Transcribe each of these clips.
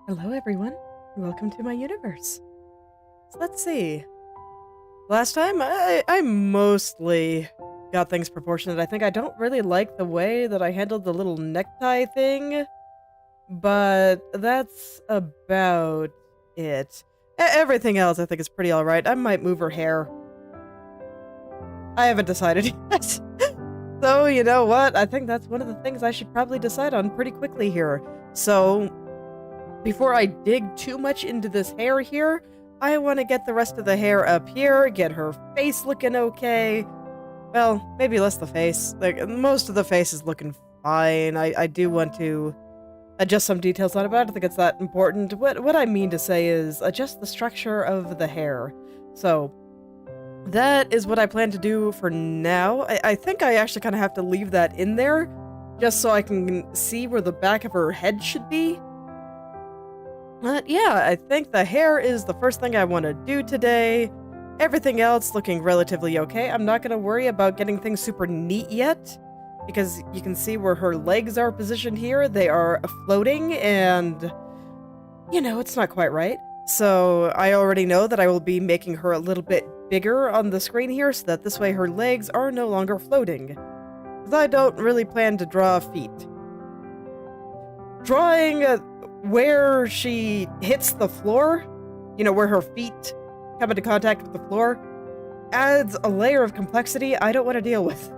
Hello, everyone. Welcome to my universe. So let's see. Last time, I mostly got things proportionate. I think I don't really like the way that I handled the little necktie thing, but that's about it. Everything else I think is pretty alright. I might move her hair. I haven't decided yet. So, you know what? I think that's one of the things I should probably decide on pretty quickly here. So, before I dig too much into this hair here, I want to get the rest of the hair up here, get her face looking okay. Well, maybe less the face. Like, most of the face is looking fine. I do want to adjust some details on it, but I don't think it's that important. What I mean to say is adjust the structure of the hair. So, that is what I plan to do for now. I think I actually kind of have to leave that in there, just so I can see where the back of her head should be. But yeah, I think the hair is the first thing I want to do today. Everything else looking relatively okay. I'm not going to worry about getting things super neat yet, because you can see where her legs are positioned here. They are floating, and, you know, it's not quite right. So I already know that I will be making her a little bit bigger on the screen here, so that this way her legs are no longer floating. Because I don't really plan to draw feet. Drawing where she hits the floor, you know, where her feet come into contact with the floor, adds a layer of complexity I don't want to deal with.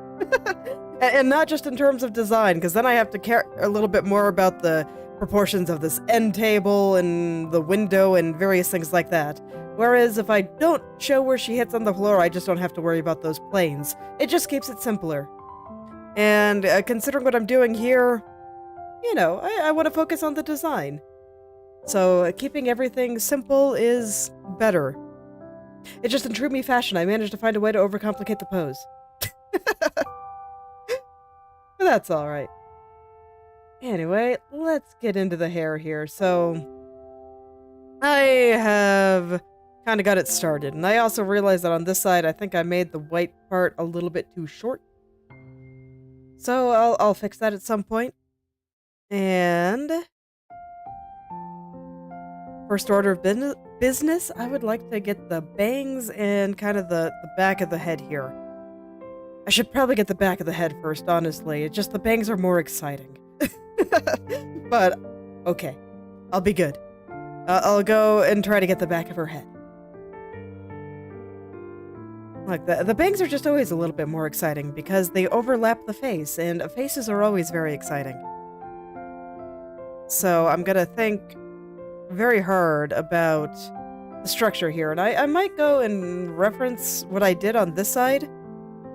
And not just in terms of design, because then I have to care a little bit more about the proportions of this end table and the window and various things like that. Whereas if I don't show where she hits on the floor, I just don't have to worry about those planes. It just keeps it simpler. And considering what I'm doing here, you know, I want to focus on the design. So keeping everything simple is better. It's just in true me fashion, I managed to find a way to overcomplicate the pose. But that's alright. Anyway, let's get into the hair here. So, I have kind of got it started. And I also realized that on this side, I think I made the white part a little bit too short. So, I'll fix that at some point. And first order of business, I would like to get the bangs and kind of the back of the head here. I should probably get the back of the head first, honestly. It's just the bangs are more exciting. But, okay. I'll be good. I'll go and try to get the back of her head. Like, the bangs are just always a little bit more exciting because they overlap the face, and faces are always very exciting. So I'm gonna think very hard about the structure here, and I might go and reference what I did on this side,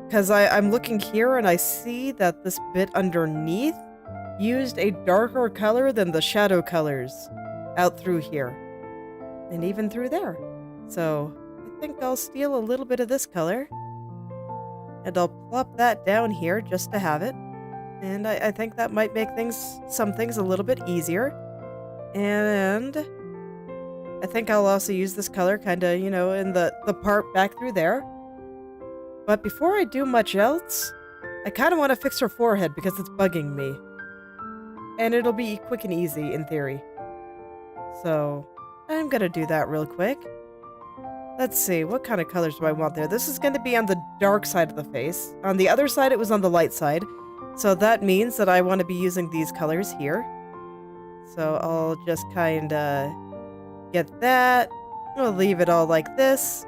because I'm looking here and I see that this bit underneath used a darker color than the shadow colors out through here, and even through there. So I think I'll steal a little bit of this color, and I'll plop that down here just to have it. And I think that might make some things a little bit easier. And I think I'll also use this color kind of, you know, in the part back through there. But before I do much else, I kind of want to fix her forehead because it's bugging me. And it'll be quick and easy in theory. So I'm gonna do that real quick. Let's see, what kind of colors do I want there? This is going to be on the dark side of the face. On the other side, it was on the light side. So that means that I want to be using these colors here. So I'll just kind of get that. I'll leave it all like this.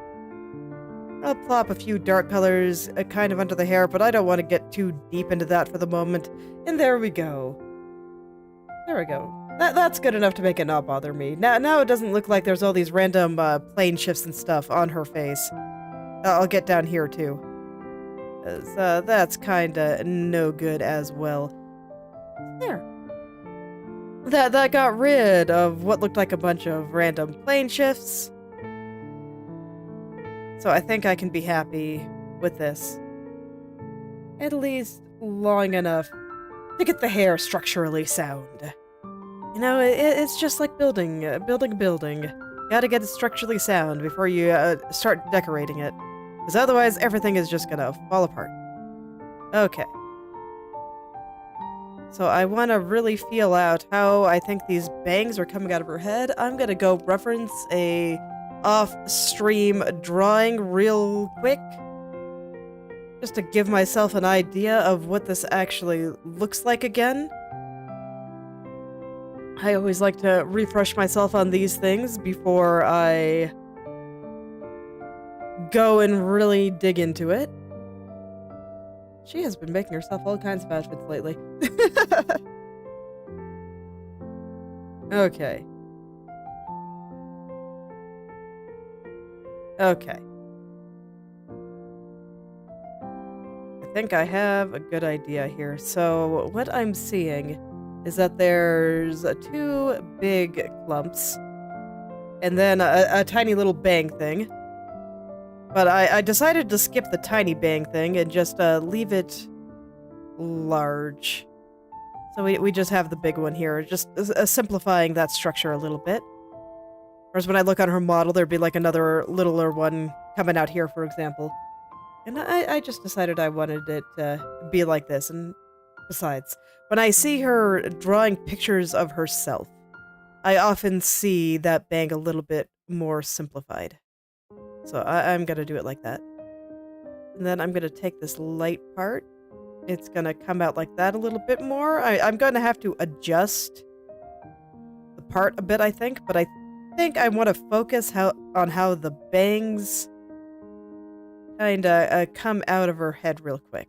I'll plop a few dark colors kind of under the hair, but I don't want to get too deep into that for the moment. And there we go. There we go. That's good enough to make it not bother me. Now it doesn't look like there's all these random plane shifts and stuff on her face. I'll get down here too. That's kinda no good as well. There. That got rid of what looked like a bunch of random plane shifts. So I think I can be happy with this. At least long enough to get the hair structurally sound. You know, it's just like building a building. Gotta get it structurally sound before you start decorating it. Because otherwise, everything is just gonna fall apart. Okay. So I want to really feel out how I think these bangs are coming out of her head. I'm gonna go reference a off-stream drawing real quick. just to give myself an idea of what this actually looks like again. I always like to refresh myself on these things before I go and really dig into it. She has been making herself all kinds of outfits lately. Okay. Okay. I think I have a good idea here. So what I'm seeing is that there's two big clumps and then a tiny little bang thing. But I decided to skip the tiny bang thing and just leave it large. So we just have the big one here, just simplifying that structure a little bit. Whereas when I look on her model, there'd be like another littler one coming out here, for example. And I just decided I wanted it to be like this. And besides, when I see her drawing pictures of herself, I often see that bang a little bit more simplified. So I'm going to do it like that. And then I'm going to take this light part. It's going to come out like that a little bit more. I'm going to have to adjust the part a bit, I think. But I think I want to focus on how the bangs kind of come out of her head real quick.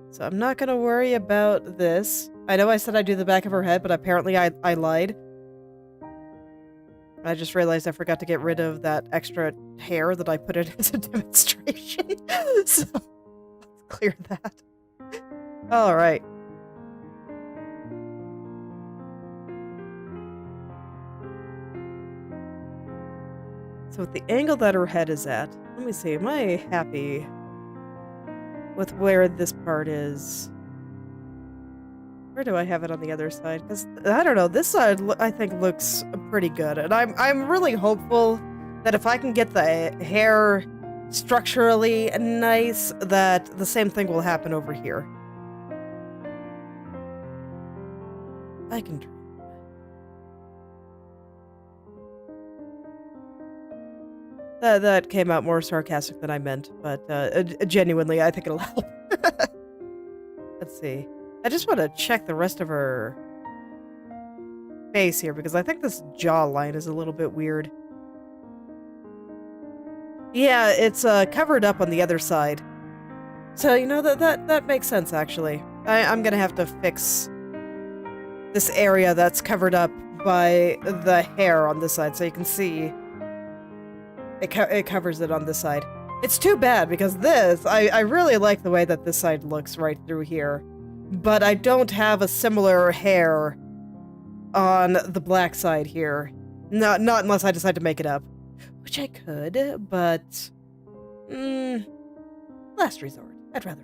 So I'm not going to worry about this. I know I said I'd do the back of her head, but apparently I lied. I just realized I forgot to get rid of that extra hair that I put in as a demonstration. So, let's clear that. Alright. So with the angle that her head is at, let me see, am I happy with where this part is? Where do I have it on the other side? Because, I don't know, this side I think looks pretty good. And I'm really hopeful that if I can get the hair structurally nice, that the same thing will happen over here. I can try. That came out more sarcastic than I meant, but genuinely, I think it'll help. Let's see. I just want to check the rest of her face here, because I think this jawline is a little bit weird. Yeah, it's covered up on the other side. So, you know, that makes sense, actually. I'm gonna have to fix this area that's covered up by the hair on this side, so you can see it covers it on this side. It's too bad, because this, I really like the way that this side looks right through here. But I don't have a similar hair on the black side here. Not unless I decide to make it up. Which I could, but... last resort. I'd rather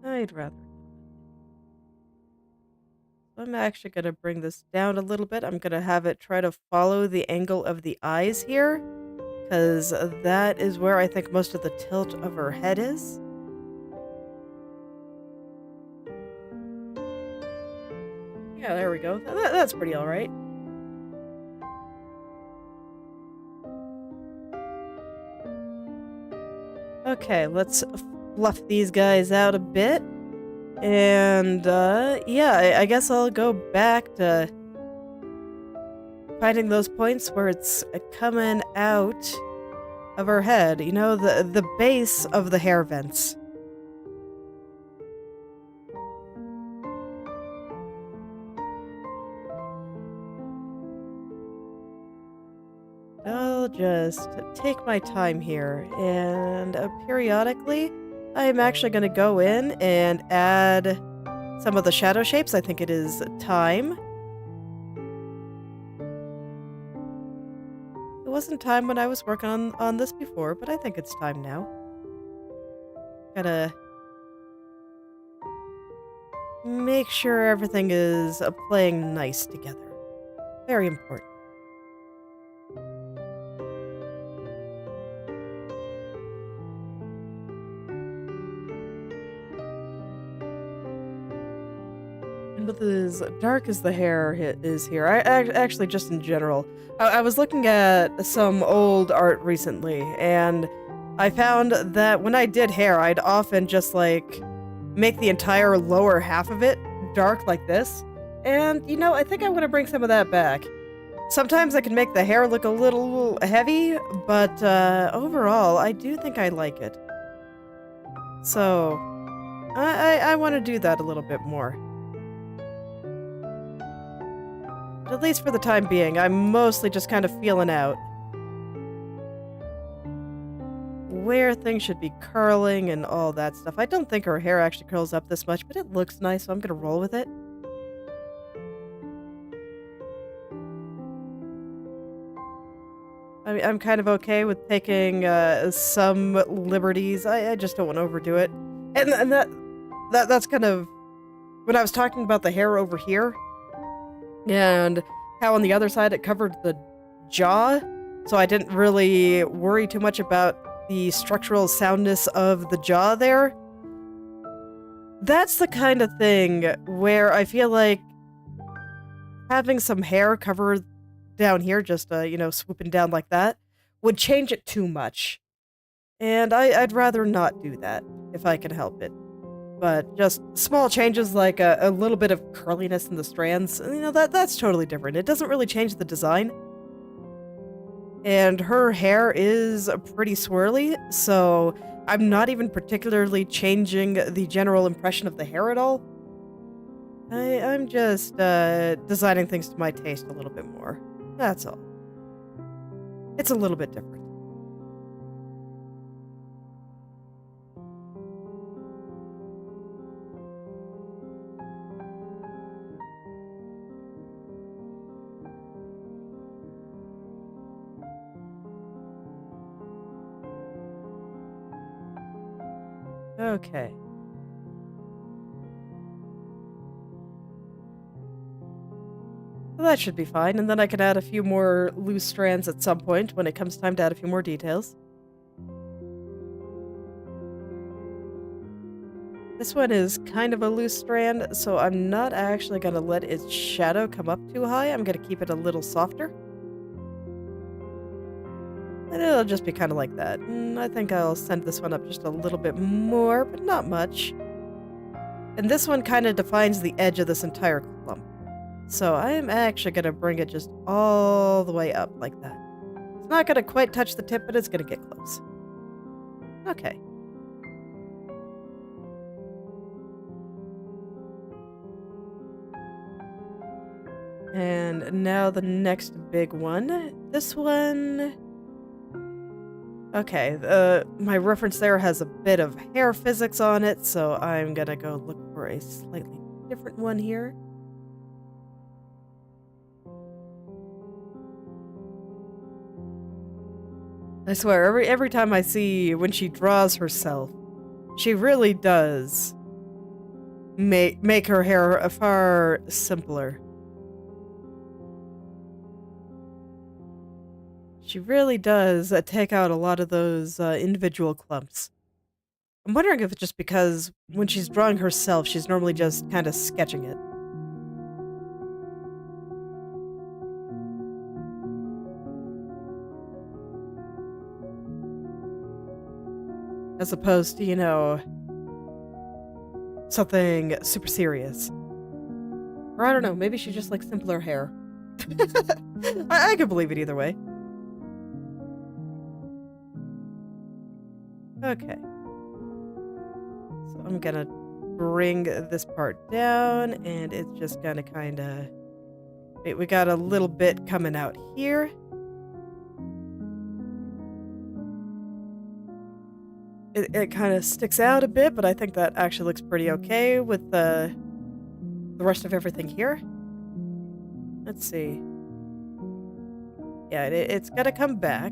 not. I'd rather not. I'm actually going to bring this down a little bit. I'm going to have it try to follow the angle of the eyes here, because that is where I think most of the tilt of her head is. Yeah, there we go. That's pretty alright. Okay, let's fluff these guys out a bit. And, yeah, I guess I'll go back to finding those points where it's coming out of her head. You know, the base of the hair vents. I'll just take my time here, and periodically, I'm actually going to go in and add some of the shadow shapes. I think it is time. It wasn't time when I was working on this before, but I think it's time now. Gotta make sure everything is playing nice together. Very important. with as dark as the hair is here. Actually, just in general. I was looking at some old art recently, and I found that when I did hair, I'd often just, like, make the entire lower half of it dark like this. And, you know, I think I want to bring some of that back. Sometimes I can make the hair look a little heavy, but overall, I do think I like it. So, I want to do that a little bit more. At least for the time being, I'm mostly just kind of feeling out where things should be curling and all that stuff. I don't think her hair actually curls up this much, but it looks nice, so I'm gonna roll with it. I mean, I'm kind of okay with taking some liberties. I just don't want to overdo it. And that's kind of when I was talking about the hair over here and how on the other side it covered the jaw, so I didn't really worry too much about the structural soundness of the jaw there. That's the kind of thing where I feel like having some hair cover down here, just, you know, swooping down like that, would change it too much. And I'd rather not do that, if I can help it. But just small changes like a little bit of curliness in the strands, you know, that's totally different. It doesn't really change the design. And her hair is pretty swirly, so I'm not even particularly changing the general impression of the hair at all. I'm just designing things to my taste a little bit more. That's all. It's a little bit different. Okay. Well, that should be fine, and then I can add a few more loose strands at some point when it comes time to add a few more details. This one is kind of a loose strand, so I'm not actually going to let its shadow come up too high. I'm going to keep it a little softer. And it'll just be kind of like that. And I think I'll send this one up just a little bit more, but not much. And this one kind of defines the edge of this entire clump. So I'm actually going to bring it just all the way up like that. It's not going to quite touch the tip, but it's going to get close. Okay. And now the next big one. This one... Okay, my reference there has a bit of hair physics on it, so I'm gonna go look for a slightly different one here. I swear, every time I see when she draws herself, she really does make her hair far simpler. She really does take out a lot of those individual clumps. I'm wondering if it's just because when she's drawing herself, she's normally just kind of sketching it. As opposed to, you know, something super serious. Or I don't know, maybe she just likes simpler hair. I could believe it either way. Okay. So I'm gonna bring this part down, and it's just gonna kinda... Wait, we got a little bit coming out here. It kind of sticks out a bit, but I think that actually looks pretty okay with the rest of everything here. Let's see. Yeah, it's gotta come back.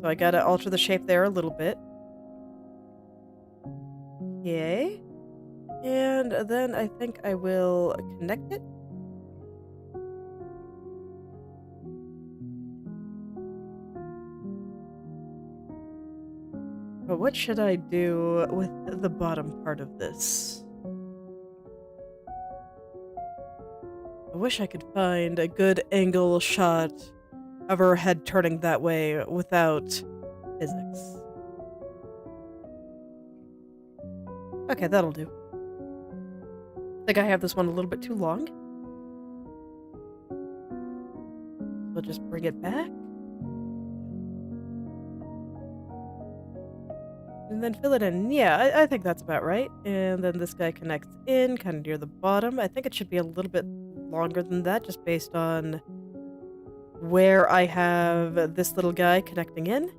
So I gotta alter the shape there a little bit. Okay. And then I think I will connect it. But what should I do with the bottom part of this? wish I could find a good angle shot of her head turning that way without physics. Okay, that'll do. I think I have this one a little bit too long. We'll just bring it back. And then fill it in. Yeah, I think that's about right. And then this guy connects in, kind of near the bottom. I think it should be a little bit longer than that, just based on where I have this little guy connecting in.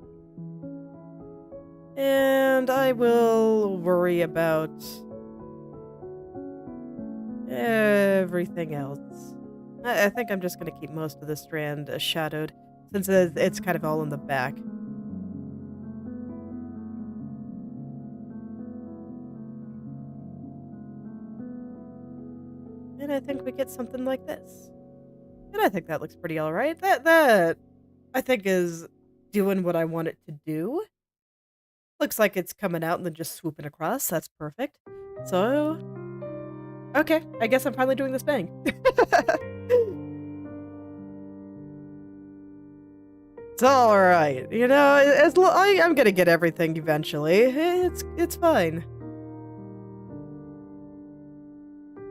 And I will worry about everything else. I think I'm just going to keep most of the strand shadowed, since it's kind of all in the back. And I think we get something like this. And I think that looks pretty alright. That I think is doing what I want it to do. Looks like it's coming out and then just swooping across. That's perfect. So, okay, I guess I'm finally doing this bang. It's alright, you know, I'm gonna get everything eventually. It's fine.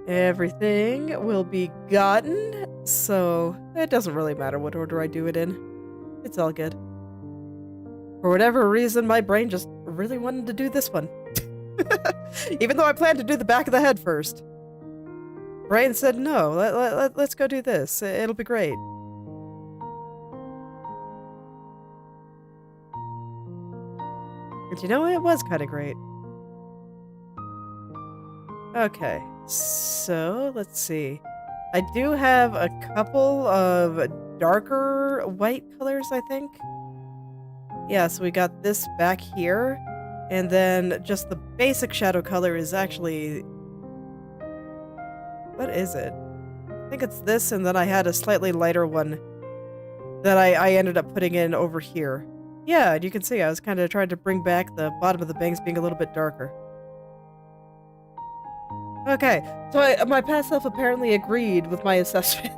Everything will be gotten, so it doesn't really matter what order I do it in. It's all good. For whatever reason, my brain just really wanted to do this one. Even though I planned to do the back of the head first. Brain said, no, let's go do this. It'll be great. And you know, it was kind of great. Okay, so let's see. I do have a couple of darker white colors, I think. Yeah, so we got this back here, and then just the basic shadow color is actually... What is it? I think it's this, and then I had a slightly lighter one that I ended up putting in over here. Yeah, and you can see I was kind of trying to bring back the bottom of the bangs being a little bit darker. Okay, so my past self apparently agreed with my assessment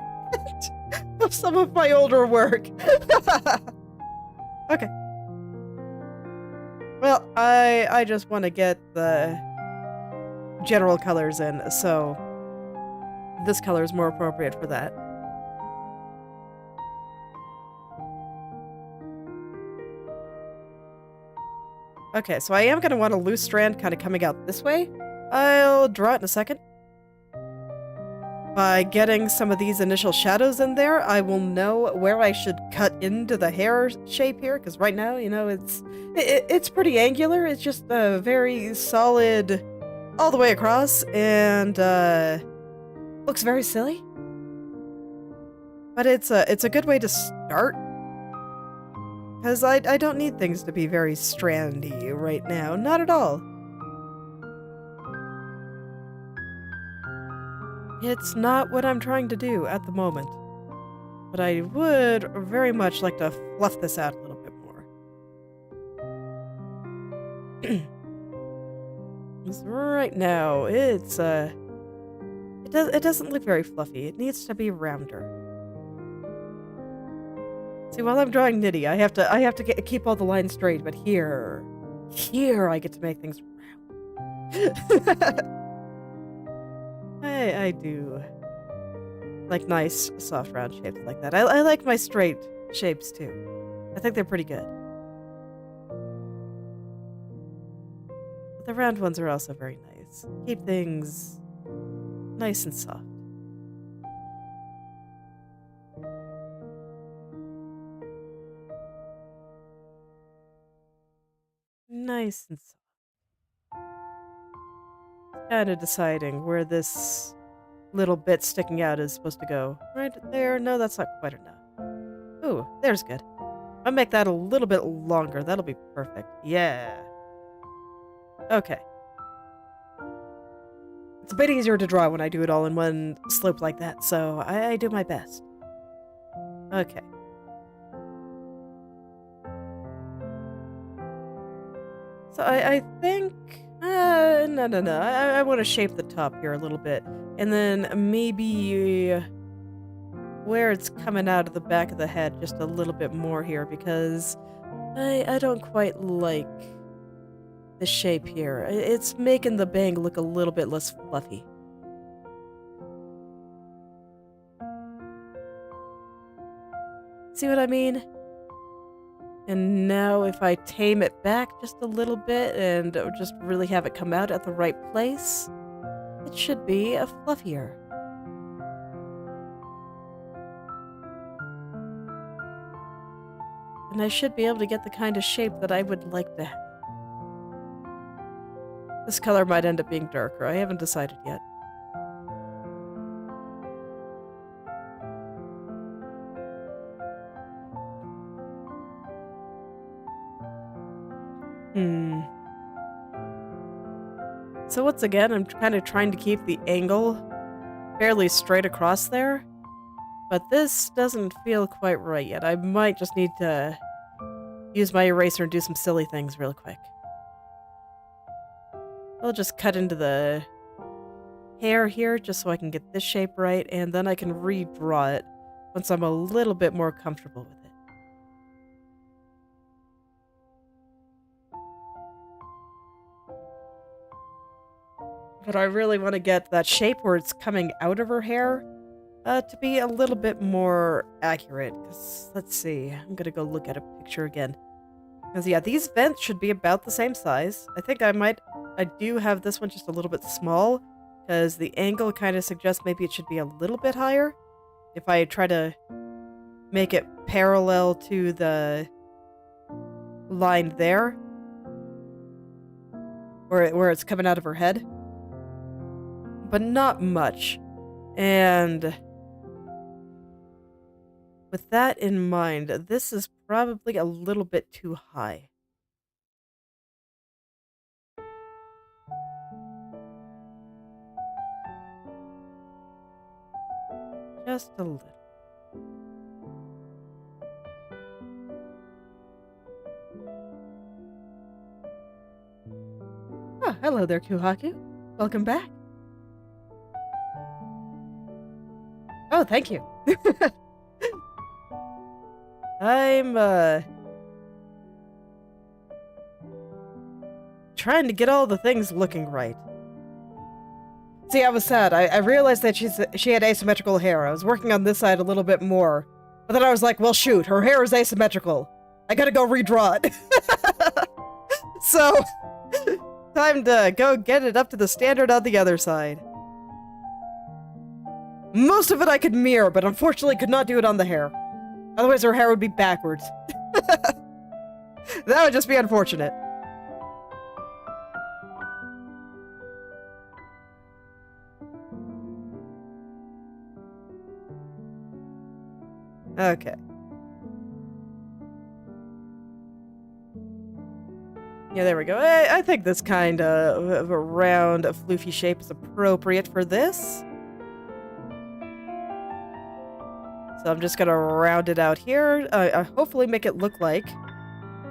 of some of my older work. Okay. Well, I just want to get the general colors in, so this color is more appropriate for that. Okay, so I am going to want a loose strand kind of coming out this way. I'll draw it in a second. By getting some of these initial shadows in there, I will know where I should cut into the hair shape here, because right now, you know, it's pretty angular. It's just a very solid all the way across, and looks very silly. But it's a good way to start, because I don't need things to be very strandy right now. Not at all. It's not what I'm trying to do at the moment. But I would very much like to fluff this out a little bit more. Because right now, it doesn't look very fluffy. It needs to be rounder. See, while I'm drawing Nitty, I have to keep all the lines straight, but here I get to make things round. I do like nice, soft, round shapes like that. I like my straight shapes, too. I think they're pretty good. But the round ones are also very nice. Keep things nice and soft. Nice and soft. Kind of deciding where this little bit sticking out is supposed to go. Right there? No, that's not quite enough. Ooh, there's good. I'll make that a little bit longer. That'll be perfect. Yeah. Okay. It's a bit easier to draw when I do it all in one slope like that, so I do my best. Okay. So I think... no. I want to shape the top here a little bit. And then maybe where it's coming out of the back of the head just a little bit more here, because I don't quite like the shape here. It's making the bang look a little bit less fluffy. See what I mean? And now if I tame it back just a little bit and just really have it come out at the right place, it should be a fluffier. And I should be able to get the kind of shape that I would like to have. This color might end up being darker. I haven't decided yet. So once again, I'm kind of trying to keep the angle fairly straight across there, but this doesn't feel quite right yet. I might just need to use my eraser and do some silly things real quick. I'll just cut into the hair here just so I can get this shape right, and then I can redraw it once I'm a little bit more comfortable with it. But I really want to get that shape where it's coming out of her hair to be a little bit more accurate. Because, let's see, I'm going to go look at a picture again. Because, yeah, these vents should be about the same size. I think I do have this one just a little bit small, because the angle kind of suggests maybe it should be a little bit higher. If I try to make it parallel to the line there, where it's coming out of her head. But not much. And with that in mind, this is probably a little bit too high. Just a little. Oh, hello there, Kuhaku. Welcome back. Oh, thank you. I'm, trying to get all the things looking right. See, I was sad. I realized that she had asymmetrical hair. I was working on this side a little bit more. But then I was like, well, shoot, her hair is asymmetrical. I gotta go redraw it. So, time to go get it up to the standard on the other side. Most of it I could mirror, but unfortunately could not do it on the hair. Otherwise her hair would be backwards. That would just be unfortunate. Okay. Yeah, there we go. I think this kind of a round, floofy shape is appropriate for this. So I'm just gonna round it out here. Hopefully make it look like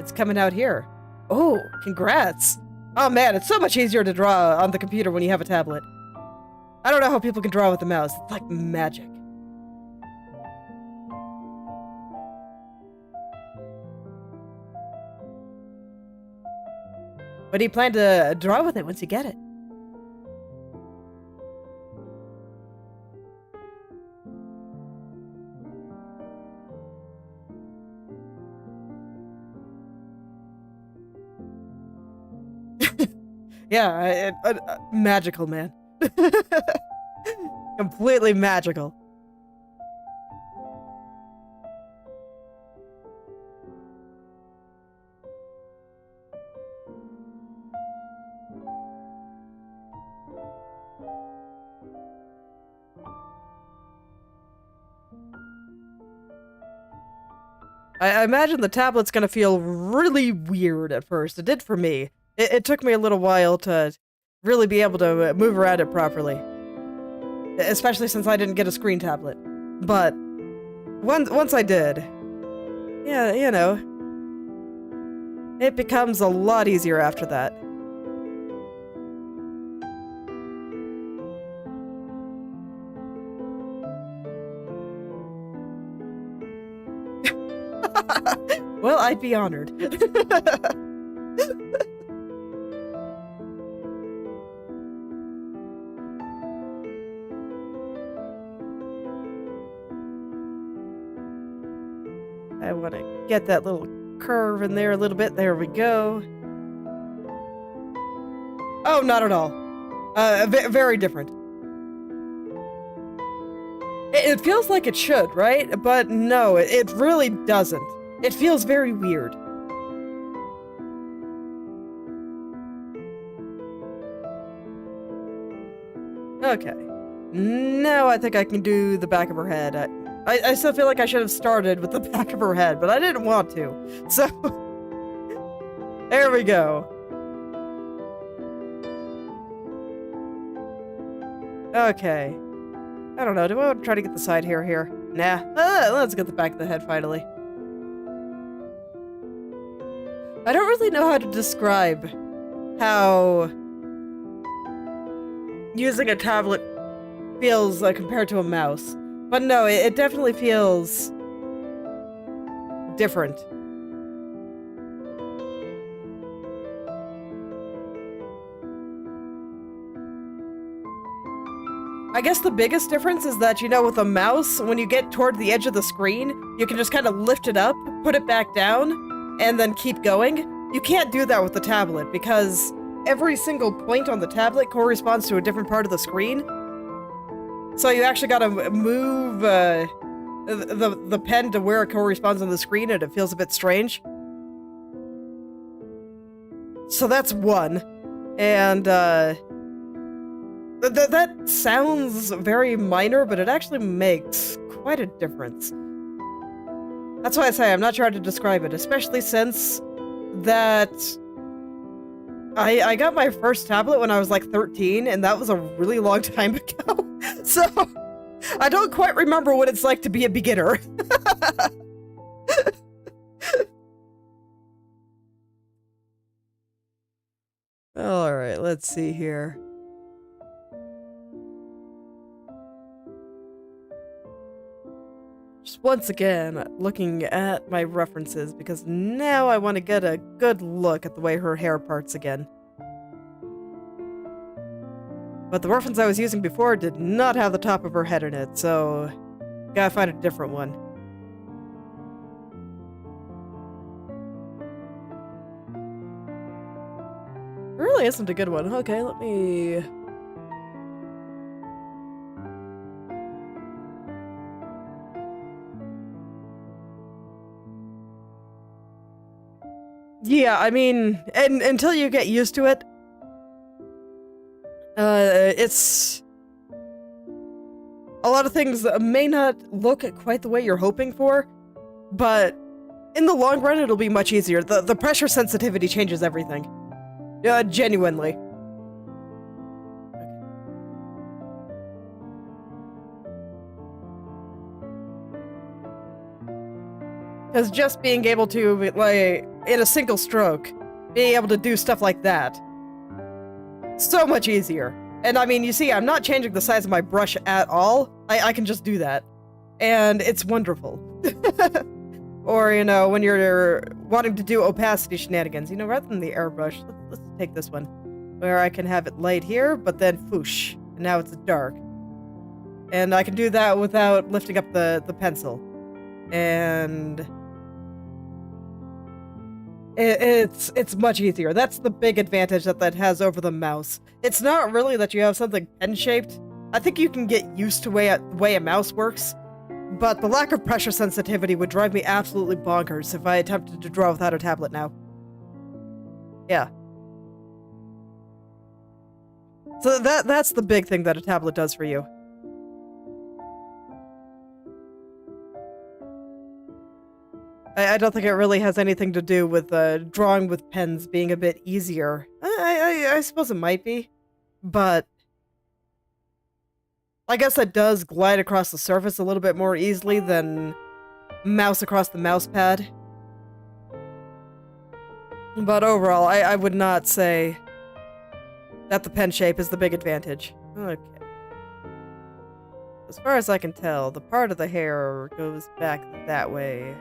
it's coming out here. Oh, congrats! Oh man, it's so much easier to draw on the computer when you have a tablet. I don't know how people can draw with the mouse. It's like magic. What do you plan to draw with it once you get it? Yeah, magical, man. Completely magical. I imagine the tablet's gonna feel really weird at first. It did for me. It took me a little while to really be able to move around it properly. Especially since I didn't get a screen tablet. But once I did, yeah, you know, it becomes a lot easier after that. Well, I'd be honored. I want to get that little curve in there a little bit. There we go. Oh, not at all. Very different. It feels like it should, right? But no, it really doesn't. It feels very weird. Okay. Now I think I can do the back of her head. I still feel like I should have started with the back of her head, but I didn't want to. So, there we go. Okay. I don't know, do I want to try to get the side hair here? Nah. Let's get the back of the head finally. I don't really know how to describe how using a tablet feels compared to a mouse. But no, it definitely feels different. I guess the biggest difference is that, with a mouse, when you get toward the edge of the screen, you can just kind of lift it up, put it back down, and then keep going. You can't do that with the tablet because every single point on the tablet corresponds to a different part of the screen. So you actually gotta move the pen to where it corresponds on the screen, and it feels a bit strange. So that's one. And that sounds very minor, but it actually makes quite a difference. That's why I say I'm not sure how to describe it, especially since that I got my first tablet when I was like 13, and that was a really long time ago. So, I don't quite remember what it's like to be a beginner. Alright, let's see here. Just once again, looking at my references, because now I want to get a good look at the way her hair parts again. But the reference I was using before did not have the top of her head in it, so gotta find a different one. It really isn't a good one. Okay, let me... Yeah, I mean, and until you get used to it, it's... A lot of things may not look quite the way you're hoping for, but in the long run, it'll be much easier. The pressure sensitivity changes everything. Genuinely. Because just being able to, like, in a single stroke, being able to do stuff like that, so much easier. And I mean, you see, I'm not changing the size of my brush at all. I can just do that. And it's wonderful. Or, when you're wanting to do opacity shenanigans, rather than the airbrush, let's take this one. Where I can have it light here, but then whoosh. And now it's dark. And I can do that without lifting up the pencil. And... It's much easier. That's the big advantage that has over the mouse. It's not really that you have something pen-shaped. I think you can get used to the way a mouse works, but the lack of pressure sensitivity would drive me absolutely bonkers if I attempted to draw without a tablet now. Yeah. So that's the big thing that a tablet does for you. I don't think it really has anything to do with drawing with pens being a bit easier. I suppose it might be, but I guess it does glide across the surface a little bit more easily than mouse across the mouse pad. But overall, I would not say that the pen shape is the big advantage. Okay. As far as I can tell, the part of the hair goes back that way.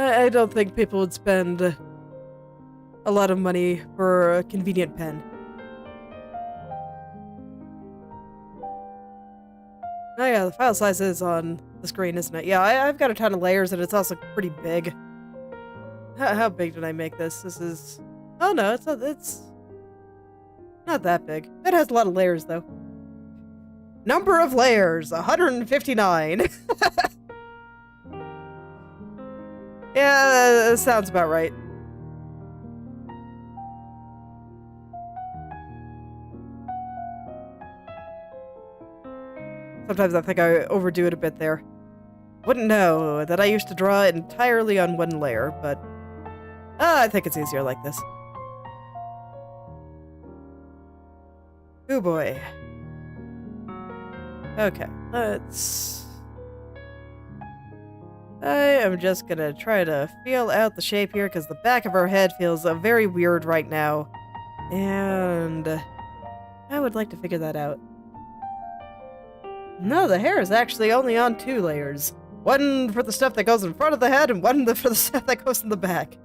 I don't think people would spend a lot of money for a convenient pen. Oh yeah, the file size is on the screen, isn't it? Yeah, I've got a ton of layers, and it's also pretty big. How big did I make this? This is... Oh no, it's not that big. It has a lot of layers, though. Number of layers, 159. Yeah, that sounds about right. Sometimes I think I overdo it a bit there. Wouldn't know that I used to draw entirely on one layer, but I think it's easier like this. Oh boy. Okay, let's... I am just gonna try to feel out the shape here, because the back of her head feels very weird right now. And I would like to figure that out. No, the hair is actually only on 2 layers. One for the stuff that goes in front of the head, and one for the stuff that goes in the back.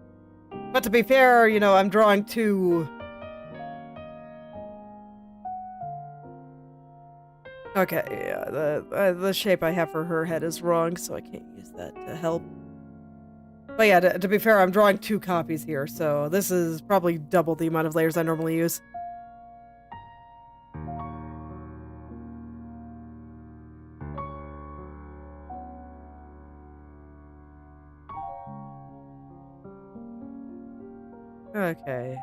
But to be fair, you know, I'm drawing 2... Okay, yeah, the shape I have for her head is wrong, so I can't use that to help. But yeah, to be fair, I'm drawing 2 copies here, so this is probably double the amount of layers I normally use. Okay,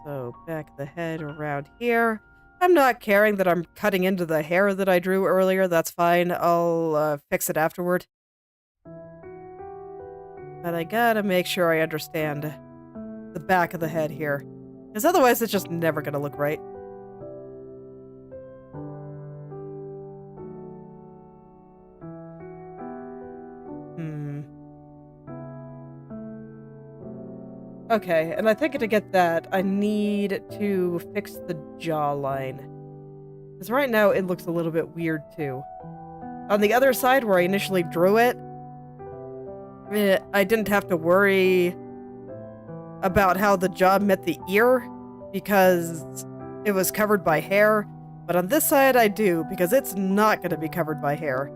so back the head around here. I'm not caring that I'm cutting into the hair that I drew earlier. That's fine. I'll fix it afterward. But I gotta make sure I understand the back of the head here. Because otherwise it's just never gonna look right. Okay, and I think to get that, I need to fix the jawline. Because right now it looks a little bit weird too. On the other side where I initially drew it, I didn't have to worry about how the jaw met the ear because it was covered by hair. But on this side I do, because it's not going to be covered by hair.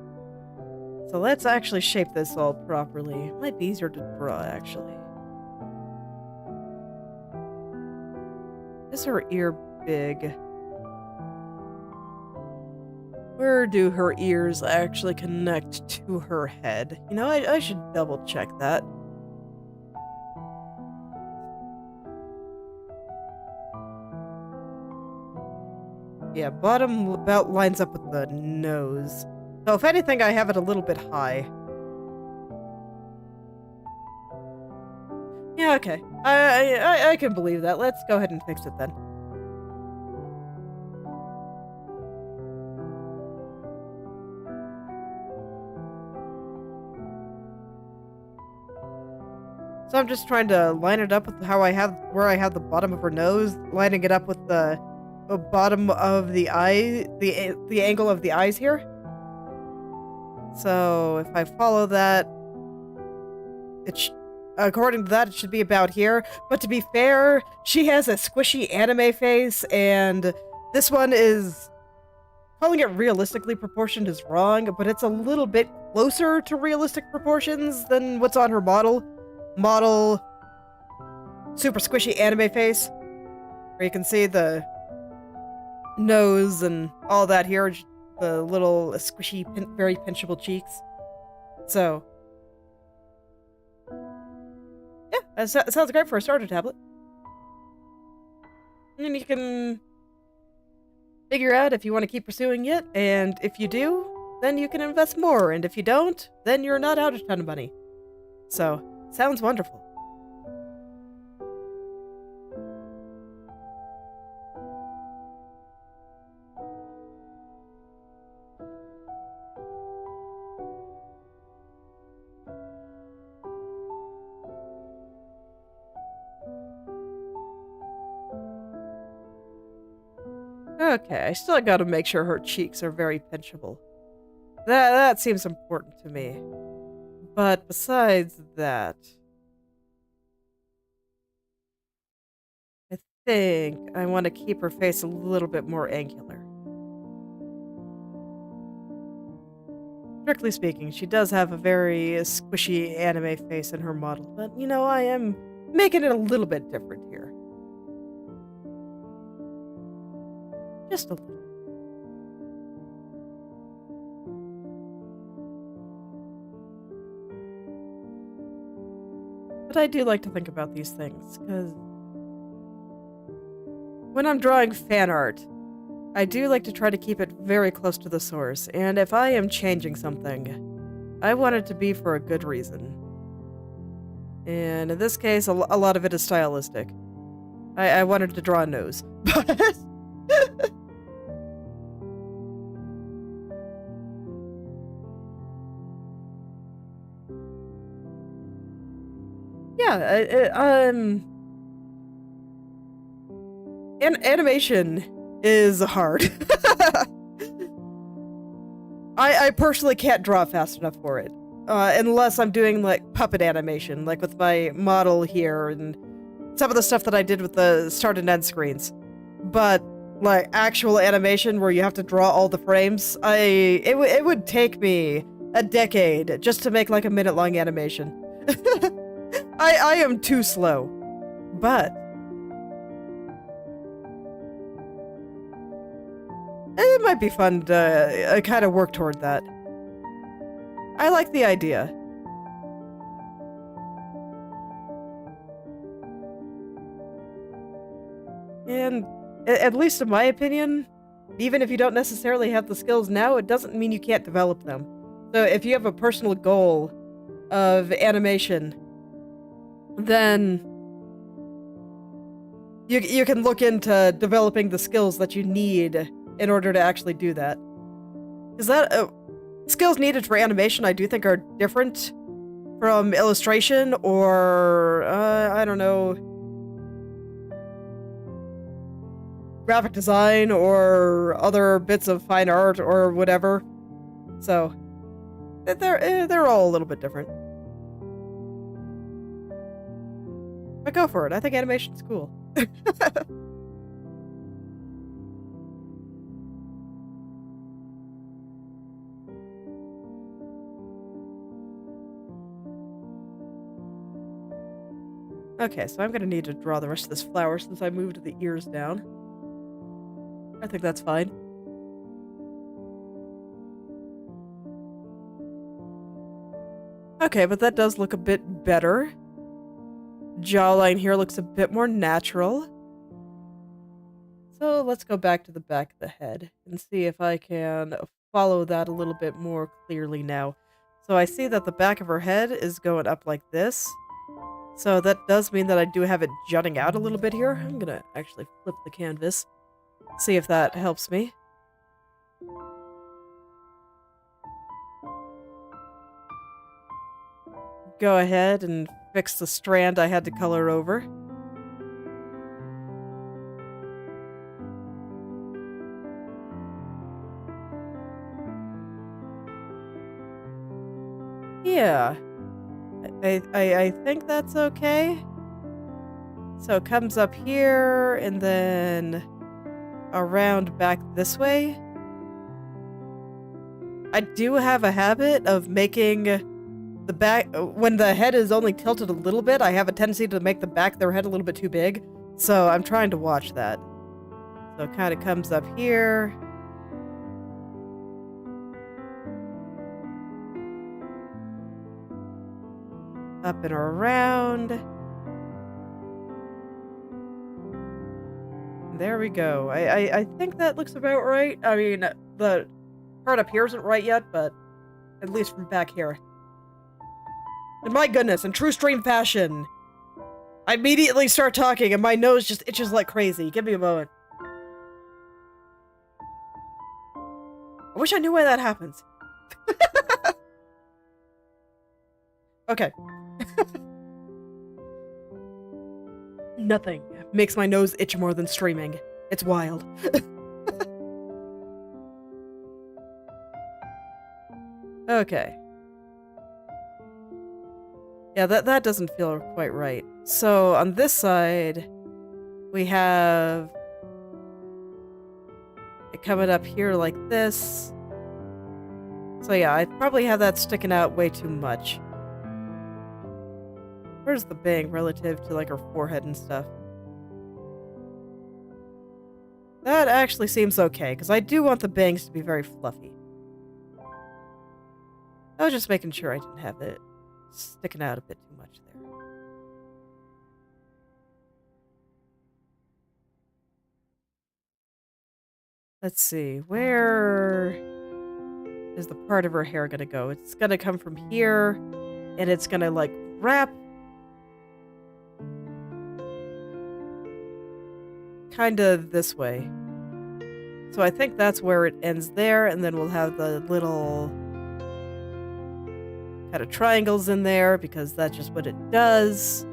So let's actually shape this all properly. It might be easier to draw, actually. Is her ear big? Where do her ears actually connect to her head? You know, I should double check that. Yeah, bottom about lines up with the nose. So if anything, I have it a little bit high. Yeah, okay. I can believe that. Let's go ahead and fix it then. So I'm just trying to line it up with how where I have the bottom of her nose, lining it up with the bottom of the eye, the angle of the eyes here. So if I follow that, according to that, it should be about here. But to be fair, she has a squishy anime face, and this one is... Calling it realistically proportioned is wrong, but it's a little bit closer to realistic proportions than what's on her model. Model... Super squishy anime face. Where you can see the nose and all that here. The little squishy, very pinchable cheeks. So... yeah, that sounds great for a starter tablet. And then you can figure out if you want to keep pursuing it, and if you do, then you can invest more, and if you don't, then you're not out a ton of money. So, sounds wonderful. Okay, I still gotta make sure her cheeks are very pinchable. That seems important to me. But besides that... think I want to keep her face a little bit more angular. Strictly speaking, she does have a very squishy anime face in her model, but you know, I am making it a little bit different here. Just a little. But I do like to think about these things, because when I'm drawing fan art, I do like to try to keep it very close to the source, and if I am changing something, I want it to be for a good reason. And in this case, a lot of it is stylistic. I wanted to draw a nose, but... yeah, animation is hard. I personally can't draw fast enough for it. Unless I'm doing, like, puppet animation, like with my model here, and some of the stuff that I did with the start and end screens. But, like, actual animation where you have to draw all the frames, it would take me a decade just to make, like, a minute-long animation. I am too slow. But it might be fun to kind of work toward that. I like the idea. And at least in my opinion, even if you don't necessarily have the skills now, it doesn't mean you can't develop them. So if you have a personal goal of animation, then you can look into developing the skills that you need in order to actually do that. Because that skills needed for animation, I do think, are different from illustration or I don't know, graphic design or other bits of fine art or whatever. So they're all a little bit different. But go for it. I think animation's cool. Okay, so I'm gonna need to draw the rest of this flower since I moved the ears down. I think that's fine. Okay, but that does look a bit better. Jawline here looks a bit more natural. So let's go back to the back of the head and see if I can follow that a little bit more clearly now. So I see that the back of her head is going up like this. So that does mean that I do have it jutting out a little bit here. I'm gonna actually flip the canvas, see if that helps me. Go ahead and fix the strand I had to color over. Yeah. I think that's okay. So it comes up here and then around back this way. I do have a habit of making the back, when the head is only tilted a little bit, I have a tendency to make the back of their head a little bit too big. So I'm trying to watch that. So it kind of comes up here. Up and around. There we go. I think that looks about right. I mean, the part up here isn't right yet, but at least from back here. And my goodness, in true stream fashion, I immediately start talking and my nose just itches like crazy. Give me a moment. I wish I knew why that happens. Okay. Nothing makes my nose itch more than streaming. It's wild. Okay. Yeah, that doesn't feel quite right. So on this side, We have it coming up here like this. So yeah, I probably have that sticking out way too much. Where's the bang relative to like her forehead and stuff? That actually seems okay, because I do want the bangs to be very fluffy. I was just making sure I didn't have it sticking out a bit too much there. Let's see, where is the part of her hair gonna go? It's gonna come from here, and it's gonna like wrap kind of this way. So I think that's where it ends there, and then we'll have the little kind of triangles in there, because that's just what it does.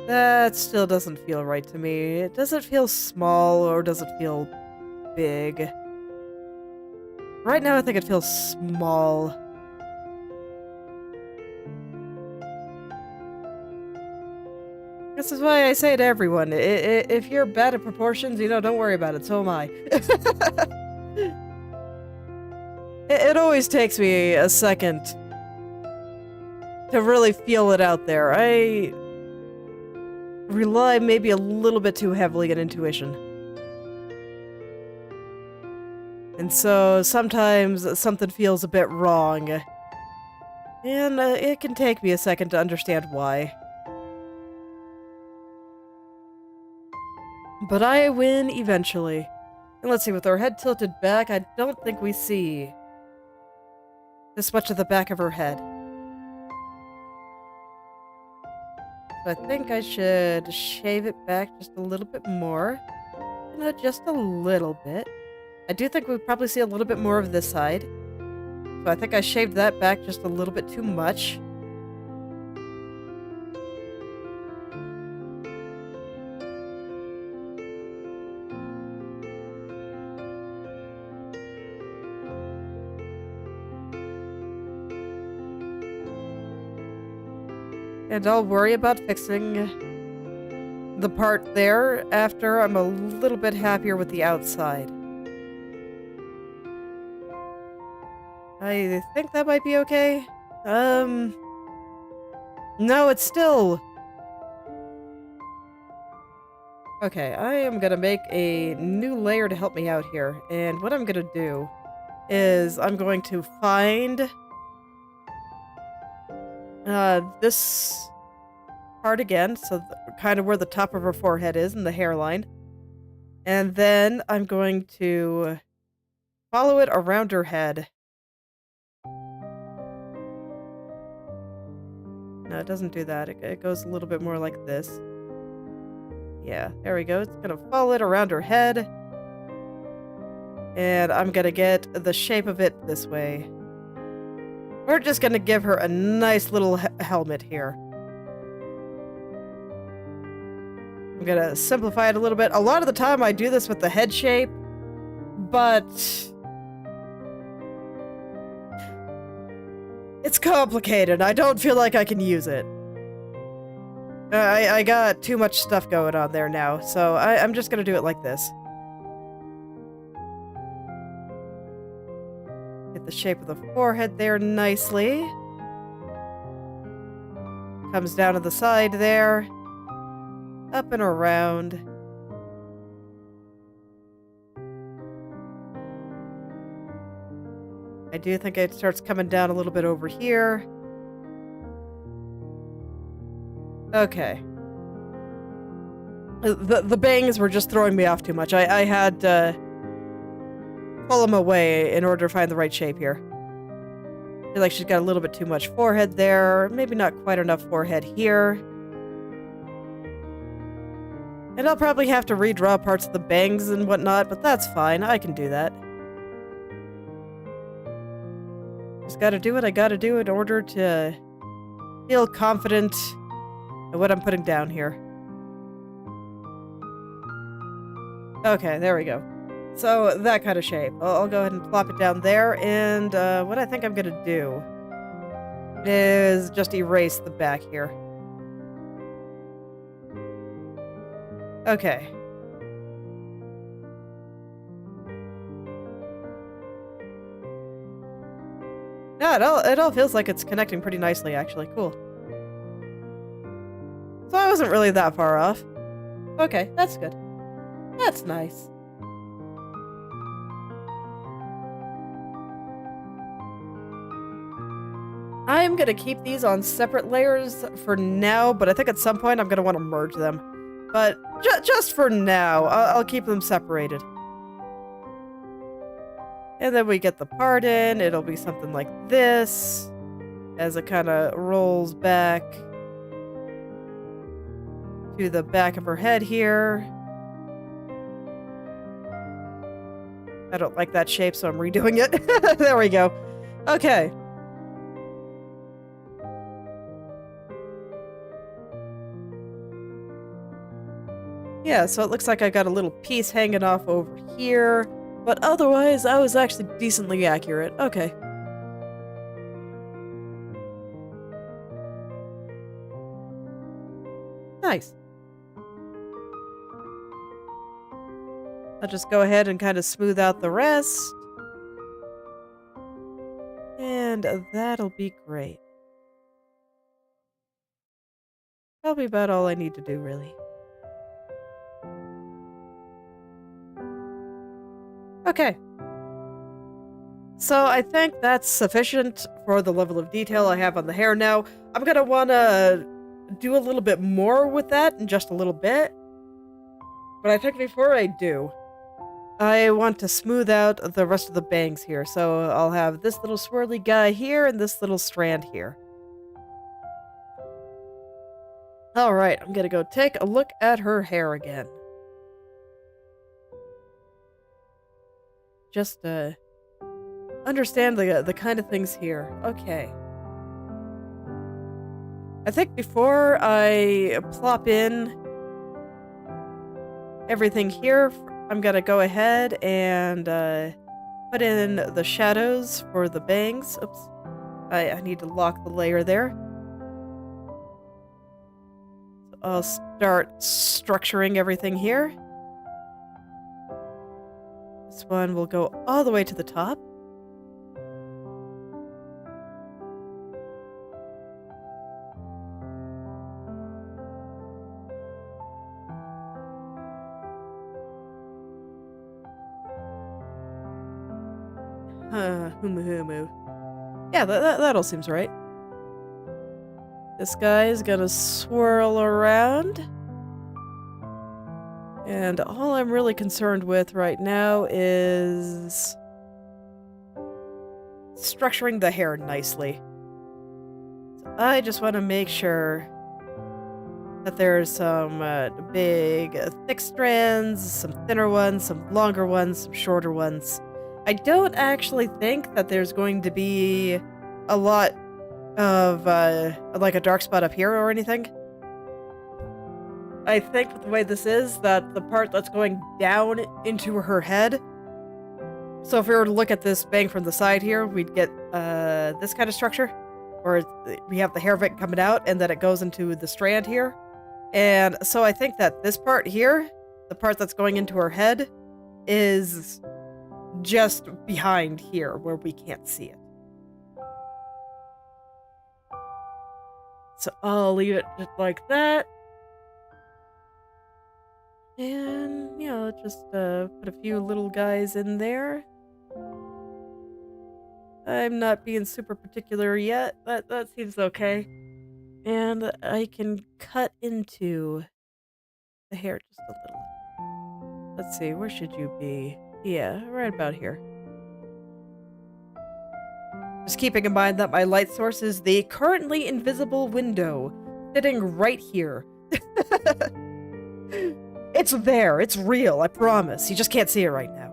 That still doesn't feel right to me. It doesn't feel small, or does it feel big? Right now I think it feels small. This is why I say to everyone, if you're bad at proportions, don't worry about it. So am I. It always takes me a second to really feel it out there. I rely maybe a little bit too heavily on intuition. And so sometimes something feels a bit wrong. And it can take me a second to understand why. But I win eventually. And let's see, with our head tilted back, I don't think we see this much of the back of her head. So I think I should shave it back just a little bit more. Just a little bit. I do think we probably see a little bit more of this side. So I think I shaved that back just a little bit too much. And I'll worry about fixing the part there after I'm a little bit happier with the outside. I think that might be okay. No, it's still... Okay, I am gonna make a new layer to help me out here. And what I'm gonna do is I'm going to find... this part again, so kind of where the top of her forehead is and the hairline. And then I'm going to follow it around her head. No, it doesn't do that. It goes a little bit more like this. Yeah, there we go. It's gonna follow it around her head. And I'm gonna get the shape of it this way. We're just gonna give her a nice little helmet here. I'm gonna simplify it a little bit. A lot of the time I do this with the head shape, but it's complicated. I don't feel like I can use it. I got too much stuff going on there now, so I'm just gonna do it like this. Get the shape of the forehead there nicely. Comes down to the side there. Up and around. I do think it starts coming down a little bit over here. Okay. The bangs were just throwing me off too much. I had to pull them away in order to find the right shape here. I feel like she's got a little bit too much forehead there. Maybe not quite enough forehead here. And I'll probably have to redraw parts of the bangs and whatnot, but that's fine. I can do that. Just gotta do what I gotta do in order to feel confident in what I'm putting down here. Okay, there we go. So, that kind of shape. I'll go ahead and plop it down there, and what I think I'm gonna do is just erase the back here. Okay. Yeah, it all feels like it's connecting pretty nicely, actually. Cool. So I wasn't really that far off. Okay, that's good. That's nice. I'm gonna keep these on separate layers for now, but I think at some point I'm gonna want to merge them. But just for now, I'll keep them separated. And then we get the part in, it'll be something like this, as it kind of rolls back to the back of her head here. I don't like that shape, so I'm redoing it. There we go. Okay. Yeah, so it looks like I got a little piece hanging off over here. But otherwise, I was actually decently accurate. Okay. Nice. I'll just go ahead and kind of smooth out the rest. And that'll be great. Probably about all I need to do, really. Okay. So I think that's sufficient for the level of detail I have on the hair now. I'm gonna wanna do a little bit more with that in just a little bit. But I think before I do, I want to smooth out the rest of the bangs here. So I'll have this little swirly guy here and this little strand here. Alright, I'm gonna go take a look at her hair again. Just, understand the kind of things here. Okay. I think before I plop in everything here, I'm gonna go ahead and put in the shadows for the bangs. Oops. I need to lock the layer there. So I'll start structuring everything here. This one will go all the way to the top. Humu humu. Yeah, that all seems right. This guy is gonna swirl around. And all I'm really concerned with right now is structuring the hair nicely. So I just want to make sure that there's some big, thick strands, some thinner ones, some longer ones, some shorter ones. I don't actually think that there's going to be a lot of, like a dark spot up here or anything. I think with the way this is, that the part that's going down into her head. So if we were to look at this bang from the side here, we'd get this kind of structure, where we have the hair bit coming out, and then it goes into the strand here. And so I think that this part here, the part that's going into her head, is just behind here, where we can't see it. So I'll leave it just like that. And, just put a few little guys in there. I'm not being super particular yet. That seems okay. And I can cut into the hair just a little. Let's see, where should you be? Yeah, right about here. Just keeping in mind that my light source is the currently invisible window, sitting right here. It's there. It's real. I promise. You just can't see it right now.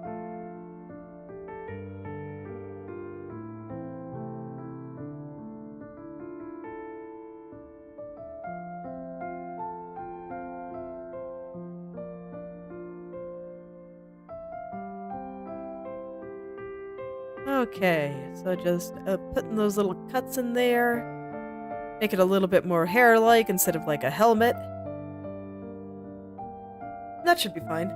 Okay, so just putting those little cuts in there. Make it a little bit more hair-like instead of like a helmet. That should be fine.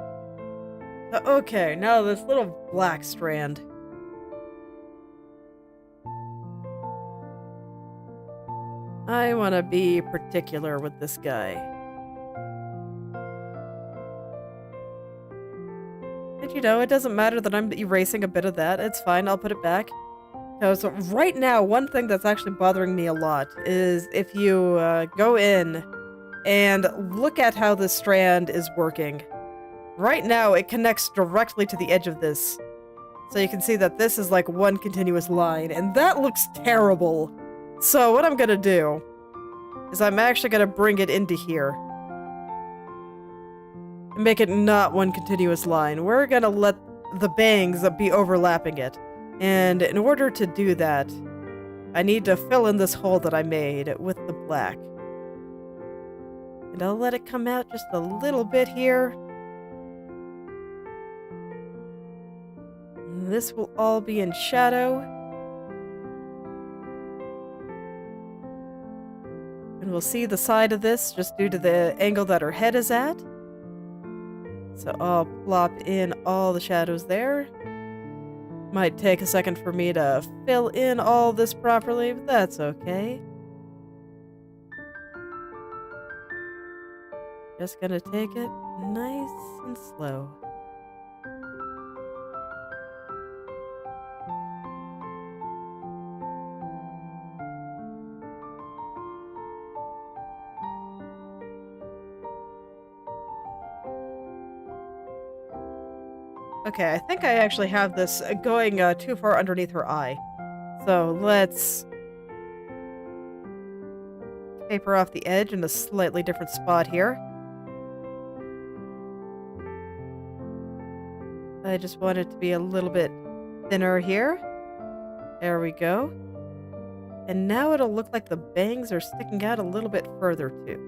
Okay, now this little black strand. I want to be particular with this guy. And you know, it doesn't matter that I'm erasing a bit of that. It's fine, I'll put it back. So right now, one thing that's actually bothering me a lot is if you go in and look at how this strand is working. Right now, it connects directly to the edge of this. So you can see that this is like one continuous line, and that looks terrible. So what I'm gonna do is I'm actually gonna bring it into here. And make it not one continuous line. We're gonna let the bangs be overlapping it. And in order to do that, I need to fill in this hole that I made with the black. And I'll let it come out just a little bit here. And this will all be in shadow. And we'll see the side of this just due to the angle that her head is at. So I'll plop in all the shadows there. Might take a second for me to fill in all this properly, but that's okay. Just gonna take it nice and slow. Okay, I think I actually have this going too far underneath her eye. So let's taper off the edge in a slightly different spot here. I just want it to be a little bit thinner here. There we go. And now it'll look like the bangs are sticking out a little bit further too.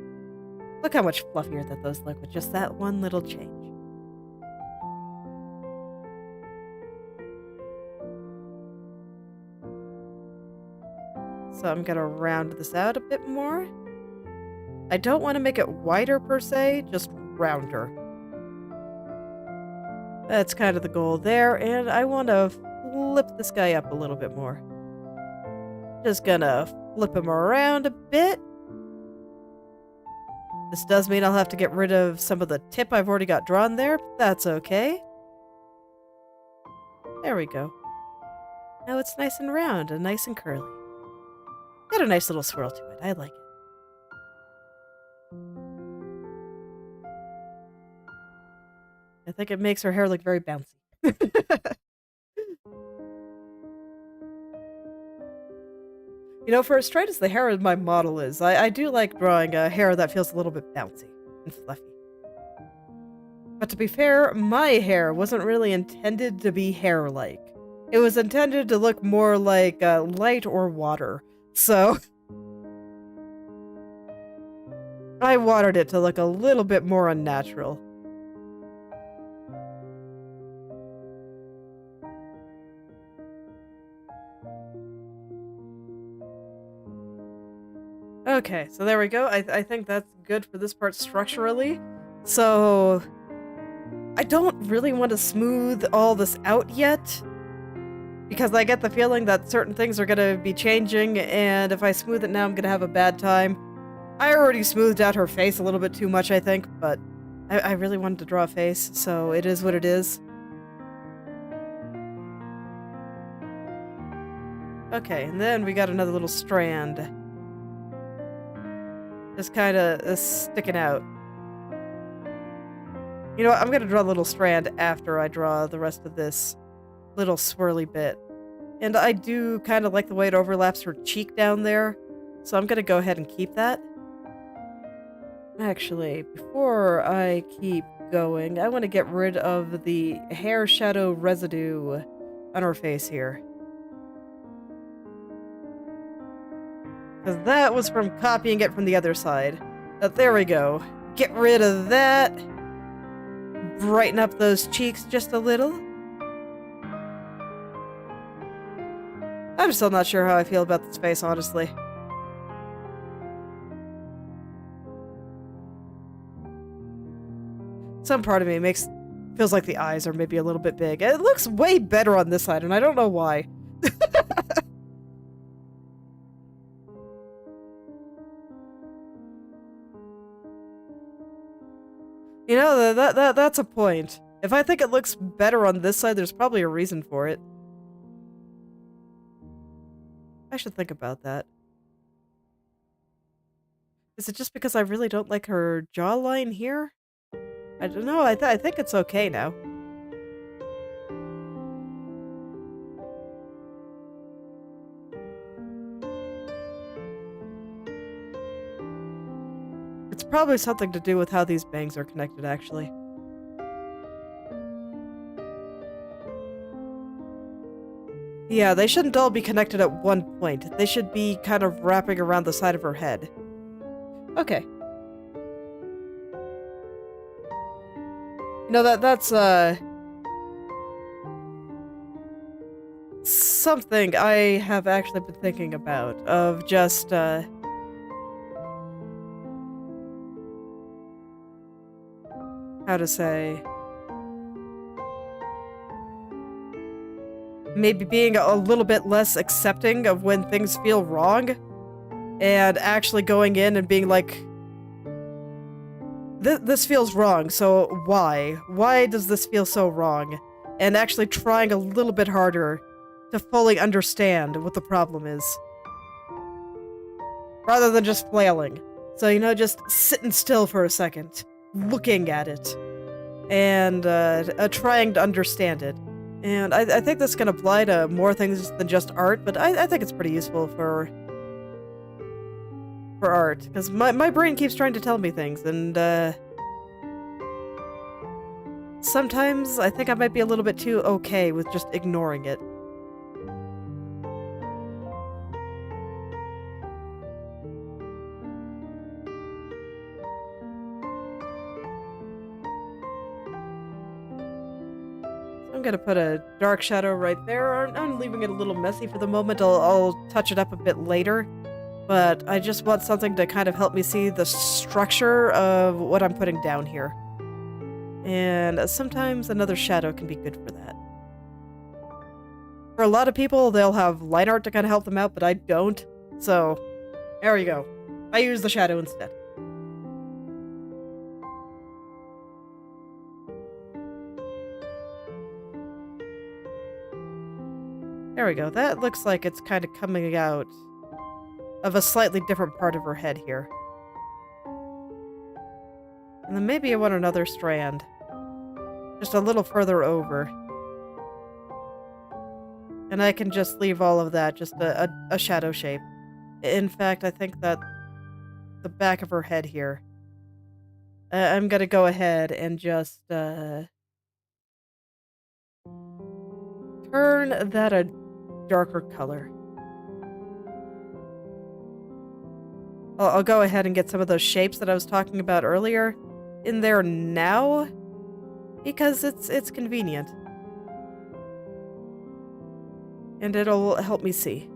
Look how much fluffier that those look with just that one little change. So I'm gonna round this out a bit more. I don't want to make it wider per se, just rounder. That's kind of the goal there, and I want to flip this guy up a little bit more. Just gonna flip him around a bit. This does mean I'll have to get rid of some of the tip I've already got drawn there, but that's okay. There we go. Now it's nice and round and nice and curly. Got a nice little swirl to it. I like it. I think it makes her hair look very bouncy. You know, for as straight as the hair of my model is, I do like drawing a hair that feels a little bit bouncy and fluffy. But to be fair, my hair wasn't really intended to be hair-like. It was intended to look more like light or water. So I watered it to look a little bit more unnatural. Okay, so there we go. I think that's good for this part structurally. So I don't really want to smooth all this out yet, because I get the feeling that certain things are going to be changing, and if I smooth it now, I'm going to have a bad time. I already smoothed out her face a little bit too much, I think, but I really wanted to draw a face, so it is what it is. Okay, and then we got another little strand. Just kind of sticking out. You know what, I'm going to draw a little strand after I draw the rest of this little swirly bit. And I do kind of like the way it overlaps her cheek down there, so I'm going to go ahead and keep that. Actually, before I keep going, I want to get rid of the hair shadow residue on her face here. Because that was from copying it from the other side. But there we go. Get rid of that. Brighten up those cheeks just a little. I'm still not sure how I feel about this face, honestly. some part of me feels like the eyes are maybe a little bit big. It looks way better on this side, and I don't know why. You know, that's a point. If I think it looks better on this side, there's probably a reason for it. I should think about that. Is it just because I really don't like her jawline here? I don't know, I think it's okay now. It's probably something to do with how these bangs are connected, actually. Yeah, they shouldn't all be connected at one point. They should be kind of wrapping around the side of her head. Okay. You know, that's something I have actually been thinking about, of just, how to say, maybe being a little bit less accepting of when things feel wrong, and actually going in and being like, this feels wrong, so why? Why does this feel so wrong? And actually trying a little bit harder to fully understand what the problem is. Rather than just flailing. So, you know, just sitting still for a second, looking at it, and trying to understand it. And I think this can apply to more things than just art, but I think it's pretty useful for art, because my brain keeps trying to tell me things, and sometimes I think I might be a little bit too okay with just ignoring it. I'm gonna put a dark shadow right there. I'm leaving it a little messy for the moment. I'll touch it up a bit later. But I just want something to kind of help me see the structure of what I'm putting down here. And sometimes another shadow can be good for that. For a lot of people, they'll have line art to kind of help them out, but I don't. So, there you go. I use the shadow instead. There we go. That looks like it's kind of coming out of a slightly different part of her head here. And then maybe I want another strand. Just a little further over. And I can just leave all of that, just a shadow shape. In fact, I think that the back of her head here. I'm gonna go ahead and just turn that a darker color. I'll go ahead and get some of those shapes that I was talking about earlier in there now, because it's convenient. And it'll help me see.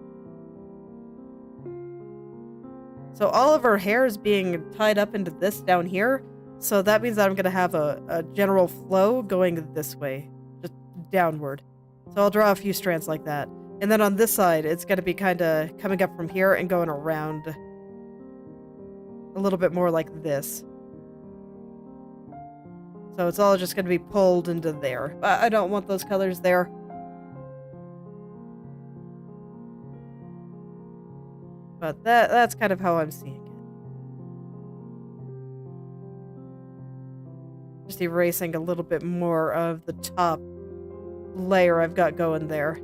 So all of her hair is being tied up into this down here, so that means that I'm going to have a general flow going this way, just downward. So I'll draw a few strands like that. And then on this side, it's going to be kind of coming up from here and going around a little bit more like this. So it's all just going to be pulled into there. I don't want those colors there. But that's kind of how I'm seeing it. Just erasing a little bit more of the top layer I've got going there.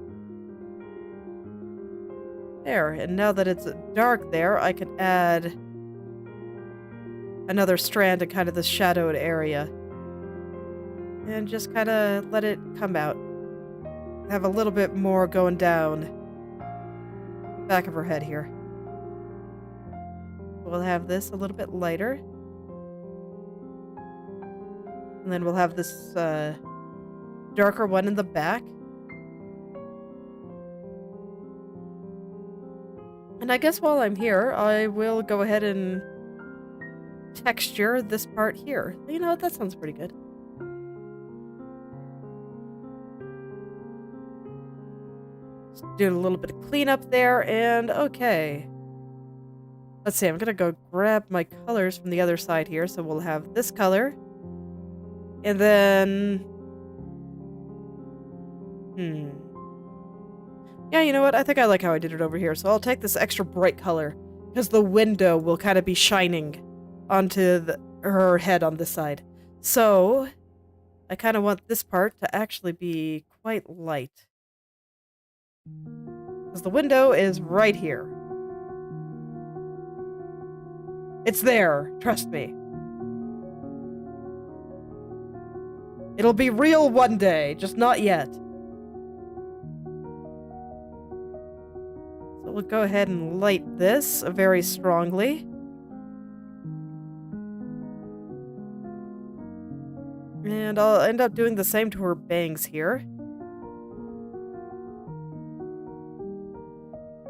There, and now that it's dark there, I can add another strand in kind of the shadowed area. And just kind of let it come out. Have a little bit more going down back of her head here. We'll have this a little bit lighter. And then we'll have this darker one in the back. And I guess while I'm here, I will go ahead and texture this part here. You know what? That sounds pretty good. doing a little bit of cleanup there, and okay. Let's see, I'm gonna go grab my colors from the other side here, so we'll have this color. And then... Yeah, you know what? I think I like how I did it over here, so I'll take this extra bright color, because the window will kind of be shining onto her head on this side. So, I kind of want this part to actually be quite light. Because the window is right here. It's there, trust me. It'll be real one day, just not yet. So we'll go ahead and light this very strongly. And I'll end up doing the same to her bangs here.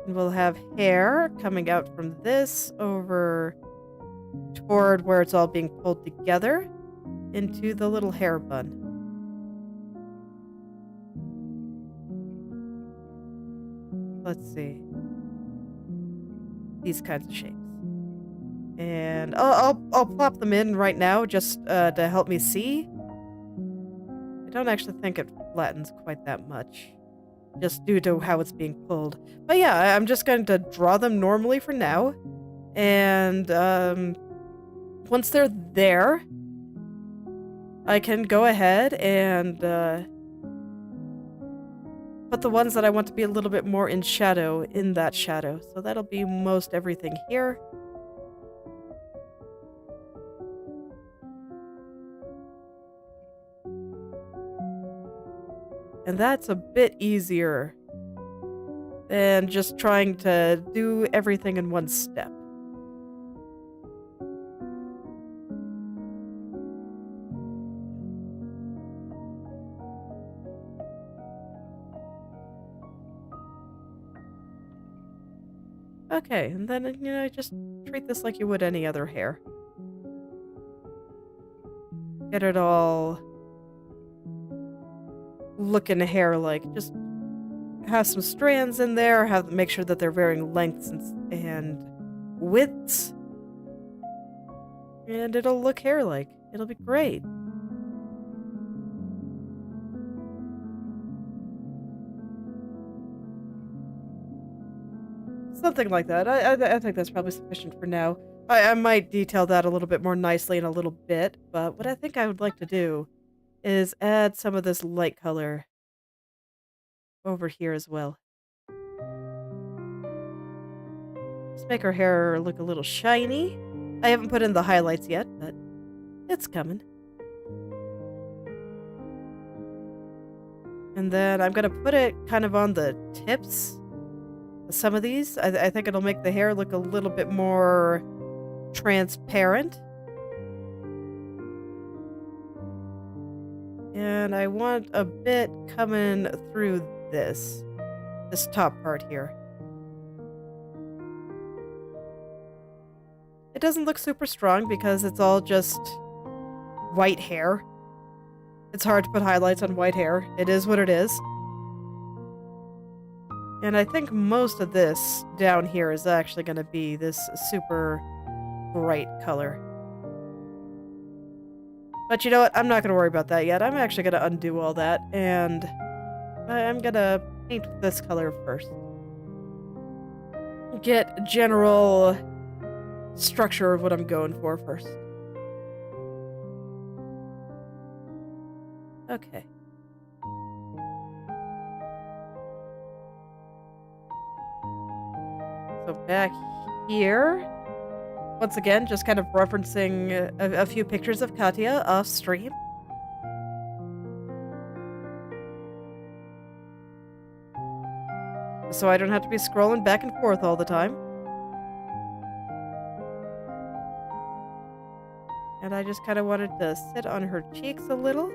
And we'll have hair coming out from this over toward where it's all being pulled together into the little hair bun. Let's see. These kinds of shapes. And I'll plop them in right now just to help me see. I don't actually think it flattens quite that much, just due to how it's being pulled. But yeah, I'm just going to draw them normally for now. And once they're there, I can go ahead and put the ones that I want to be a little bit more in shadow in that shadow. So that'll be most everything here. And that's a bit easier than just trying to do everything in one step. Okay, and then, you know, just treat this like you would any other hair. Get it all looking hair-like. Just have some strands in there, make sure that they're varying lengths and widths. And it'll look hair-like. It'll be great. Something like that. I think that's probably sufficient for now. I might detail that a little bit more nicely in a little bit, but what I think I would like to do is add some of this light color over here as well. Just make her hair look a little shiny. I haven't put in the highlights yet, but it's coming. And then I'm gonna put it kind of on the tips of some of these. I think it'll make the hair look a little bit more transparent. And I want a bit coming through this top part here. It doesn't look super strong because it's all just white hair. It's hard to put highlights on white hair. It is what it is. And I think most of this down here is actually going to be this super bright color. But you know what? I'm not going to worry about that yet. I'm actually going to undo all that, and I'm going to paint this color first. Get general structure of what I'm going for first. Okay. So back here, once again, just kind of referencing a few pictures of Katya off stream. So I don't have to be scrolling back and forth all the time. And I just kind of wanted to sit on her cheeks a little.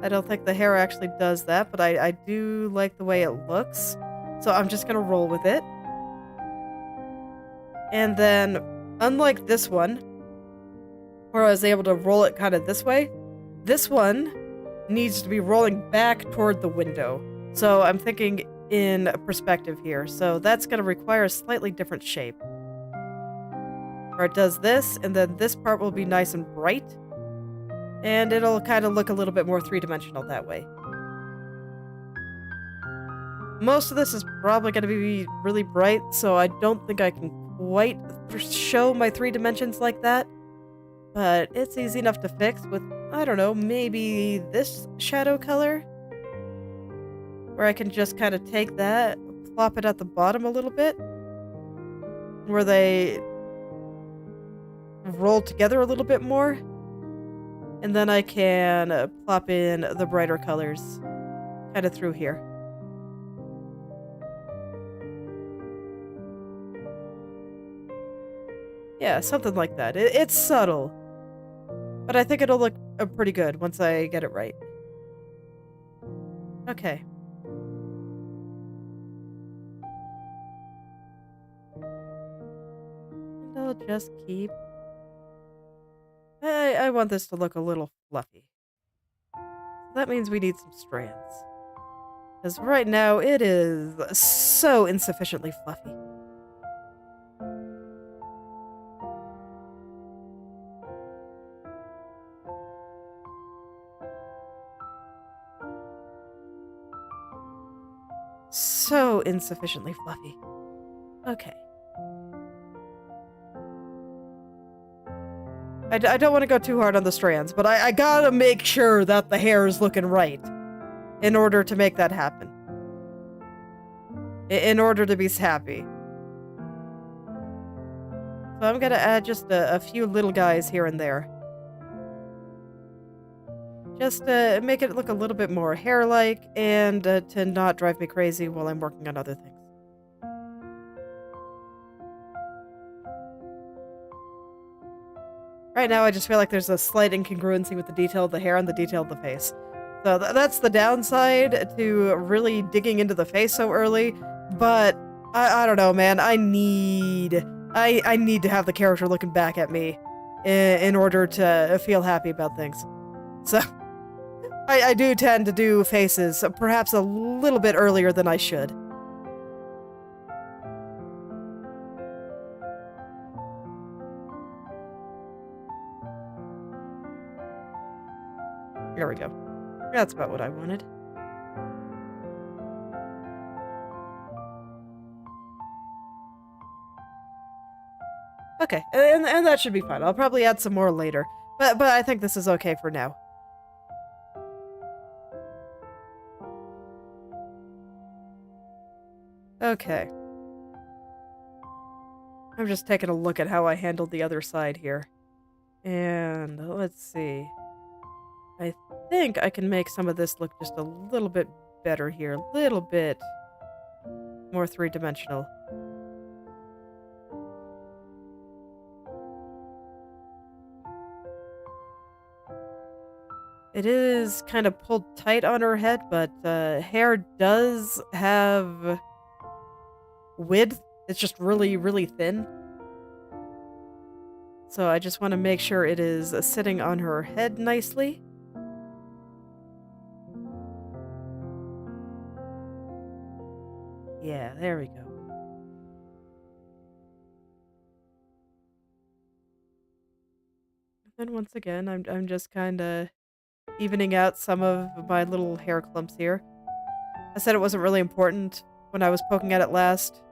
I don't think the hair actually does that, but I do like the way it looks. So I'm just going to roll with it. And then, unlike this one, where I was able to roll it kind of this way, this one, needs to be rolling back toward the window. So I'm thinking in perspective here. So that's going to require a slightly different shape. Or it does this, and then this part will be nice and bright. And it'll kind of look a little bit more three-dimensional that way. Most of this is probably going to be really bright, so I don't think I can quite show my 3 dimensions like that. But it's easy enough to fix with, I don't know, maybe this shadow color? Where I can just kind of take that, plop it at the bottom a little bit. Where they roll together a little bit more. And then I can plop in the brighter colors kind of through here. Yeah, something like that. It's subtle. But I think it'll look pretty good once I get it right. Okay. And I'll just keep... I want this to look a little fluffy. So that means we need some strands. Because right now it is so insufficiently fluffy. So insufficiently fluffy. Okay. I don't want to go too hard on the strands, but I gotta make sure that the hair is looking right in order to make that happen. In order to be happy. So I'm gonna add just a few little guys here and there. Just to make it look a little bit more hair-like and to not drive me crazy while I'm working on other things. Right now, I just feel like there's a slight incongruency with the detail of the hair and the detail of the face. So that's the downside to really digging into the face so early, but I don't know, man. I need to have the character looking back at me in order to feel happy about things. So I do tend to do faces perhaps a little bit earlier than I should. There we go. That's about what I wanted. Okay, and that should be fine. I'll probably add some more later. But I think this is okay for now. Okay. I'm just taking a look at how I handled the other side here. And let's see. I think I can make some of this look just a little bit better here. A little bit more three-dimensional. It is kind of pulled tight on her head, but hair does have width. It's just really, really thin. So I just want to make sure it is sitting on her head nicely. Yeah, there we go. And once again, I'm just kind of evening out some of my little hair clumps here. I said it wasn't really important when I was poking at it last.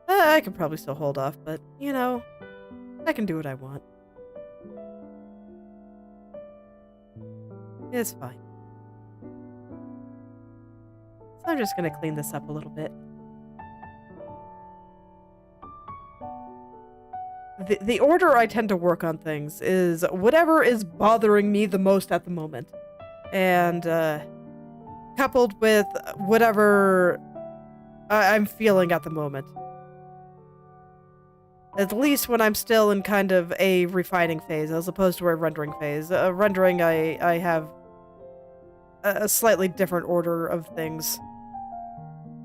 I could probably still hold off, but, you know, I can do what I want. It's fine. So I'm just going to clean this up a little bit. The order I tend to work on things is whatever is bothering me the most at the moment. And coupled with whatever I'm feeling at the moment. At least when I'm still in kind of a refining phase as opposed to a rendering phase. Rendering, I have a slightly different order of things.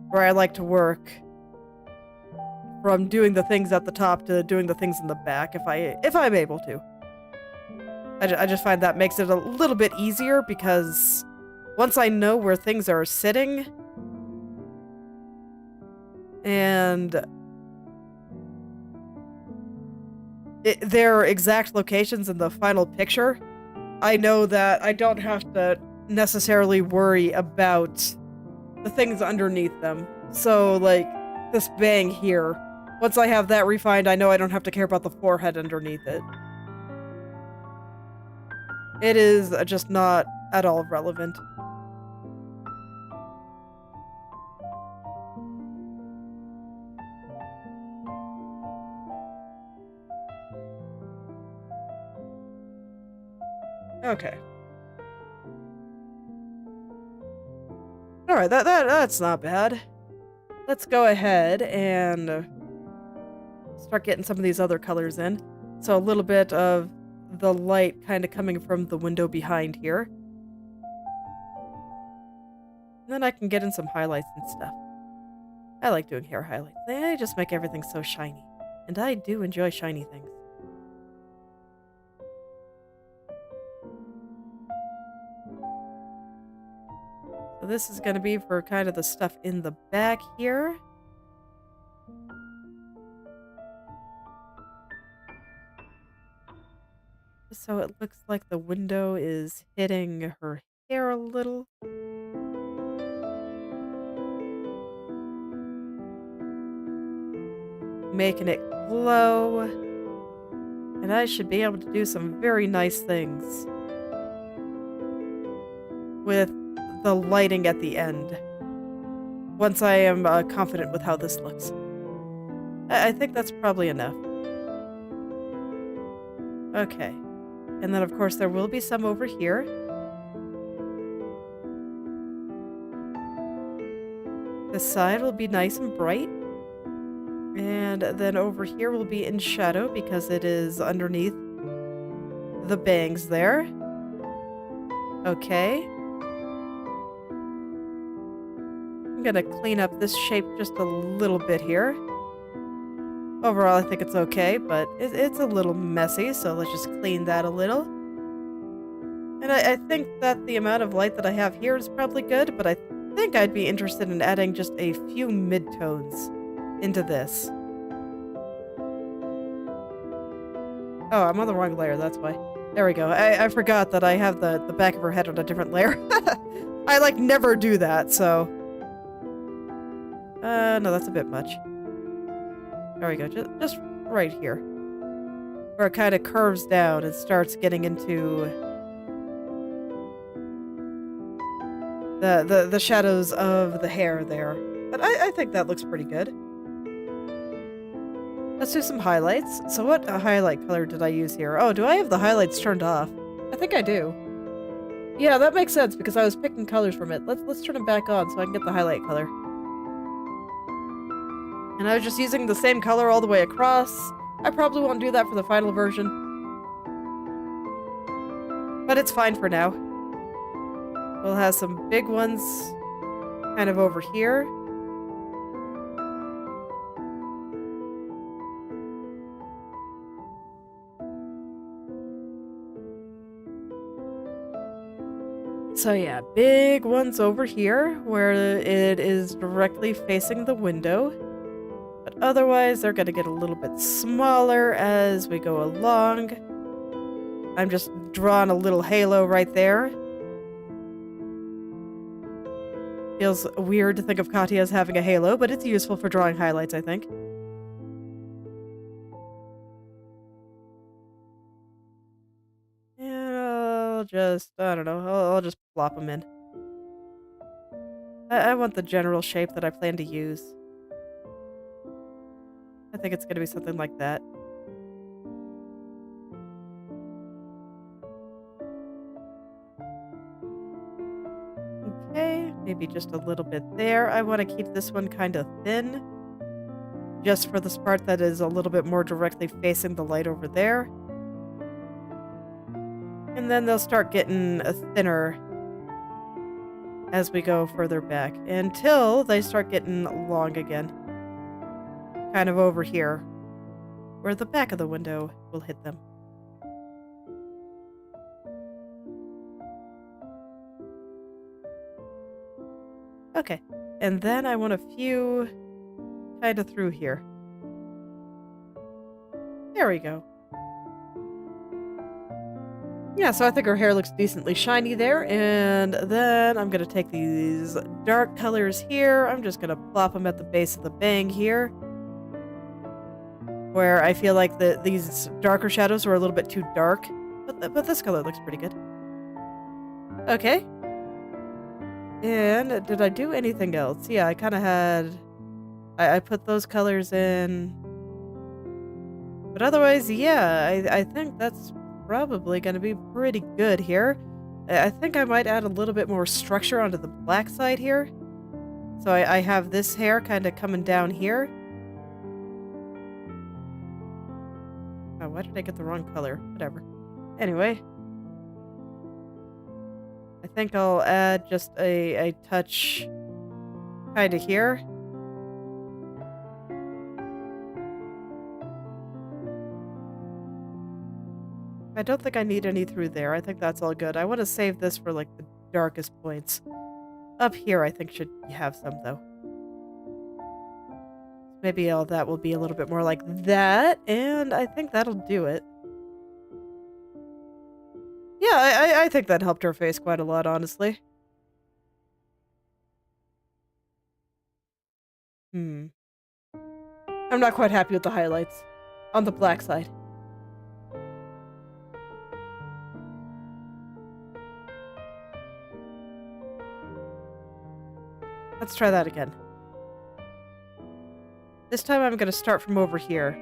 Where I like to work from doing the things at the top to doing the things in the back if I'm able to. I just find that makes it a little bit easier because once I know where things are sitting and their exact locations in the final picture, I know that I don't have to necessarily worry about the things underneath them. So, like, this bang here. Once I have that refined, I know I don't have to care about the forehead underneath it. It is just not at all relevant. Okay. Alright, that's not bad. Let's go ahead and start getting some of these other colors in. So a little bit of the light kind of coming from the window behind here. And then I can get in some highlights and stuff. I like doing hair highlights. They just make everything so shiny. And I do enjoy shiny things. So this is going to be for kind of the stuff in the back here. So it looks like the window is hitting her hair a little. Making it glow. And I should be able to do some very nice things with the lighting at the end. Once I am confident with how this looks. I think that's probably enough. Okay. And then, of course, there will be some over here. This side will be nice and bright. And then over here will be in shadow because it is underneath the bangs there. Okay. I'm gonna clean up this shape just a little bit here. Overall, I think it's okay, but it's a little messy, so let's just clean that a little. And I think that the amount of light that I have here is probably good, but I think I'd be interested in adding just a few midtones into this. Oh, I'm on the wrong layer, that's why. There we go. I forgot that I have the back of her head on a different layer. I, like, never do that, so... no, that's a bit much. There we go, just right here. Where it kind of curves down and starts getting into the shadows of the hair there. But I think that looks pretty good. Let's do some highlights. So what highlight color did I use here? Oh, do I have the highlights turned off? I think I do. Yeah, that makes sense because I was picking colors from it. Let's turn it back on so I can get the highlight color. And I was just using the same color all the way across. I probably won't do that for the final version. But it's fine for now. We'll have some big ones kind of over here. So yeah, big ones over here where it is directly facing the window. But otherwise, they're going to get a little bit smaller as we go along. I'm just drawing a little halo right there. Feels weird to think of Katya as having a halo, but it's useful for drawing highlights, I think. And I'll just, I don't know, I'll just plop them in. I want the general shape that I plan to use. I think it's going to be something like that. Okay, maybe just a little bit there. I want to keep this one kind of thin. Just for this part that is a little bit more directly facing the light over there. And then they'll start getting thinner as we go further back. Until they start getting long again. Kind of over here, where the back of the window will hit them. Okay. And then I want a few kind of through here. There we go. Yeah, so I think her hair looks decently shiny there, and then I'm going to take these dark colors here. I'm just going to plop them at the base of the bang here, where I feel like these darker shadows are a little bit too dark, but this color looks pretty good. Okay. And did I do anything else? Yeah, I kind of had... I put those colors in. But otherwise, yeah, I think that's probably going to be pretty good here. I think I might add a little bit more structure onto the black side here. So I have this hair kind of coming down here. Oh, why did I get the wrong color? Whatever. Anyway. I think I'll add just a touch kind of here. I don't think I need any through there. I think that's all good. I want to save this for like the darkest points. Up here I think should have some though. Maybe all that will be a little bit more like that, and I think that'll do it. Yeah, I think that helped her face quite a lot, honestly. I'm not quite happy with the highlights on the black side. Let's try that again. This time I'm going to start from over here.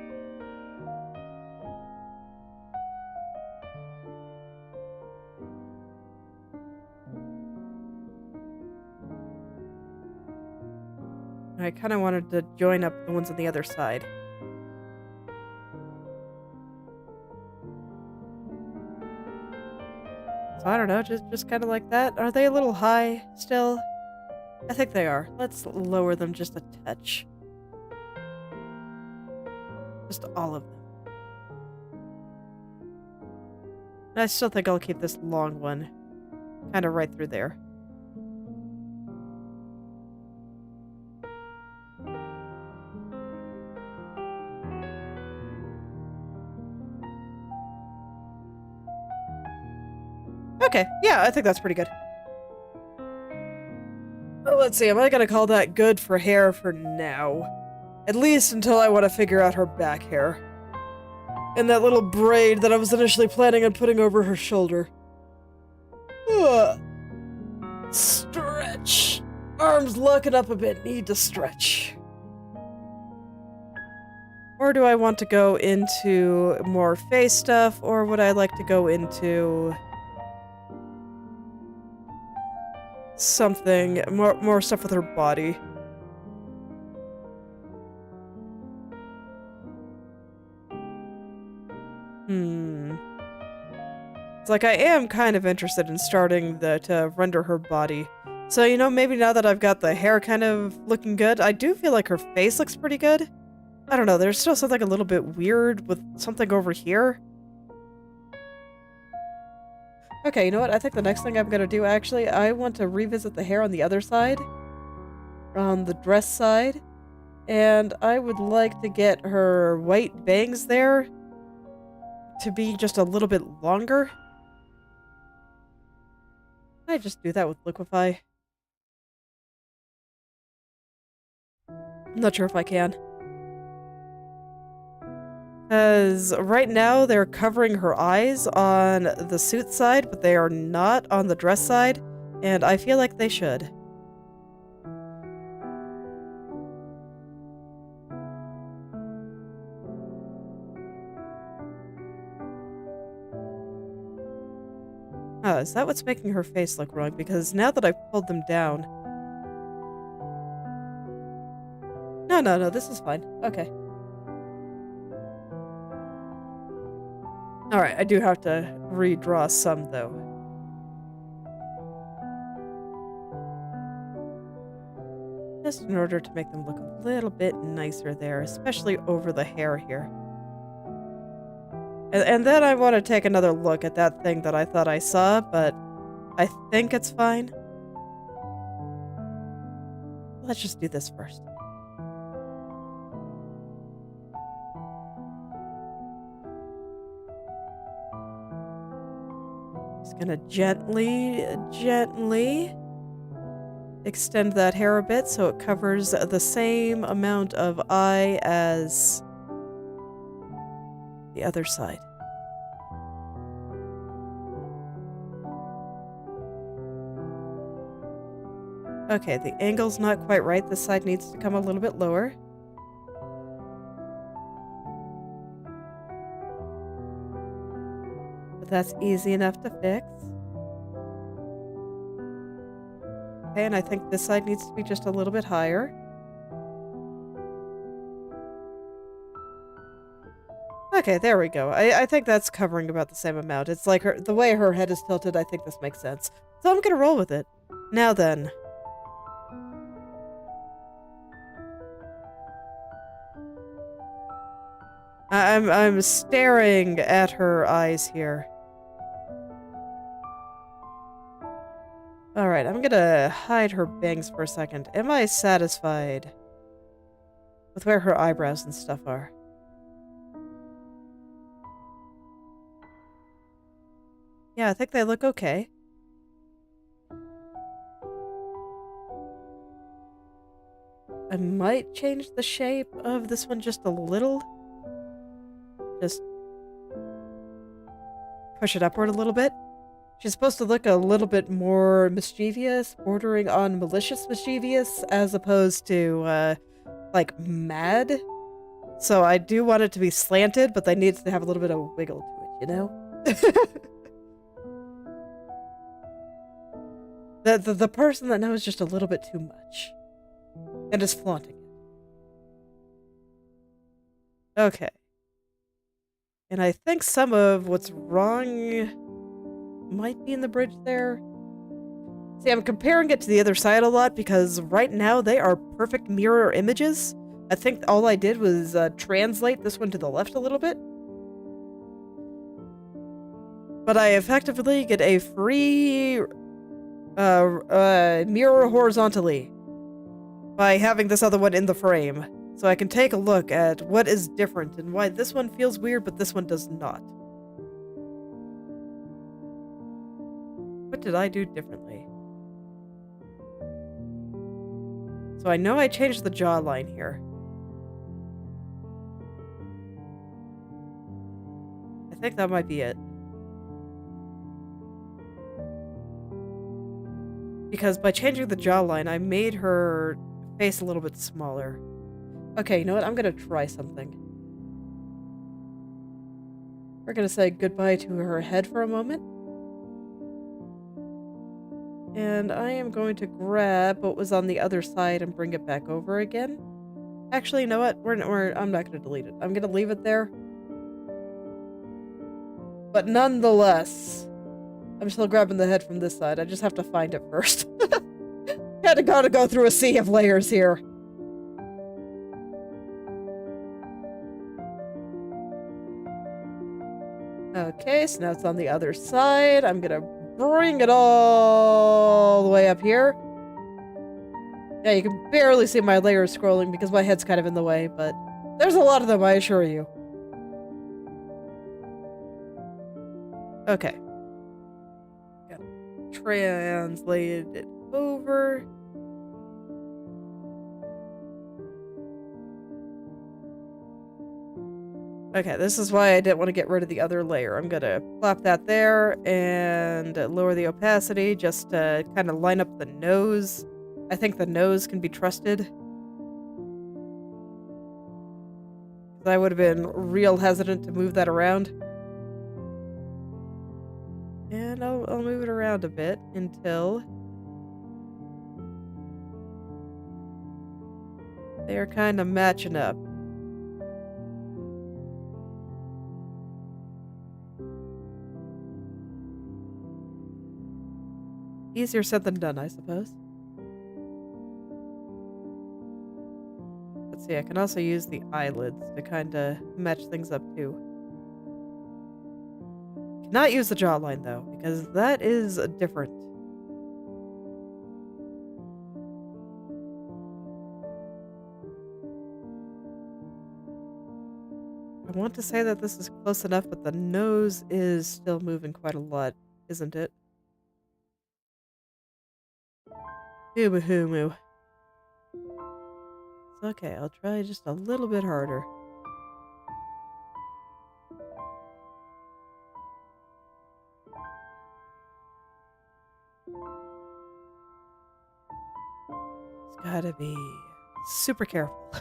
I kind of wanted to join up the ones on the other side. So I don't know, just kind of like that. Are they a little high still? I think they are. Let's lower them just a touch. Just all of them. I still think I'll keep this long one kind of right through there. Okay, yeah, I think that's pretty good. Well, let's see, am I gonna call that good for hair for now? At least until I want to figure out her back hair. And that little braid that I was initially planning on putting over her shoulder. Ugh. Stretch. Arms locking up a bit, need to stretch. Or do I want to go into more face stuff, or would I like to go into something, more stuff with her body? It's like I am kind of interested in starting to render her body. So, you know, maybe now that I've got the hair kind of looking good, I do feel like her face looks pretty good. I don't know, there's still something a little bit weird with something over here. Okay, you know what? I think the next thing I'm gonna do, actually, I want to revisit the hair on the other side. On the dress side. And I would like to get her white bangs there to be just a little bit longer. Can I just do that with Liquify? I'm not sure if I can. Because right now they're covering her eyes on the suit side, but they are not on the dress side, and I feel like they should. Oh, is that what's making her face look wrong? Because now that I've pulled them down... No, this is fine. Okay. Alright, I do have to redraw some, though. Just in order to make them look a little bit nicer there, especially over the hair here. And then I want to take another look at that thing that I thought I saw, but I think it's fine. Let's just do this first. Just gonna gently extend that hair a bit so it covers the same amount of eye as the other side. Okay, the angle's not quite right. This side needs to come a little bit lower. But that's easy enough to fix. Okay, and I think this side needs to be just a little bit higher. Okay, there we go. I think that's covering about the same amount. It's like the way her head is tilted, I think this makes sense. So I'm gonna roll with it. Now then. I'm staring at her eyes here. Alright, I'm gonna hide her bangs for a second. Am I satisfied with where her eyebrows and stuff are? Yeah, I think they look okay. I might change the shape of this one just a little. Just push it upward a little bit. She's supposed to look a little bit more mischievous, bordering on malicious mischievous, as opposed to, like, mad. So I do want it to be slanted, but they need to have a little bit of wiggle to it, you know? the person that knows just a little bit too much. And is flaunting it. Okay. And I think some of what's wrong might be in the bridge there. See, I'm comparing it to the other side a lot because right now they are perfect mirror images. I think all I did was translate this one to the left a little bit. But I effectively get a free mirror horizontally by having this other one in the frame. So I can take a look at what is different and why this one feels weird, but this one does not. What did I do differently? So I know I changed the jawline here. I think that might be it. Because by changing the jawline, I made her face a little bit smaller. Okay, you know what? I'm gonna try something. We're gonna say goodbye to her head for a moment. And I am going to grab what was on the other side and bring it back over again. Actually, you know what? I'm not gonna delete it. I'm gonna leave it there. But nonetheless, I'm still grabbing the head from this side. I just have to find it first. Gotta go through a sea of layers here. Okay, so now it's on the other side. I'm gonna bring it all the way up here. Yeah, you can barely see my layers scrolling because my head's kind of in the way, but there's a lot of them, I assure you. Okay. Gotta translate it over. Okay, this is why I didn't want to get rid of the other layer. I'm gonna plop that there and lower the opacity just to kind of line up the nose. I think the nose can be trusted. I would have been real hesitant to move that around. And I'll move it around a bit until they are kind of matching up. Easier said than done, I suppose. Let's see, I can also use the eyelids to kind of match things up too. Cannot use the jawline though, because that is different. I want to say that this is close enough, but the nose is still moving quite a lot, isn't it? Hoo-moo. It's okay, I'll try just a little bit harder. It's gotta be super careful.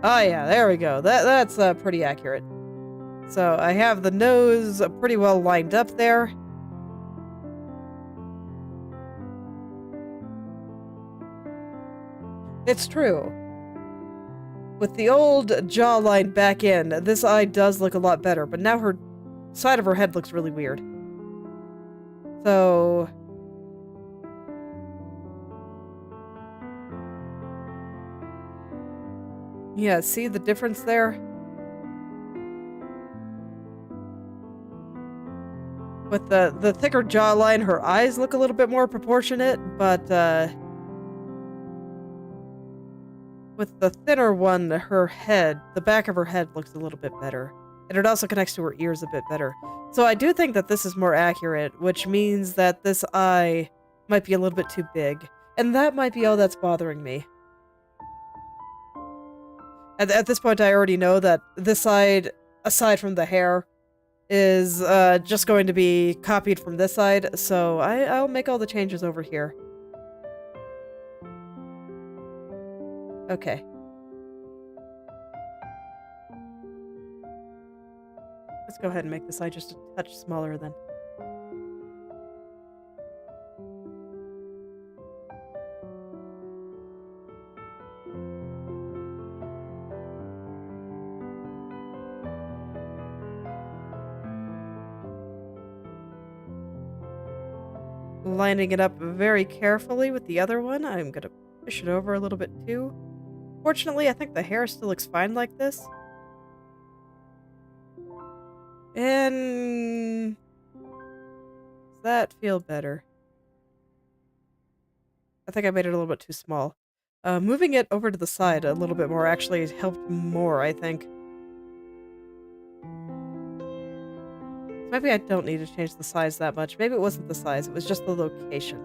Oh yeah, there we go. That's pretty accurate. So I have the nose pretty well lined up there. It's true. With the old jawline back in, this eye does look a lot better, but now her side of her head looks really weird. So... yeah, see the difference there? With the thicker jawline, her eyes look a little bit more proportionate, but with the thinner one, her head, the back of her head looks a little bit better. And it also connects to her ears a bit better. So I do think that this is more accurate, which means that this eye might be a little bit too big. And that might be all that's bothering me. At this point, I already know that this side, aside from the hair, is just going to be copied from this side, so I'll make all the changes over here. Okay. Let's go ahead and make this eye just a touch smaller then. Lining it up very carefully with the other one. I'm gonna push it over a little bit too. Fortunately, I think the hair still looks fine like this. And... does that feel better? I think I made it a little bit too small. Moving it over to the side a little bit more actually helped more, I think. Maybe I don't need to change the size that much. Maybe it wasn't the size, it was just the location.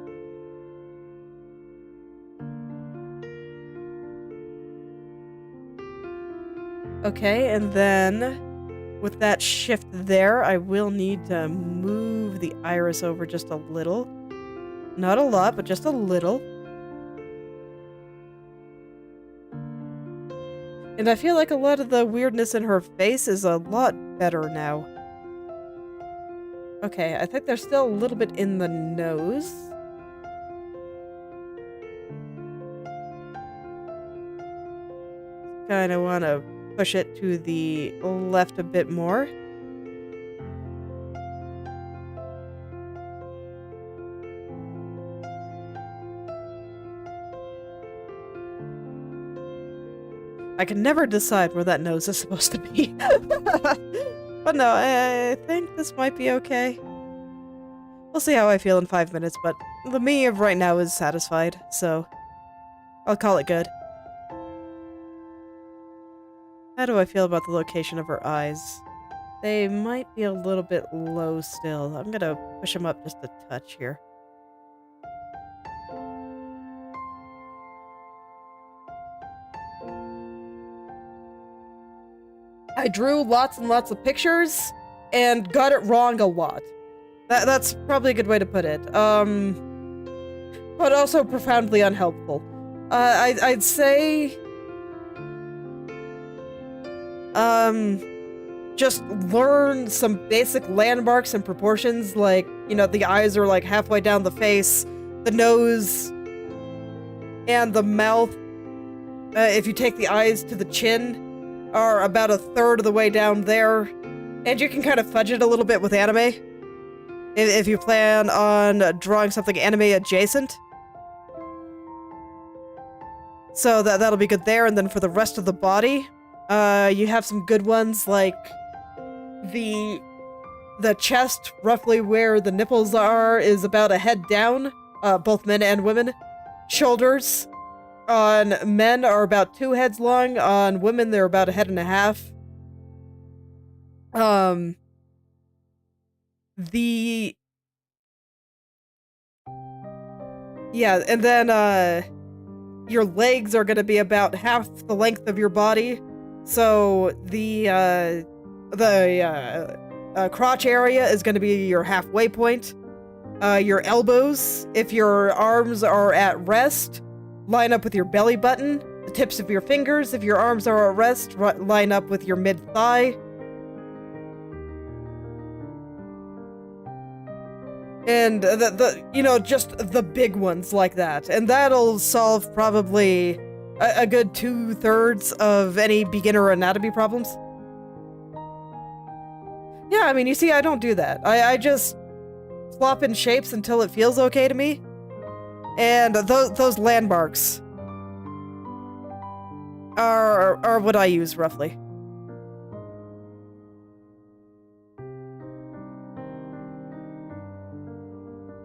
Okay, and then with that shift there, I will need to move the iris over just a little. Not a lot, but just a little. And I feel like a lot of the weirdness in her face is a lot better now. Okay, I think there's still a little bit in the nose. Kind of want to push it to the left a bit more. I can never decide where that nose is supposed to be. But no, I think this might be okay. We'll see how I feel in 5 minutes, but the me of right now is satisfied, so I'll call it good. How do I feel about the location of her eyes? They might be a little bit low still. I'm gonna push them up just a touch here. I drew lots and lots of pictures and got it wrong a lot. That's probably a good way to put it. But also profoundly unhelpful. I'd say... just learn some basic landmarks and proportions, like, you know, the eyes are like halfway down the face, the nose, and the mouth, if you take the eyes to the chin, are about a third of the way down there, and you can kind of fudge it a little bit with anime, if you plan on drawing something anime adjacent. So that'll be good there, and then for the rest of the body, you have some good ones, like the the chest, roughly where the nipples are, is about a head down, both men and women. Shoulders on men are about 2 heads long, on women they're about a head and a half. Yeah, and then, your legs are gonna be about half the length of your body. So the crotch area is gonna be your halfway point. Your elbows, if your arms are at rest, line up with your belly button. The tips of your fingers, if your arms are at rest, line up with your mid-thigh. And just the big ones like that. And that'll solve probably a good 2/3 of any beginner anatomy problems. Yeah, I mean, you see, I don't do that. I just flop in shapes until it feels okay to me. And those landmarks are what I use, roughly.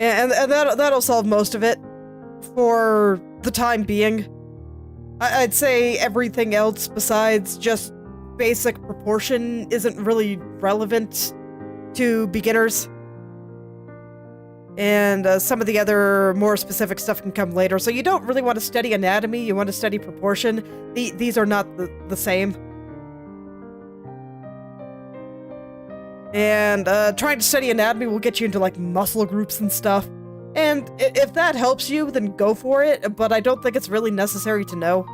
And that'll solve most of it for the time being. I'd say everything else besides just basic proportion isn't really relevant to beginners. And some of the other more specific stuff can come later. So you don't really want to study anatomy, you want to study proportion. These are not the same. And trying to study anatomy will get you into like muscle groups and stuff. And if that helps you, then go for it, but I don't think it's really necessary to know.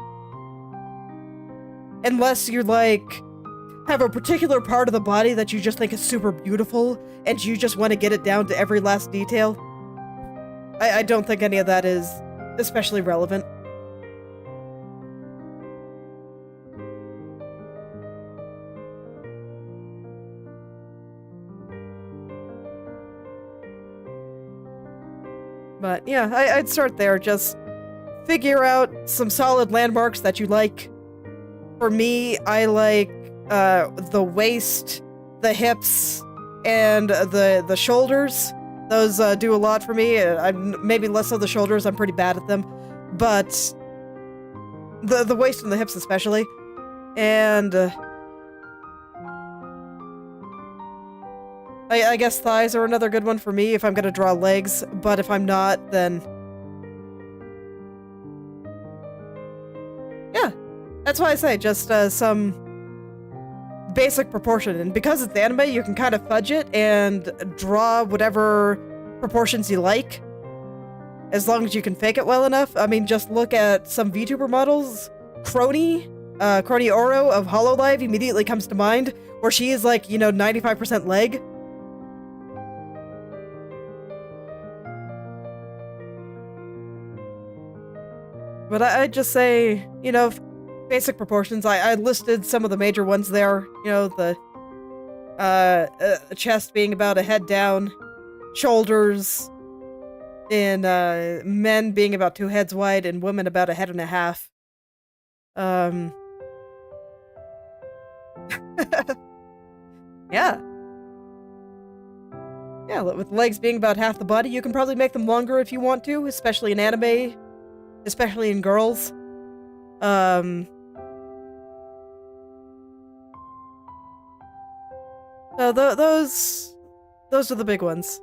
Unless you like have a particular part of the body that you just think is super beautiful and you just want to get it down to every last detail. I don't think any of that is especially relevant. But yeah, I'd start there. Just figure out some solid landmarks that you like. For me, I like the waist, the hips, and the shoulders. Those do a lot for me. I'm maybe less of the shoulders. I'm pretty bad at them, but the waist and the hips especially. And I guess thighs are another good one for me if I'm gonna draw legs, but if I'm not, then yeah, that's why I say just some basic proportion. And because it's anime, you can kind of fudge it and draw whatever proportions you like, as long as you can fake it well enough. I mean, just look at some VTuber models. Crony Oro of Hololive immediately comes to mind, where she is like, 95% leg. But I'd just say, basic proportions. I listed some of the major ones there. The chest being about a head down, shoulders in men being about 2 heads wide, and women about a head and a half. Yeah. Yeah, with legs being about half the body, you can probably make them longer if you want to, especially in anime. Especially in girls. So those are the big ones.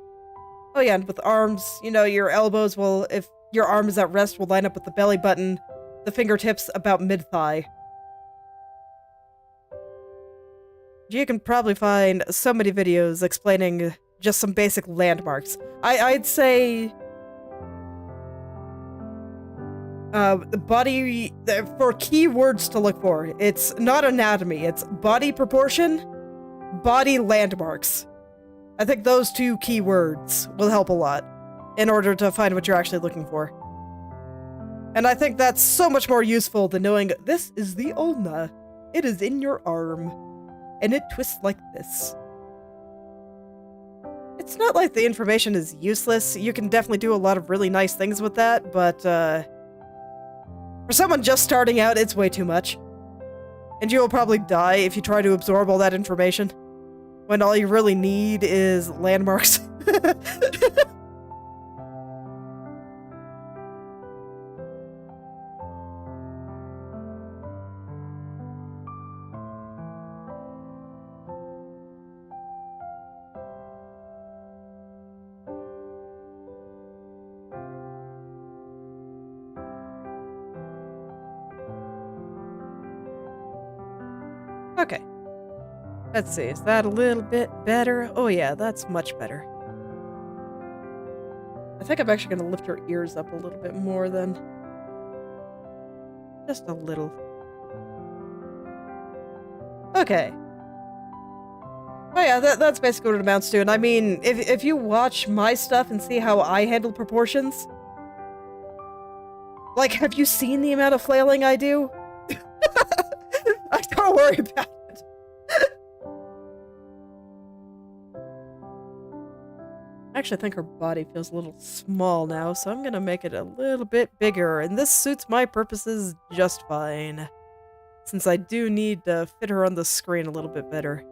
Oh yeah, and with arms, your elbows will, if your arm is at rest, will line up with the belly button, the fingertips about mid-thigh. You can probably find so many videos explaining just some basic landmarks. I'd say body, for keywords to look for, it's not anatomy, it's body proportion, body landmarks. I think those 2 keywords will help a lot in order to find what you're actually looking for. And I think that's so much more useful than knowing this is the ulna. It is in your arm, and it twists like this. It's not like the information is useless. You can definitely do a lot of really nice things with that, but for someone just starting out, it's way too much. And you will probably die if you try to absorb all that information. when all you really need is landmarks. Okay. Let's see, is that a little bit better? Oh yeah, that's much better. I think I'm actually going to lift her ears up a little bit more then. Just a little. Okay. Oh yeah, that's basically what it amounts to. And I mean, if you watch my stuff and see how I handle proportions... Like, have you seen the amount of flailing I do? Don't worry about it. I actually think her body feels a little small now, so I'm gonna make it a little bit bigger, and this suits my purposes just fine. Since I do need to fit her on the screen a little bit better.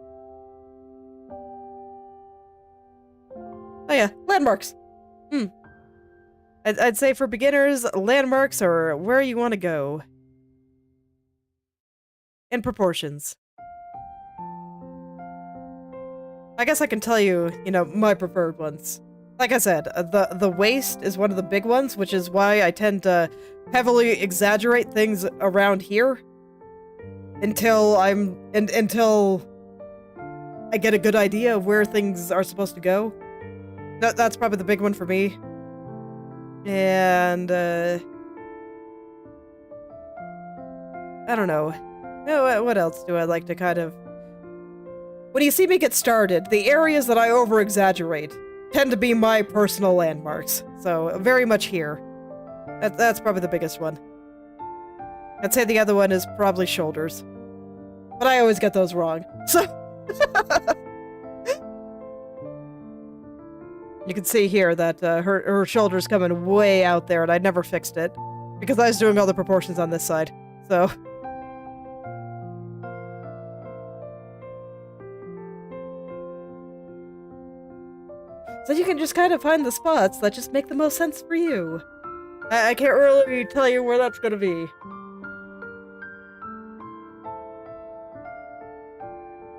Oh yeah, landmarks! I'd say for beginners, landmarks are where you want to go. In proportions. I guess I can tell you, my preferred ones. Like I said, the waist is one of the big ones, which is why I tend to heavily exaggerate things around here until until I get a good idea of where things are supposed to go. That's probably the big one for me. And I don't know. What else do I like to kind of... When you see me get started, the areas that I over-exaggerate tend to be my personal landmarks. So, very much here. That's probably the biggest one. I'd say the other one is probably shoulders. But I always get those wrong. So... You can see here that her shoulder's coming way out there, and I never fixed it. Because I was doing all the proportions on this side. So... So you can just kind of find the spots that just make the most sense for you. I can't really tell you where that's gonna be.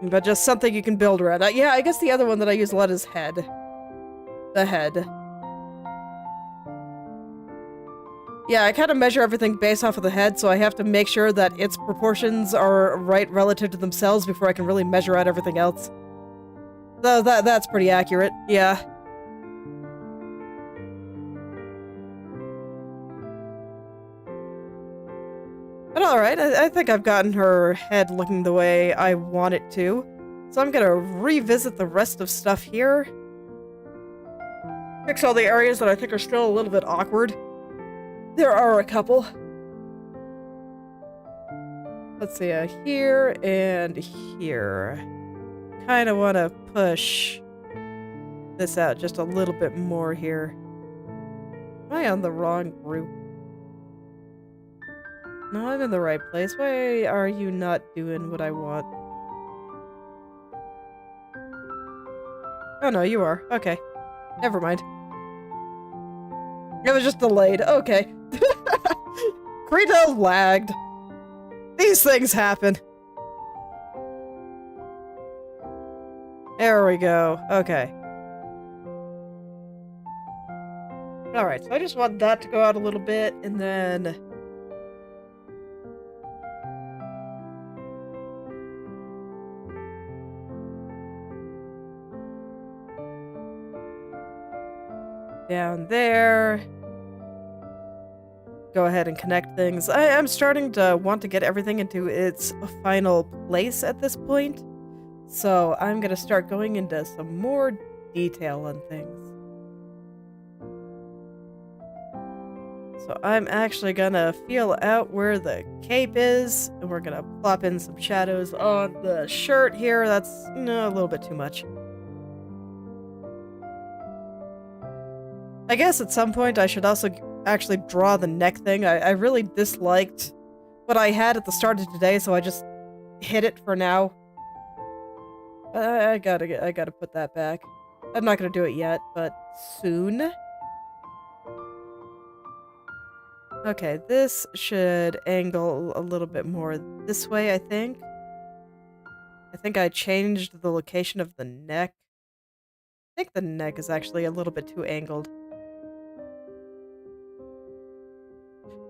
But just something you can build around. Yeah, I guess the other one that I use a lot is head. The head. Yeah, I kind of measure everything based off of the head, so I have to make sure that its proportions are right relative to themselves before I can really measure out everything else. So that's pretty accurate, yeah. But alright, I think I've gotten her head looking the way I want it to. So I'm gonna revisit the rest of stuff here. Fix all the areas that I think are still a little bit awkward. There are a couple. Let's see, here and here. Kind of want to push this out just a little bit more here. Am I on the wrong group? No, I'm in the right place. Why are you not doing what I want? Oh no, you are. Okay. Never mind. It was just delayed. Okay. Krita lagged. These things happen. There we go. Okay. Alright, so I just want that to go out a little bit, and then... down there. Go ahead and connect things. I'm starting to want to get everything into its final place at this point. So I'm going to start going into some more detail on things. So I'm actually going to feel out where the cape is. And we're going to plop in some shadows on the shirt here. That's a little bit too much. I guess at some point I should also actually draw the neck thing. I really disliked what I had at the start of today, so I just hid it for now. I gotta put that back. I'm not gonna do it yet, but soon. Okay, this should angle a little bit more this way, I think. I think I changed the location of the neck. I think the neck is actually a little bit too angled.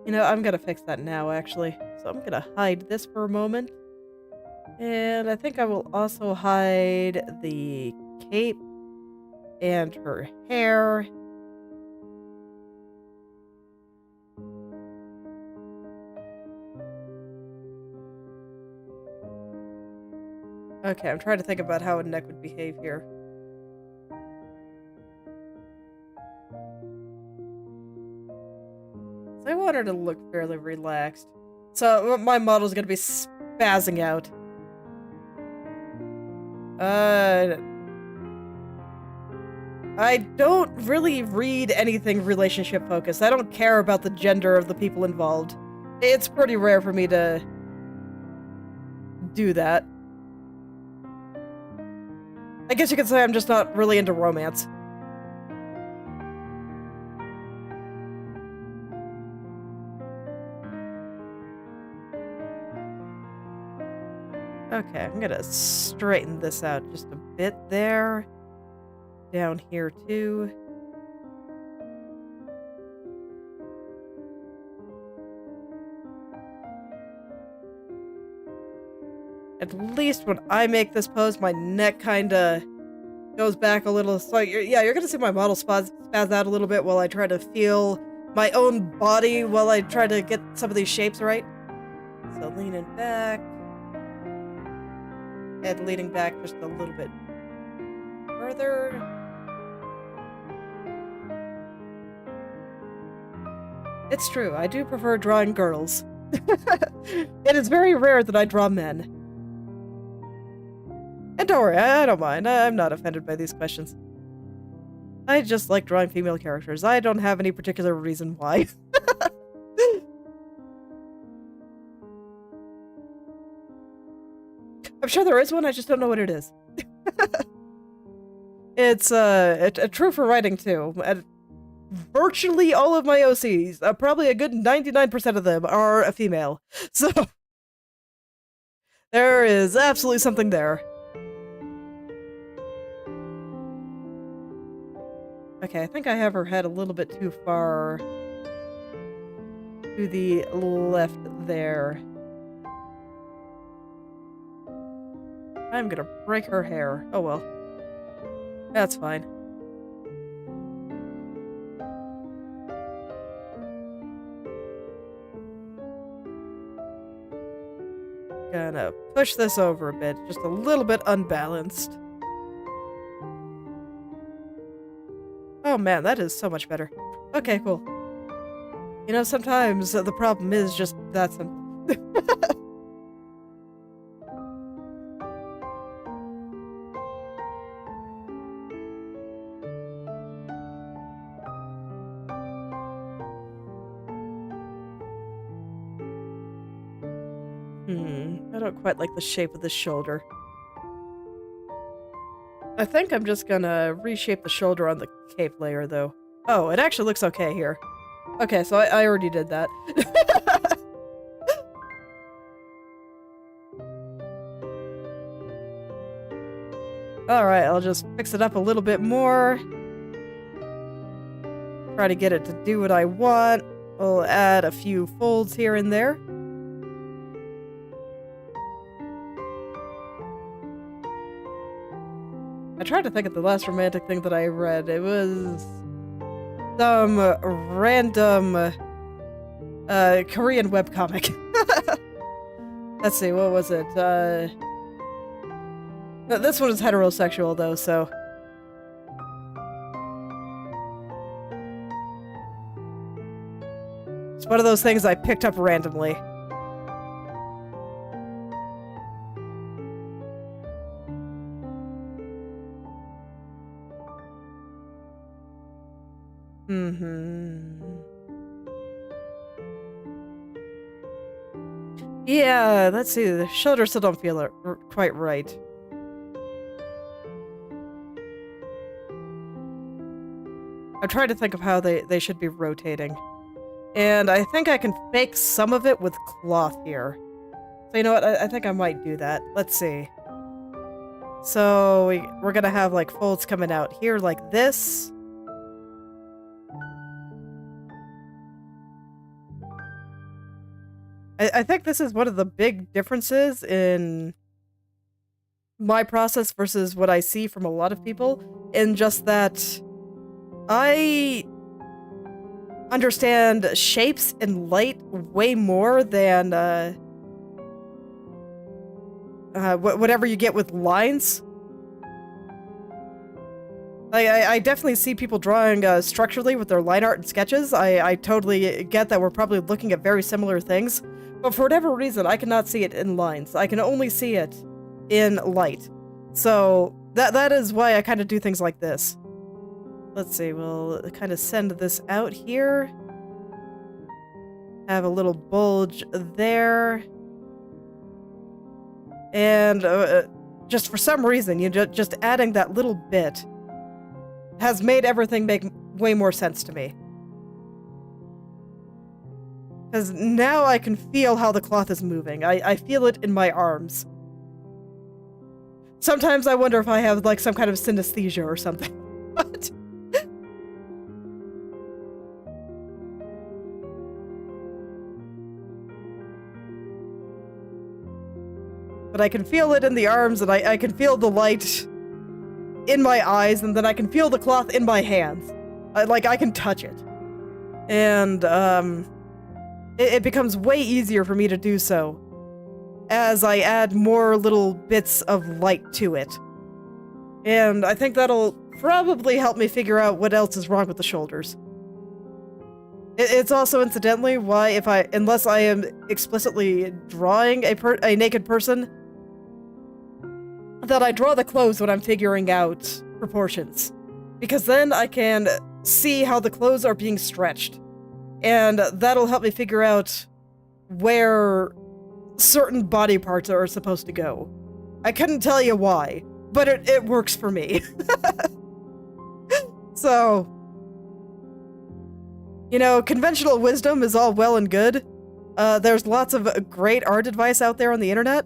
You know, I'm gonna fix that now, actually. So I'm gonna hide this for a moment. And I think I will also hide the cape and her hair. Okay, I'm trying to think about how a neck would behave here. So I want her to look fairly relaxed. So my model's gonna be spazzing out. I don't really read anything relationship focused. I don't care about the gender of the people involved. It's pretty rare for me to do that. I guess you could say I'm just not really into romance. Okay, I'm gonna straighten this out just a bit there. Down here too. At least when I make this pose, my neck kinda goes back a little. So you're gonna see my model spaz out a little bit while I try to feel my own body while I try to get some of these shapes right. So leaning back. And leaning back just a little bit further. It's true, I do prefer drawing girls. It is very rare that I draw men. And don't worry, I don't mind. I'm not offended by these questions. I just like drawing female characters. I don't have any particular reason why. I'm sure there is one, I just don't know what it is. It's true for writing too. Virtually all of my OCs, probably a good 99% of them, are a female. So there is absolutely something there. Okay, I think I have her head a little bit too far to the left there. I'm gonna break her hair. Oh well. That's fine. Gonna push this over a bit, just a little bit unbalanced. Oh man, that is so much better. Okay, cool. You know, sometimes the problem is just that simple. I don't quite like the shape of the shoulder. I think I'm just gonna reshape the shoulder on the cape layer, though. Oh, it actually looks okay here. Okay, so I already did that. Alright, I'll just fix it up a little bit more. Try to get it to do what I want. We'll add a few folds here and there. I tried to think of the last romantic thing that I read. It was some random Korean webcomic. Let's see, what was it? This one is heterosexual though, so it's one of those things I picked up randomly. Yeah, let's see. The shoulders still don't feel quite right. I'm trying to think of how they should be rotating. And I think I can fake some of it with cloth here. So you know what, I think I might do that. Let's see. So we're gonna have like folds coming out here like this. I think this is one of the big differences in my process versus what I see from a lot of people, in just that I understand shapes and light way more than whatever you get with lines. I definitely see people drawing structurally with their line art and sketches. I totally get that we're probably looking at very similar things, but for whatever reason, I cannot see it in lines. I can only see it in light. So that is why I kind of do things like this. Let's see, we'll kind of send this out here. Have a little bulge there. And just for some reason, just adding that little bit has made everything make way more sense to me. Because now I can feel how the cloth is moving. I feel it in my arms. Sometimes I wonder if I have like some kind of synesthesia or something. But I can feel it in the arms, and I can feel the light in my eyes, and then I can feel the cloth in my hands. I can touch it. And it becomes way easier for me to do so as I add more little bits of light to it. And I think that'll probably help me figure out what else is wrong with the shoulders. It's also incidentally why unless I am explicitly drawing a naked person, that I draw the clothes when I'm figuring out proportions. Because then I can see how the clothes are being stretched. And that'll help me figure out where certain body parts are supposed to go. I couldn't tell you why, but it works for me. So, you know, conventional wisdom is all well and good. There's lots of great art advice out there on the internet.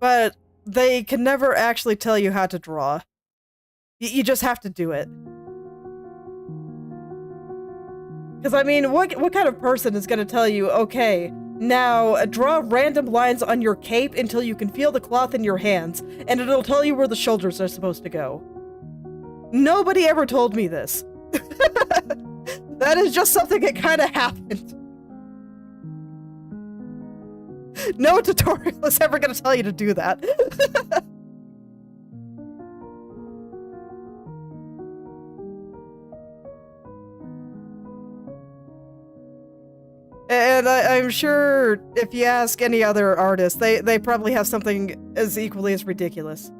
But they can never actually tell you how to draw. You just have to do it. Because, I mean, what kind of person is going to tell you, okay, now draw random lines on your cape until you can feel the cloth in your hands, and it'll tell you where the shoulders are supposed to go? Nobody ever told me this. That is just something that kind of happened. No tutorial is ever going to tell you to do that. And I'm sure if you ask any other artist, they probably have something as equally as ridiculous.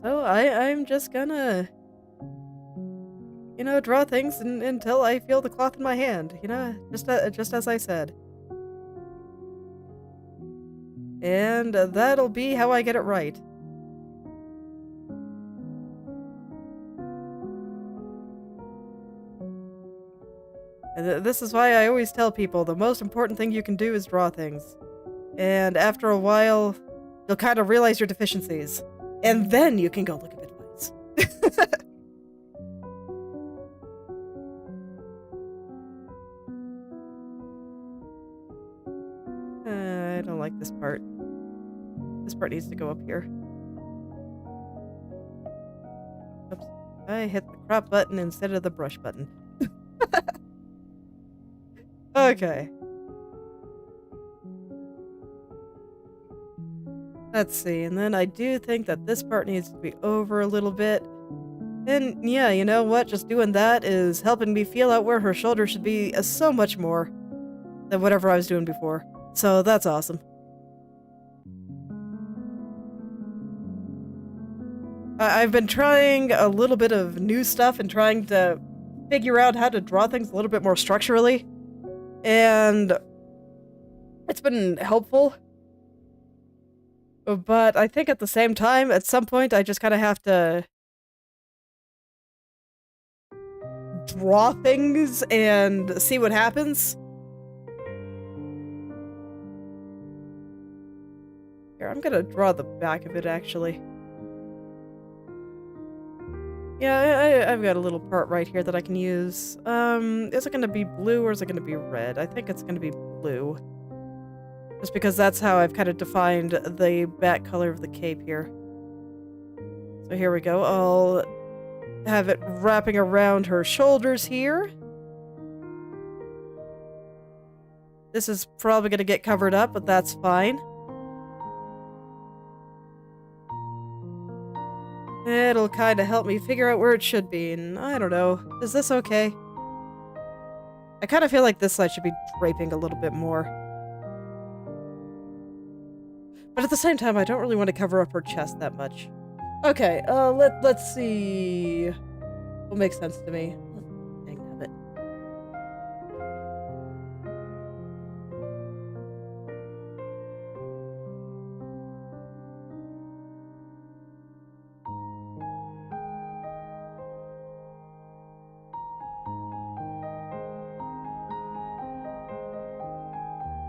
So I'm just gonna, you know, draw things until I feel the cloth in my hand, you know, just as I said. And that'll be how I get it right. And this is why I always tell people the most important thing you can do is draw things. And after a while, you'll kind of realize your deficiencies. And then you can go look at advice. I don't like this part. This part needs to go up here. Oops. I hit the crop button instead of the brush button. Okay. Let's see, and then I do think that this part needs to be over a little bit. And yeah, you know what? Just doing that is helping me feel out where her shoulder should be so much more than whatever I was doing before. So that's awesome. I've been trying a little bit of new stuff and trying to figure out how to draw things a little bit more structurally. And it's been helpful. But I think at the same time, at some point, I just kind of have to draw things and see what happens. Here, I'm gonna draw the back of it, actually. Yeah, I've got a little part right here that I can use. Is it gonna be blue or is it gonna be red? I think it's gonna be blue. Just because that's how I've kind of defined the back color of the cape here. So here we go. I'll have it wrapping around her shoulders here. This is probably gonna get covered up, but that's fine. It'll kind of help me figure out where it should be, and I don't know. Is this okay? I kind of feel like this side should be draping a little bit more. But at the same time, I don't really want to cover up her chest that much. Okay, let's see what makes sense to me. Dang nabbit.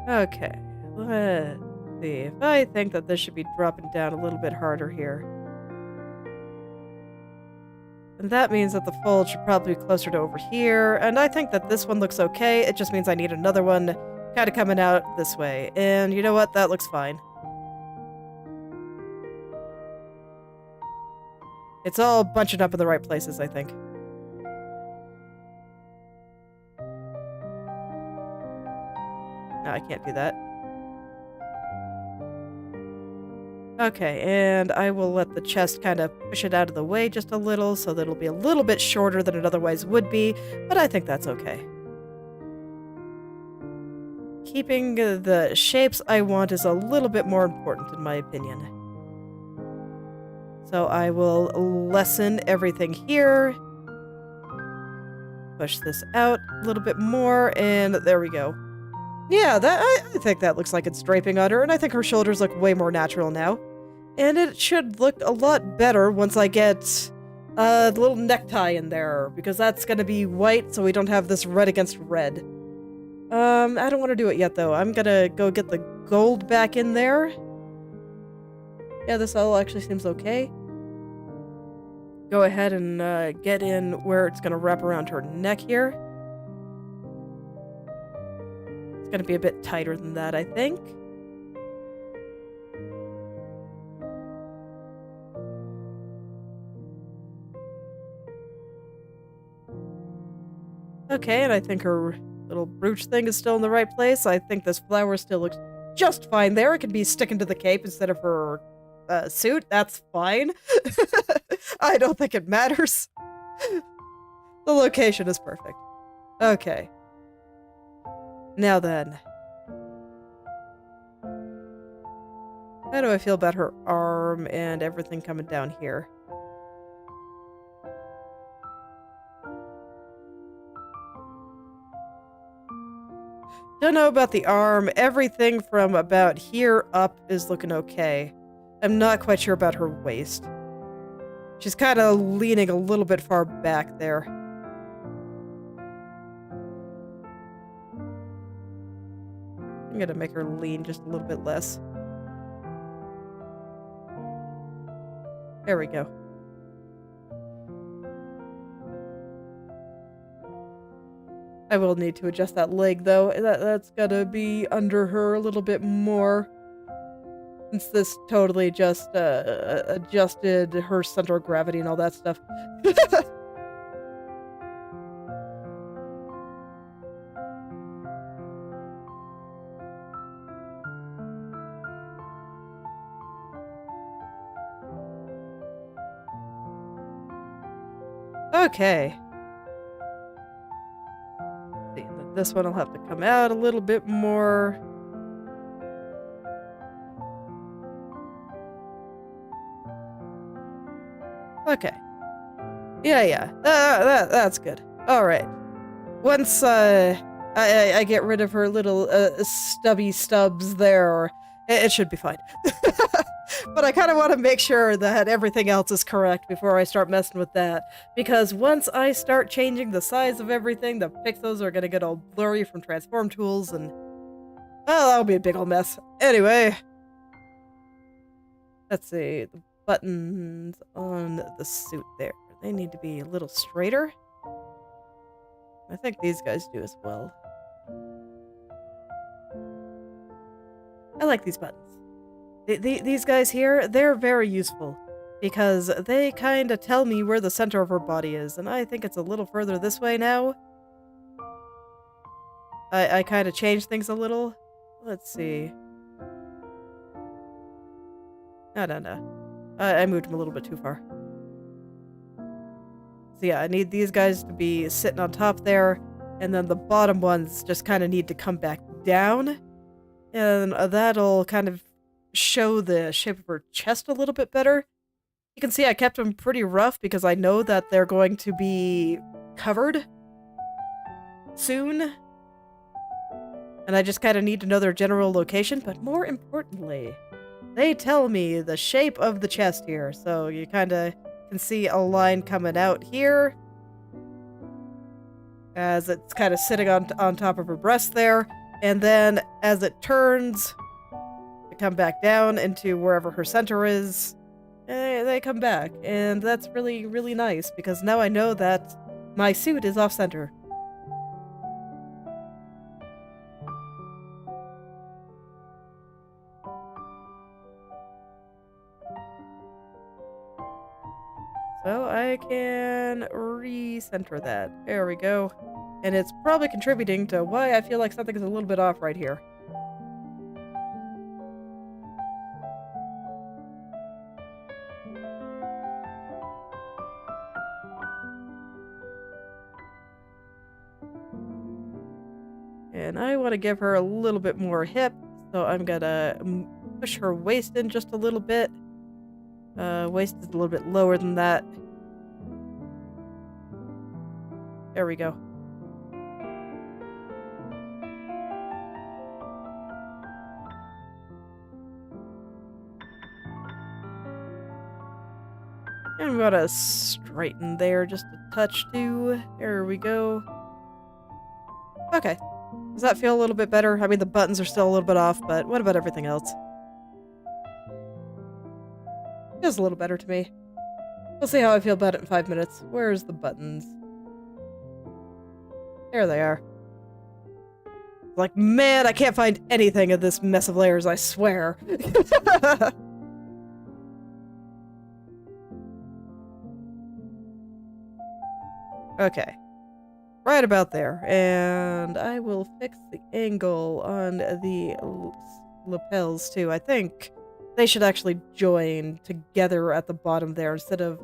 Okay, let's see. If I think that this should be dropping down a little bit harder here. And that means that the fold should probably be closer to over here. And I think that this one looks okay. It just means I need another one kind of coming out this way. And you know what? That looks fine. It's all bunching up in the right places, I think. No, I can't do that. Okay, and I will let the chest kind of push it out of the way just a little so that it'll be a little bit shorter than it otherwise would be, but I think that's okay. Keeping the shapes I want is a little bit more important in my opinion. So I will lessen everything here. Push this out a little bit more, and there we go. Yeah, I think that looks like it's draping on her, and I think her shoulders look way more natural now. And it should look a lot better once I get the little necktie in there, because that's gonna be white, so we don't have this red against red. I don't want to do it yet, though. I'm gonna go get the gold back in there. Yeah, this all actually seems okay. Go ahead and get in where it's gonna wrap around her neck here. It's gonna be a bit tighter than that, I think. Okay, and I think her little brooch thing is still in the right place. I think this flower still looks just fine there. It can be sticking to the cape instead of her suit. That's fine. I don't think it matters. The location is perfect. Okay. Now then. How do I feel about her arm and everything coming down here? Don't know about the arm. Everything from about here up is looking okay. I'm not quite sure about her waist. She's kind of leaning a little bit far back there. I'm gonna make her lean just a little bit less. There we go. I will need to adjust that leg, though. That's gotta be under her a little bit more. Since this totally just adjusted her center of gravity and all that stuff. Okay. See, this one will have to come out a little bit more. Okay. Yeah. That's good. All right. Once I get rid of her little stubby stubs there, it should be fine. But I kind of want to make sure that everything else is correct before I start messing with that. Because once I start changing the size of everything, the pixels are going to get all blurry from transform tools, and well, that'll be a big old mess. Anyway, let's see. The buttons on the suit there. They need to be a little straighter. I think these guys do as well. I like these buttons. These guys here, they're very useful because they kind of tell me where the center of her body is, and I think it's a little further this way now. I kind of changed things a little. Let's see. No. I moved them a little bit too far. So yeah, I need these guys to be sitting on top there, and then the bottom ones just kind of need to come back down, and that'll kind of show the shape of her chest a little bit better. You can see I kept them pretty rough because I know that they're going to be covered soon, and I just kind of need to know their general location, but more importantly, they tell me the shape of the chest here, so you kind of can see a line coming out here as it's kind of sitting on top of her breast there, and then as it turns to come back down into wherever her center is, they come back, and that's really, really nice because now I know that my suit is off center. So I can recenter that. There we go. And it's probably contributing to why I feel like something is a little bit off right here. And I want to give her a little bit more hip, so I'm gonna push her waist in just a little bit. Waist is a little bit lower than that. There we go. And we gotta straighten there just a touch too. There we go. Okay. Does that feel a little bit better? I mean, the buttons are still a little bit off, but what about everything else? Feels a little better to me. We'll see how I feel about it in 5 minutes. Where's the buttons? There they are. Like, man, I can't find anything in this mess of layers, I swear. Okay. Right about there. And I will fix the angle on the lapels, too. I think they should actually join together at the bottom there instead of,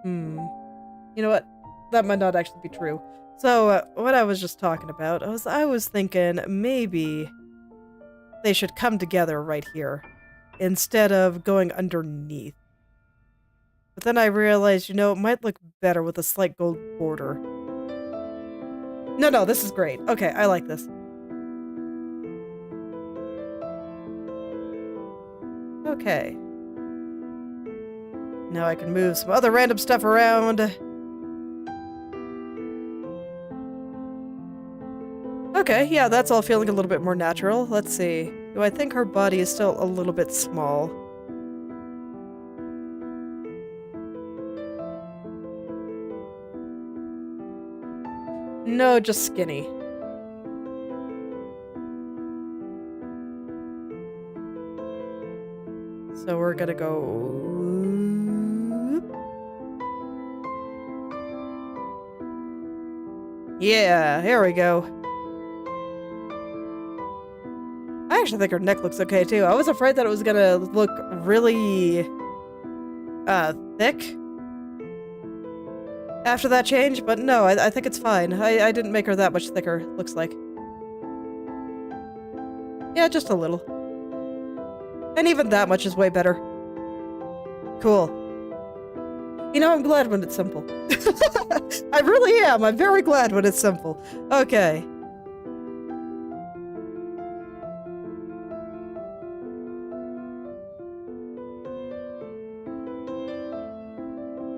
You know what? That might not actually be true. So, what I was just talking about was I was thinking maybe they should come together right here instead of going underneath. But then I realized, you know, it might look better with a slight gold border. No, this is great. Okay, I like this. Okay. Now I can move some other random stuff around. Okay, yeah, that's all feeling a little bit more natural. Let's see. Do I think her body is still a little bit small? No, just skinny. So we're gonna go... Yeah, here we go. I actually think her neck looks okay, too. I was afraid that it was gonna look really... thick after that change, but no, I think it's fine. I didn't make her that much thicker, looks like. Yeah, just a little. And even that much is way better. Cool. You know, I'm glad when it's simple. I really am. I'm very glad when it's simple. Okay.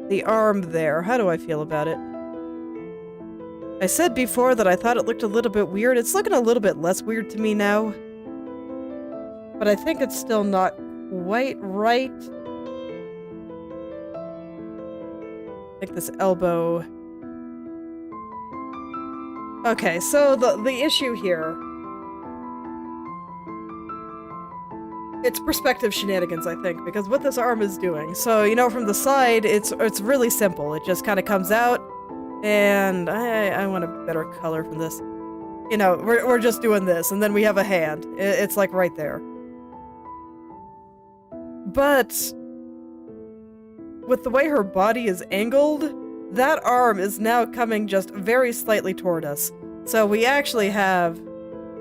The arm there. How do I feel about it? I said before that I thought it looked a little bit weird. It's looking a little bit less weird to me now. But I think it's still not quite right. Like this elbow. Okay, so the issue here. It's perspective shenanigans, I think, because what this arm is doing. So, you know, from the side, it's really simple. It just kind of comes out, and I want a better color from this. You know, we're just doing this, and then we have a hand. It's like right there. But with the way her body is angled, that arm is now coming just very slightly toward us. So we actually have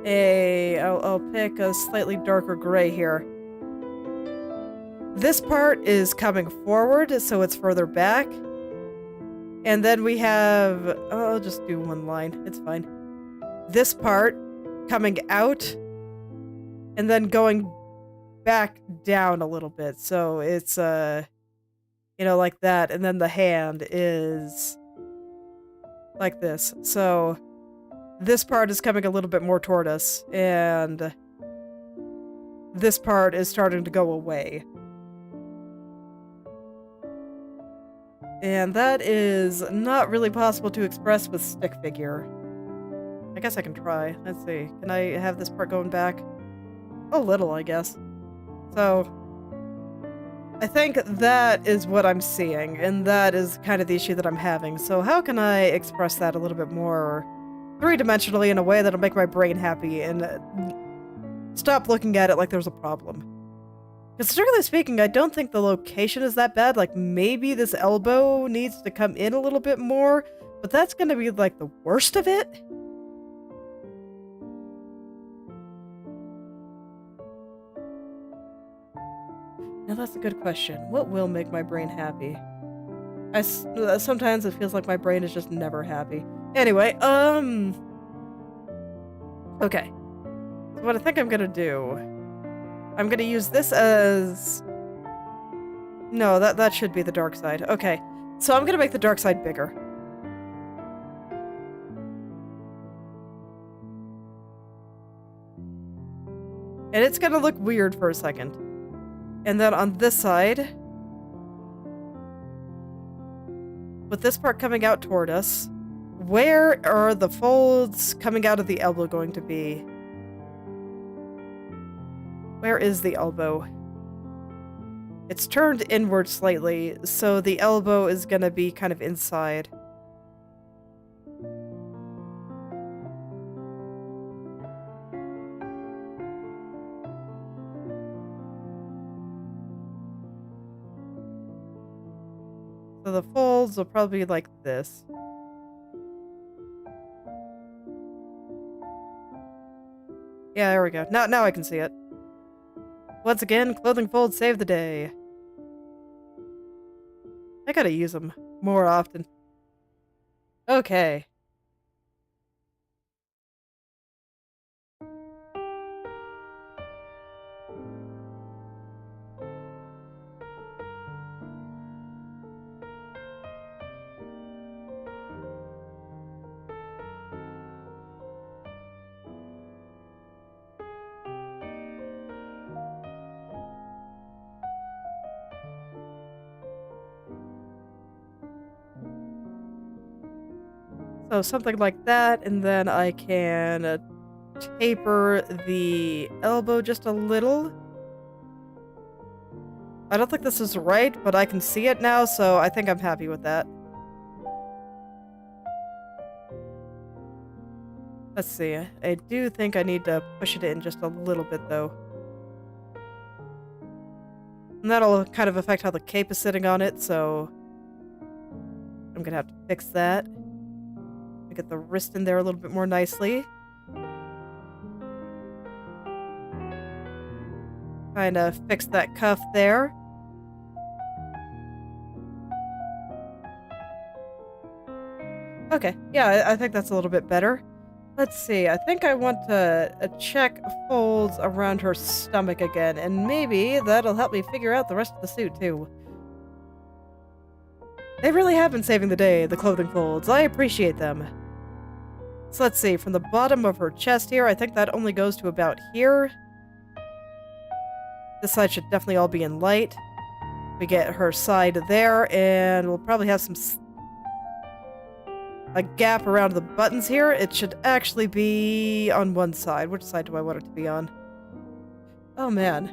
I'll pick a slightly darker gray here. This part is coming forward, so it's further back. And then we have, I'll just do one line, it's fine. This part coming out and then going back down a little bit. So it's, you know, like that. And then the hand is like this. So this part is coming a little bit more toward us, and this part is starting to go away. And that is not really possible to express with stick figure. I guess I can try. Let's see. Can I have this part going back? A little, I guess. So I think that is what I'm seeing, and that is kind of the issue that I'm having. So how can I express that a little bit more three-dimensionally in a way that'll make my brain happy and stop looking at it like there's a problem? Because strictly speaking, I don't think the location is that bad. Like, maybe this elbow needs to come in a little bit more, but that's going to be, like, the worst of it. Now, that's a good question. What will make my brain happy? Sometimes it feels like my brain is just never happy. Anyway, okay. So what I think I'm gonna do, I'm gonna use this as... No, that should be the dark side. Okay, so I'm gonna make the dark side bigger. And it's gonna look weird for a second. And then on this side, with this part coming out toward us, where are the folds coming out of the elbow going to be? Where is the elbow? It's turned inward slightly, so the elbow is gonna be kind of inside. So the folds will probably be like this. Yeah, there we go. Now I can see it. Once again, clothing folds save the day. I gotta use them more often. Okay. So something like that, and then I can taper the elbow just a little. I don't think this is right, but I can see it now, so I think I'm happy with that. Let's see. I do think I need to push it in just a little bit, though. And that'll kind of affect how the cape is sitting on it, so I'm gonna have to fix that. Get the wrist in there a little bit more nicely. Kind of fix that cuff there. Okay, yeah, I think that's a little bit better. Let's see, I think I want to check folds around her stomach again, and maybe that'll help me figure out the rest of the suit, too. They really have been saving the day, the clothing folds. I appreciate them. So let's see, from the bottom of her chest here, I think that only goes to about here. This side should definitely all be in light. We get her side there, and we'll probably have a gap around the buttons here. It should actually be on one side. Which side do I want it to be on? Oh man.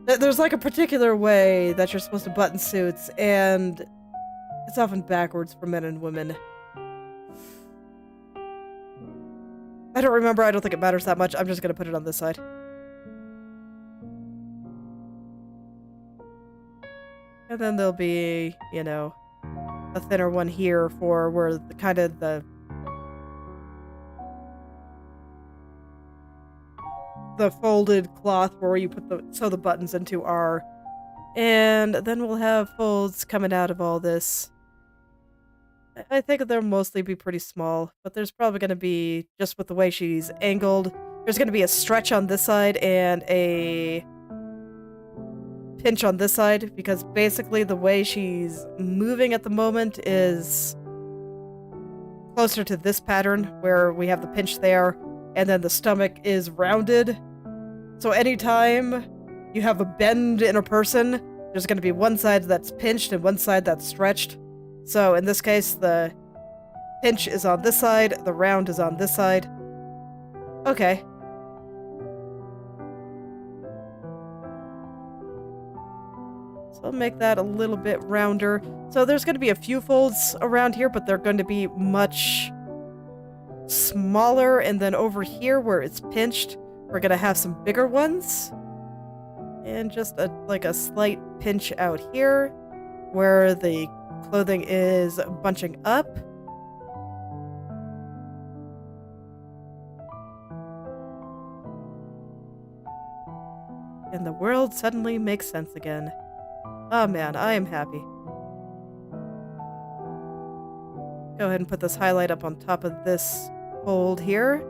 There's like a particular way that you're supposed to button suits, and it's often backwards for men and women. I don't remember. I don't think it matters that much. I'm just gonna put it on this side. And then there'll be, you know, a thinner one here for where the kind of the folded cloth where you put sew the buttons into are. And then we'll have folds coming out of all this. I think they'll mostly be pretty small, but there's probably going to be, just with the way she's angled, there's going to be a stretch on this side and a pinch on this side, because basically the way she's moving at the moment is closer to this pattern where we have the pinch there and then the stomach is rounded. So anytime you have a bend in a person, there's going to be one side that's pinched and one side that's stretched. So in this case, the pinch is on this side, the round is on this side. Okay. So I'll make that a little bit rounder. So there's going to be a few folds around here, but they're going to be much smaller. And then over here where it's pinched, we're going to have some bigger ones. And just like a slight pinch out here where the clothing is bunching up. And the world suddenly makes sense again. Oh man, I am happy. Go ahead and put this highlight up on top of this fold here.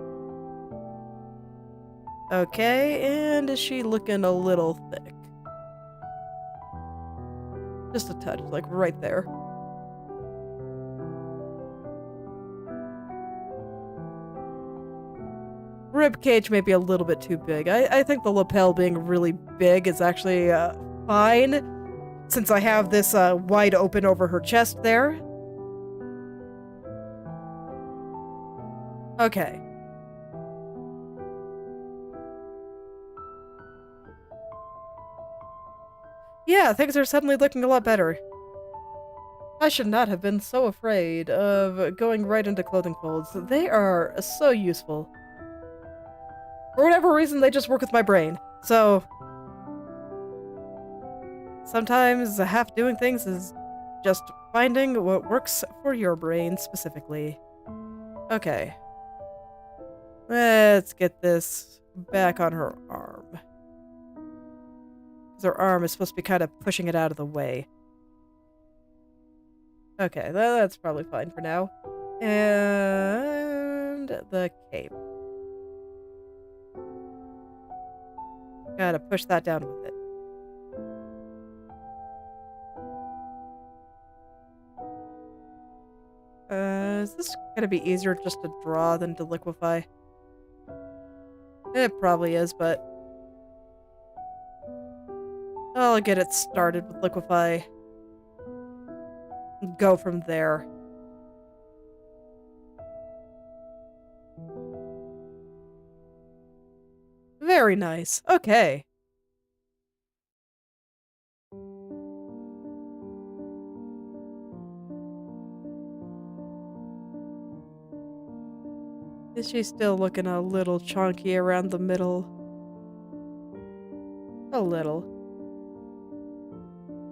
Okay, and is she looking a little thick? Just a touch, like right there. Rib cage may be a little bit too big. I think the lapel being really big is actually fine, since I have this wide open over her chest there. Okay. Yeah, things are suddenly looking a lot better. I should not have been so afraid of going right into clothing folds. They are so useful. For whatever reason, they just work with my brain. So sometimes half doing things is just finding what works for your brain specifically. Okay. Let's get this back on her arm. Because her arm is supposed to be kind of pushing it out of the way. Okay, that's probably fine for now. And the cape. Gotta push that down with it. Is this gonna be easier just to draw than to liquefy? It probably is, but I'll get it started with liquefy. Go from there. Very nice. Okay. Is she still looking a little chunky around the middle? A little.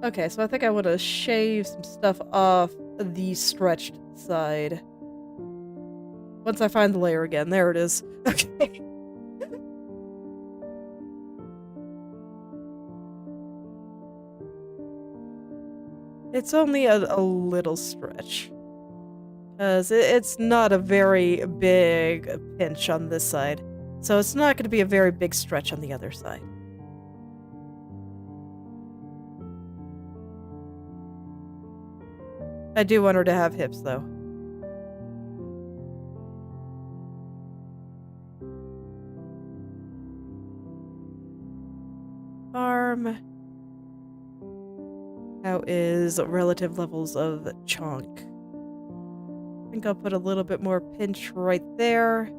Okay, so I think I want to shave some stuff off the stretched side. Once I find the layer again. There it is. Okay. It's only a little stretch. Because it's not a very big pinch on this side. So it's not going to be a very big stretch on the other side. I do want her to have hips, though. Arm. How is relative levels of chunk? I think I'll put a little bit more pinch right there.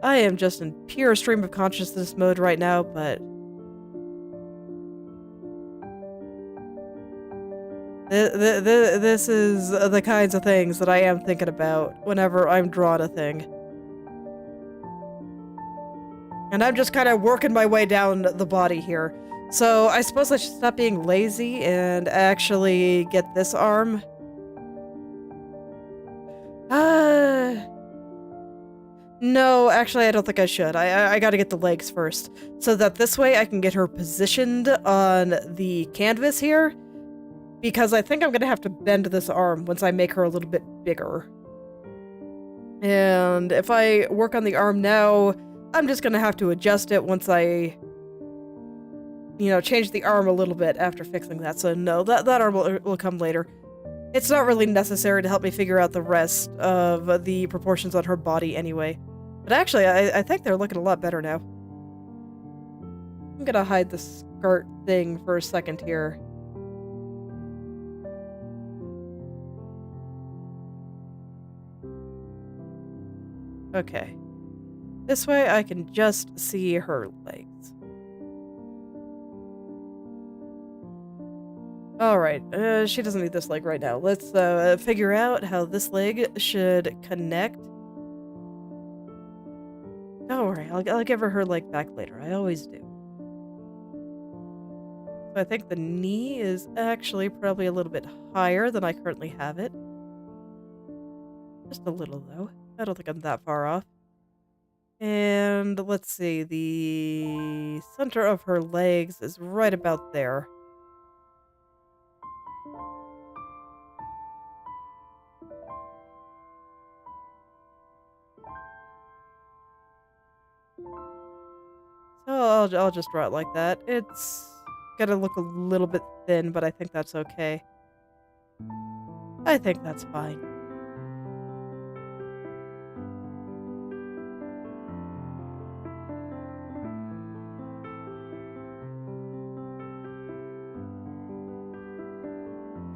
I am just in pure stream of consciousness mode right now, but this is the kinds of things that I am thinking about whenever I'm drawing a thing. And I'm just kind of working my way down the body here. So I suppose I should stop being lazy and actually get this arm. No, actually I don't think I should. I gotta get the legs first. So that this way I can get her positioned on the canvas here. Because I think I'm gonna have to bend this arm once I make her a little bit bigger. And if I work on the arm now, I'm just gonna have to adjust it once I, change the arm a little bit after fixing that. So no, that arm will come later. It's not really necessary to help me figure out the rest of the proportions on her body anyway. But actually, I think they're looking a lot better now. I'm gonna hide the skirt thing for a second here. Okay. This way I can just see her legs. Alright, she doesn't need this leg right now. Let's figure out how this leg should connect. Don't worry, I'll give her leg back later. I always do. So I think the knee is actually probably a little bit higher than I currently have it. Just a little, though. I don't think I'm that far off. And let's see, the center of her legs is right about there. So I'll just draw it like that. It's gonna look a little bit thin, but I think that's okay. I think that's fine.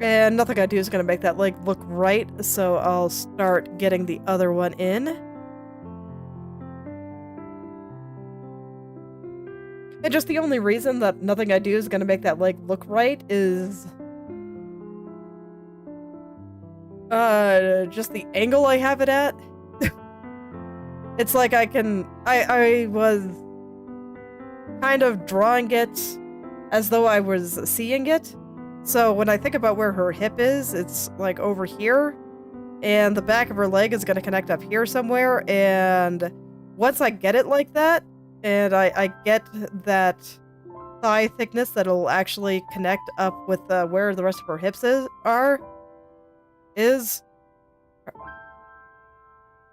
And nothing I do is gonna make that leg look right, so I'll start getting the other one in. And just the only reason that nothing I do is gonna make that leg look right is... just the angle I have it at. It's like I was kind of drawing it as though I was seeing it. So when I think about where her hip is, it's like over here, and the back of her leg is going to connect up here somewhere, and once I get it like that, and I get that thigh thickness that'll actually connect up with where the rest of her hips is...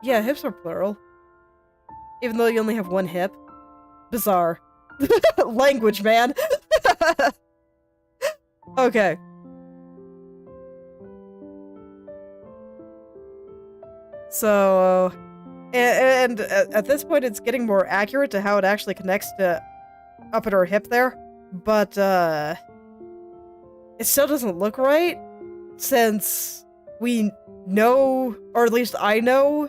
Yeah, hips are plural. Even though you only have one hip. Bizarre. Language, man! Okay. So, and at this point it's getting more accurate to how it actually connects to up at her hip there, but it still doesn't look right, since we know, or at least I know,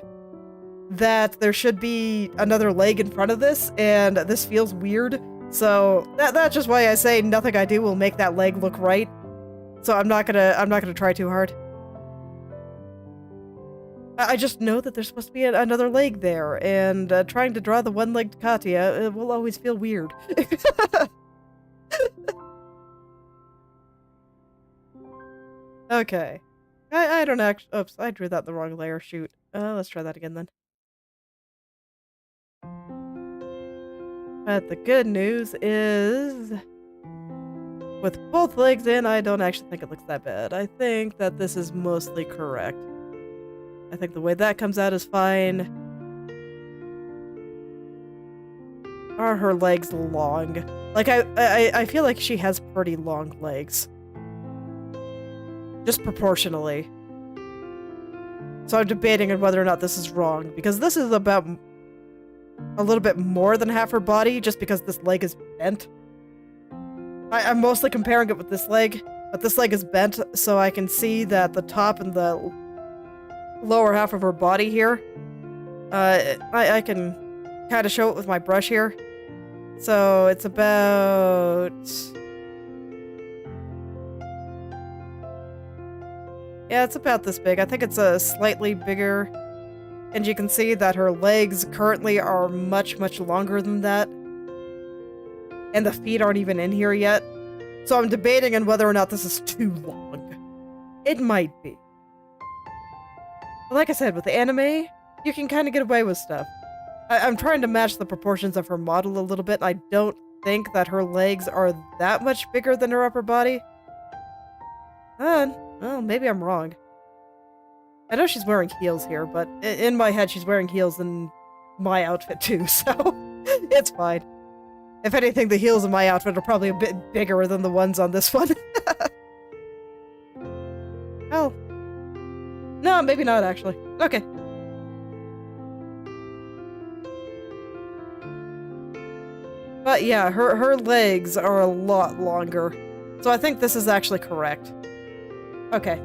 that there should be another leg in front of this, and this feels weird. So that's just why I say nothing I do will make that leg look right. So I'm not gonna try too hard. I just know that there's supposed to be another leg there, and trying to draw the one-legged Katya will always feel weird. Okay. I don't actually... Oops, I drew that in the wrong layer. Shoot. Let's try that again then. But the good news is, with both legs in, I don't actually think it looks that bad. I think that this is mostly correct. I think the way that comes out is fine. Are her legs long? Like, I feel like she has pretty long legs. Just proportionally. So I'm debating on whether or not this is wrong, because this is about a little bit more than half her body, just because this leg is bent. I'm mostly comparing it with this leg, but this leg is bent, so I can see that the top and the lower half of her body here, I can kind of show it with my brush here. So it's about... yeah, it's about this big. I think it's a slightly bigger. And you can see that her legs currently are much, much longer than that. And the feet aren't even in here yet. So I'm debating on whether or not this is too long. It might be. But like I said, with the anime, you can kind of get away with stuff. I'm trying to match the proportions of her model a little bit. I don't think that her legs are that much bigger than her upper body. Well, maybe I'm wrong. I know she's wearing heels here, but in my head she's wearing heels in my outfit too, so it's fine. If anything, the heels in my outfit are probably a bit bigger than the ones on this one. Oh. No, maybe not actually. Okay. But yeah, her legs are a lot longer. So I think this is actually correct. Okay.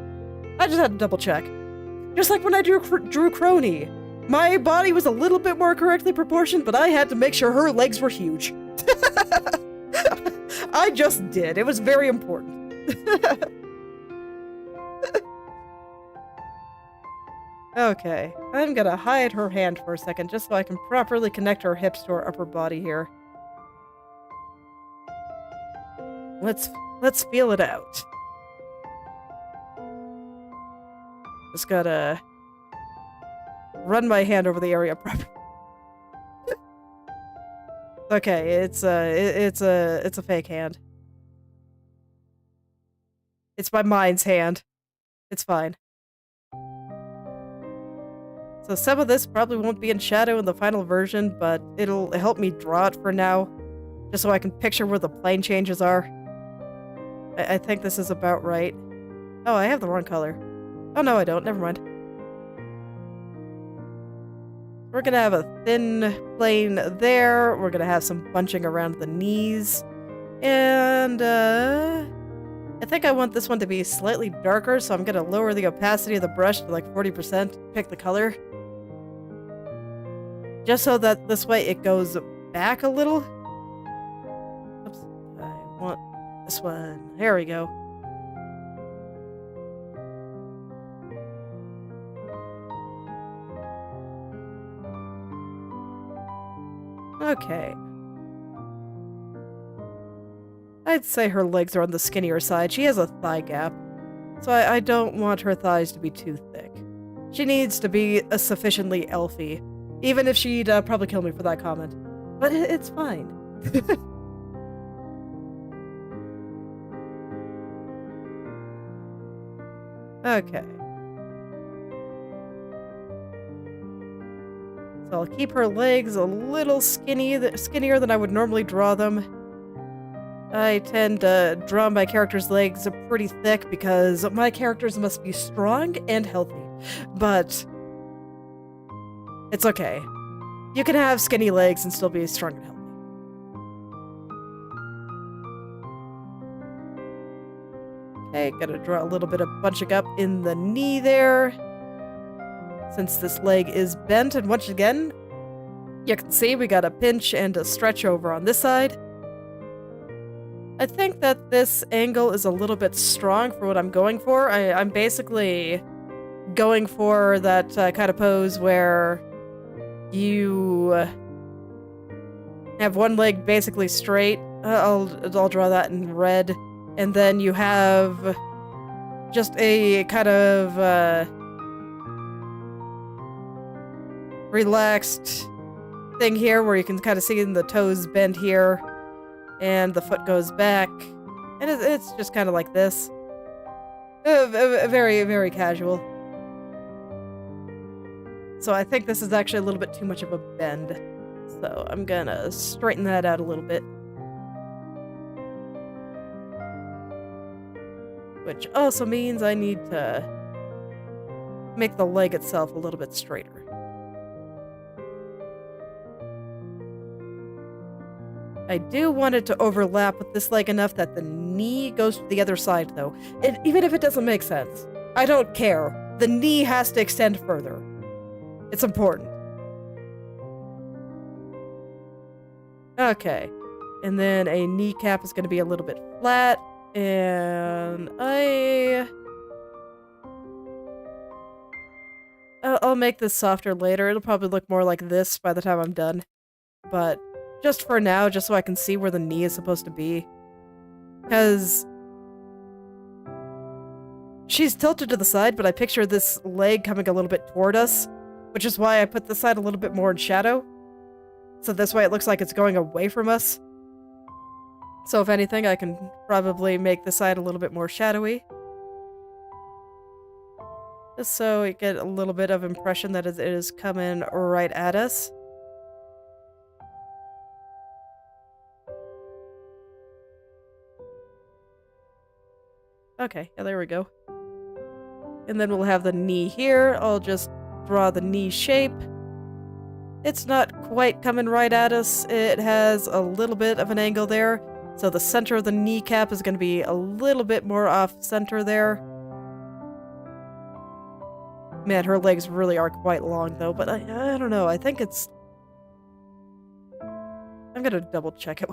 I just had to double check. Just like when I drew Crony. My body was a little bit more correctly proportioned, but I had to make sure her legs were huge. I just did. It was very important. Okay. I'm gonna hide her hand for a second, just so I can properly connect her hips to her upper body here. Let's feel it out. Just gotta run my hand over the area properly. Okay, it's a fake hand. It's my mind's hand. It's fine. So some of this probably won't be in shadow in the final version, but it'll help me draw it for now, just so I can picture where the plane changes are. I think this is about right. Oh, I have the wrong color. Oh no, I don't. Never mind. We're gonna have a thin plane there. We're gonna have some bunching around the knees. And, I think I want this one to be slightly darker, so I'm gonna lower the opacity of the brush to like 40%. Pick the color. Just so that this way it goes back a little. Oops. I want this one. There we go. Okay. I'd say her legs are on the skinnier side. She has a thigh gap, so I don't want her thighs to be too thick. She needs to be a sufficiently elfy, even if she'd probably kill me for that comment. But it's fine. Okay. So I'll keep her legs a little skinnier than I would normally draw them. I tend to draw my character's legs pretty thick because my characters must be strong and healthy. But it's okay. You can have skinny legs and still be strong and healthy. Okay, gotta draw a little bit of bunching up in the knee there. Since this leg is bent, and once again, you can see we got a pinch and a stretch over on this side. I think that this angle is a little bit strong for what I'm going for. I'm basically going for that kind of pose where you have one leg basically straight. I'll draw that in red. And then you have just a kind of relaxed thing here where you can kind of see the toes bend here and the foot goes back. And it's just kind of like this. Very, very casual. So I think this is actually a little bit too much of a bend. So I'm gonna straighten that out a little bit. Which also means I need to make the leg itself a little bit straighter. I do want it to overlap with this leg enough that the knee goes to the other side, though. Even if it doesn't make sense. I don't care. The knee has to extend further. It's important. Okay. And then a kneecap is going to be a little bit flat. And I'll make this softer later. It'll probably look more like this by the time I'm done. But just for now, just so I can see where the knee is supposed to be. Because she's tilted to the side, but I picture this leg coming a little bit toward us, which is why I put this side a little bit more in shadow. So this way it looks like it's going away from us. So if anything, I can probably make the side a little bit more shadowy. Just so we get a little bit of impression that it is coming right at us. Okay, yeah, there we go. And then we'll have the knee here. I'll just draw the knee shape. It's not quite coming right at us. It has a little bit of an angle there. So the center of the kneecap is going to be a little bit more off center there. Man, her legs really are quite long though, but I don't know. I think it's... I'm going to double check it.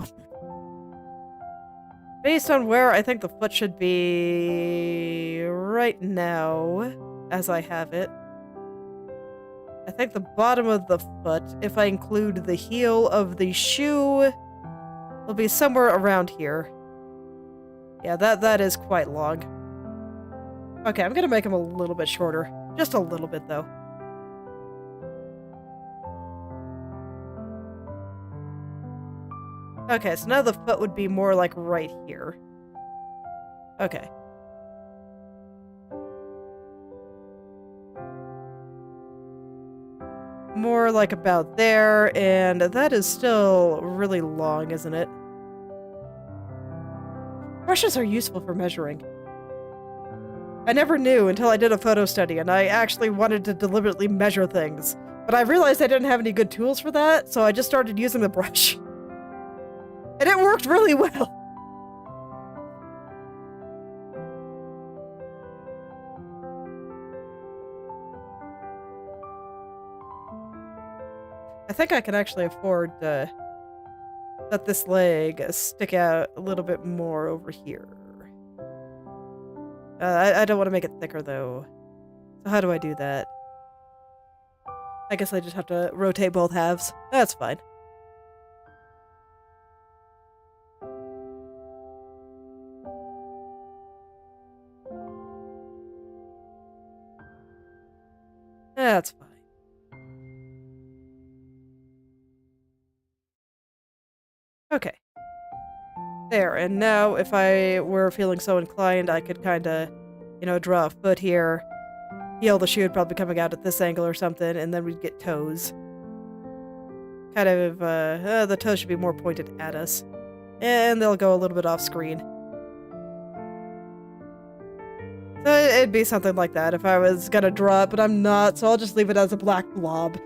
Based on where I think the foot should be right now, as I have it. I think the bottom of the foot, if I include the heel of the shoe, will be somewhere around here. Yeah, that is quite long. Okay, I'm gonna make him a little bit shorter. Just a little bit, though. Okay, so now the foot would be more like right here. Okay. More like about there, and that is still really long, isn't it? Brushes are useful for measuring. I never knew until I did a photo study, and I actually wanted to deliberately measure things. But I realized I didn't have any good tools for that, so I just started using the brush. And it worked really well. I think I can actually afford to let this leg stick out a little bit more over here. I don't want to make it thicker, though. So how do I do that? I guess I just have to rotate both halves. That's fine. That's fine. Okay. There, and now if I were feeling so inclined, I could kind of, draw a foot here. Heel the shoe would probably be coming out at this angle or something, and then we'd get toes. Kind of, the toes should be more pointed at us. And they'll go a little bit off screen. So it'd be something like that if I was gonna draw it, but I'm not, so I'll just leave it as a black blob.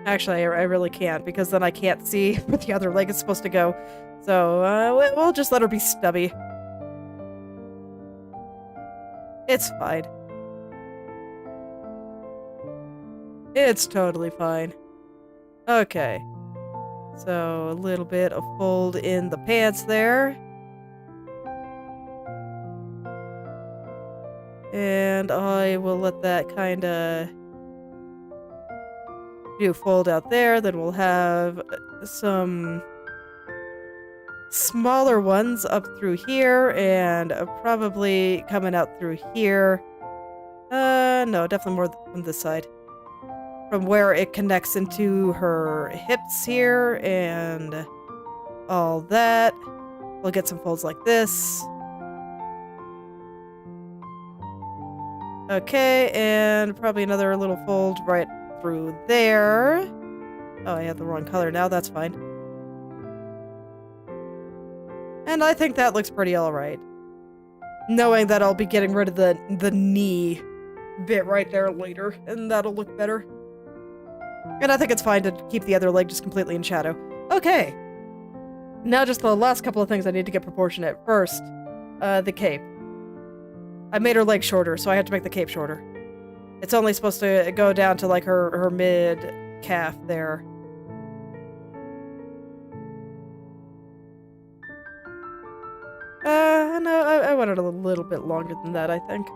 Actually, I really can't, because then I can't see where the other leg is supposed to go. So, we'll just let her be stubby. It's fine. It's totally fine. Okay. So, a little bit of fold in the pants there. And I will let that kinda do fold out there. Then we'll have some smaller ones up through here and probably coming out through here. No, definitely more from this side. From where it connects into her hips here and all that. We'll get some folds like this. Okay, and probably another little fold right through there. Oh, I have the wrong color now, that's fine. And I think that looks pretty alright. Knowing that I'll be getting rid of the knee bit right there later, and that'll look better. And I think it's fine to keep the other leg just completely in shadow. Okay. Now just the last couple of things I need to get proportionate. First, the cape. I made her leg shorter, so I have to make the cape shorter. It's only supposed to go down to like her mid-calf there. No, I want it a little bit longer than that, I think.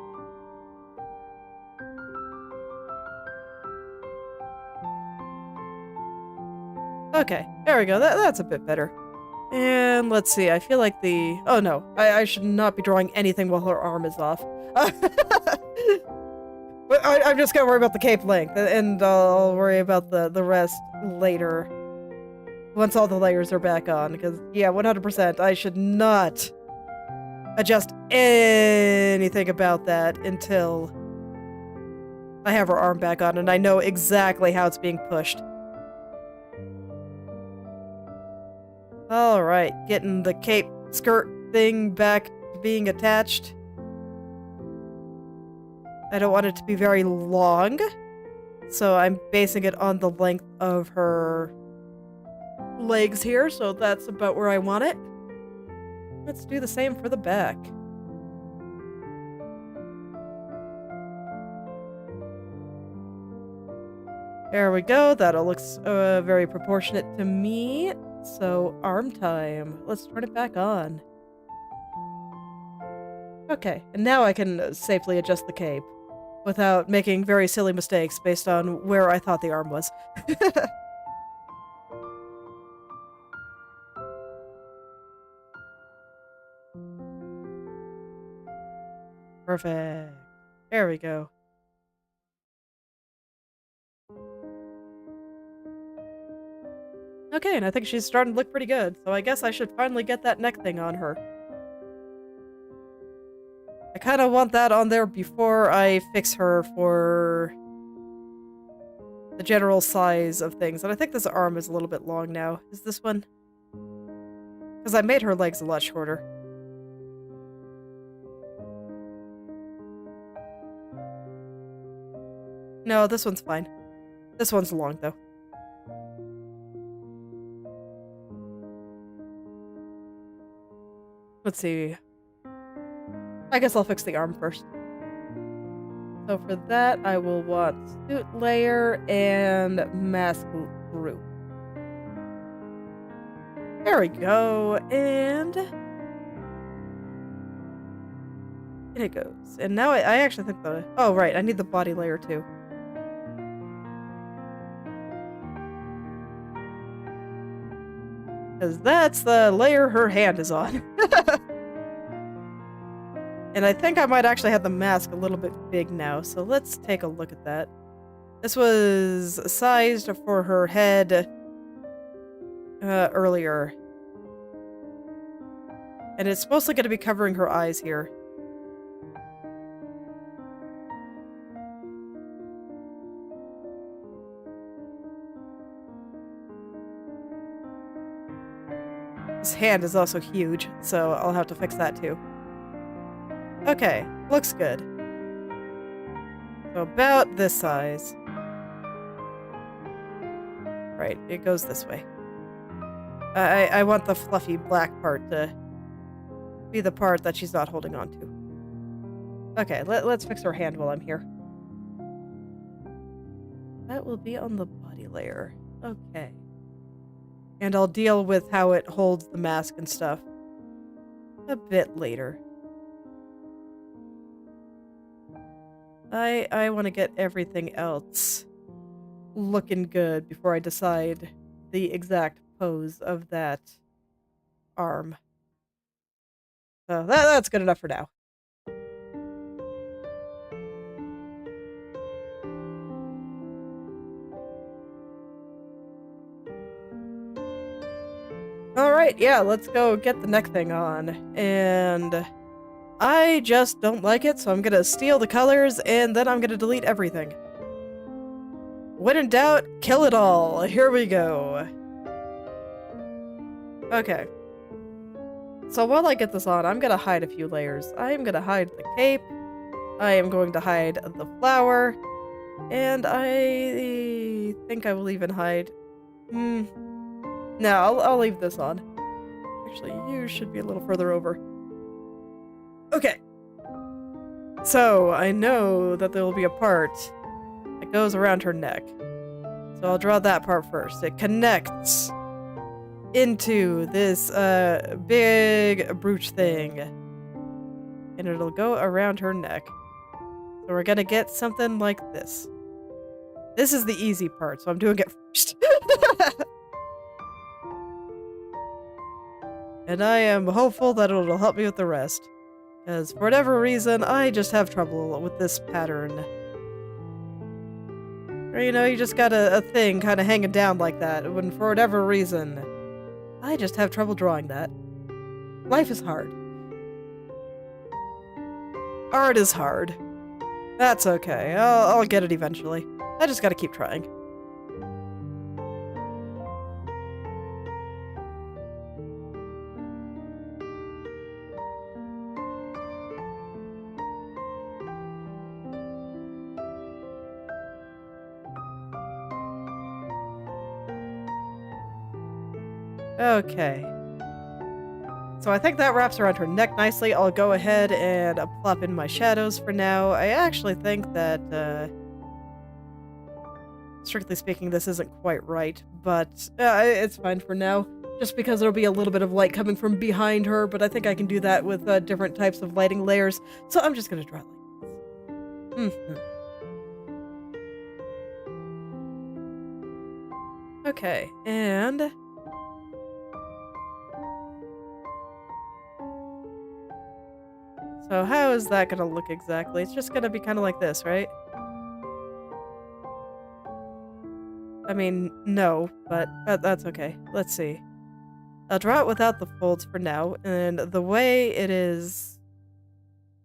Okay, there we go. That's a bit better. And let's see, I feel like the... Oh no, I should not be drawing anything while her arm is off. But I'm just gonna worry about the cape length, and I'll worry about the rest later. Once all the layers are back on, because, yeah, 100%, I should not adjust anything about that until I have her arm back on, and I know exactly how it's being pushed. Alright, getting the cape skirt thing back to being attached. I don't want it to be very long, so I'm basing it on the length of her legs here, so that's about where I want it. Let's do the same for the back. There we go, that all looks very proportionate to me. So, arm time. Let's turn it back on. Okay, and now I can safely adjust the cape without making very silly mistakes based on where I thought the arm was. Perfect. There we go. Okay, and I think she's starting to look pretty good, so I guess I should finally get that neck thing on her. I kind of want that on there before I fix her for the general size of things. And I think this arm is a little bit long now. Is this one? Because I made her legs a lot shorter. No, this one's fine. This one's long, though. Let's see. I guess I'll fix the arm first. So for that, I will want suit layer and mask group. There we go, and in it goes. And now I actually think the... Oh, right, I need the body layer too. Because that's the layer her hand is on. And I think I might actually have the mask a little bit big now, so let's take a look at that. This was sized for her head earlier. And it's mostly going to be covering her eyes here. This hand is also huge, so I'll have to fix that too. Okay, looks good. So about this size. Right, it goes this way. I want the fluffy black part to be the part that she's not holding on to. Okay, let's fix her hand while I'm here. That will be on the body layer. Okay. And I'll deal with how it holds the mask and stuff a bit later. I want to get everything else looking good before I decide the exact pose of that arm. So that's good enough for now. Alright, yeah, let's go get the neck thing on. And I just don't like it, so I'm gonna steal the colors, and then I'm gonna delete everything. When in doubt, kill it all. Here we go. Okay. So while I get this on, I'm gonna hide a few layers. I am gonna hide the cape. I am going to hide the flower. And I think I will even hide... No, I'll leave this on. Actually, you should be a little further over. Okay. So, I know that there will be a part that goes around her neck. So I'll draw that part first. It connects into this big brooch thing. And it'll go around her neck. So we're gonna get something like this. This is the easy part, so I'm doing it first. And I am hopeful that it'll help me with the rest. Because for whatever reason, I just have trouble with this pattern. Or, you know, you just got a thing kind of hanging down like that, when for whatever reason, I just have trouble drawing that. Life is hard. Art is hard. That's okay. I'll get it eventually. I just gotta keep trying. Okay. So I think that wraps around her neck nicely. I'll go ahead and plop in my shadows for now. I actually think that, strictly speaking, this isn't quite right, but it's fine for now. Just because there'll be a little bit of light coming from behind her, but I think I can do that with different types of lighting layers. So I'm just gonna draw it like this. Okay, and... So how is that gonna look exactly? It's just gonna be kind of like this, right? I mean, no, but that's okay. Let's see. I'll draw it without the folds for now, and the way it is...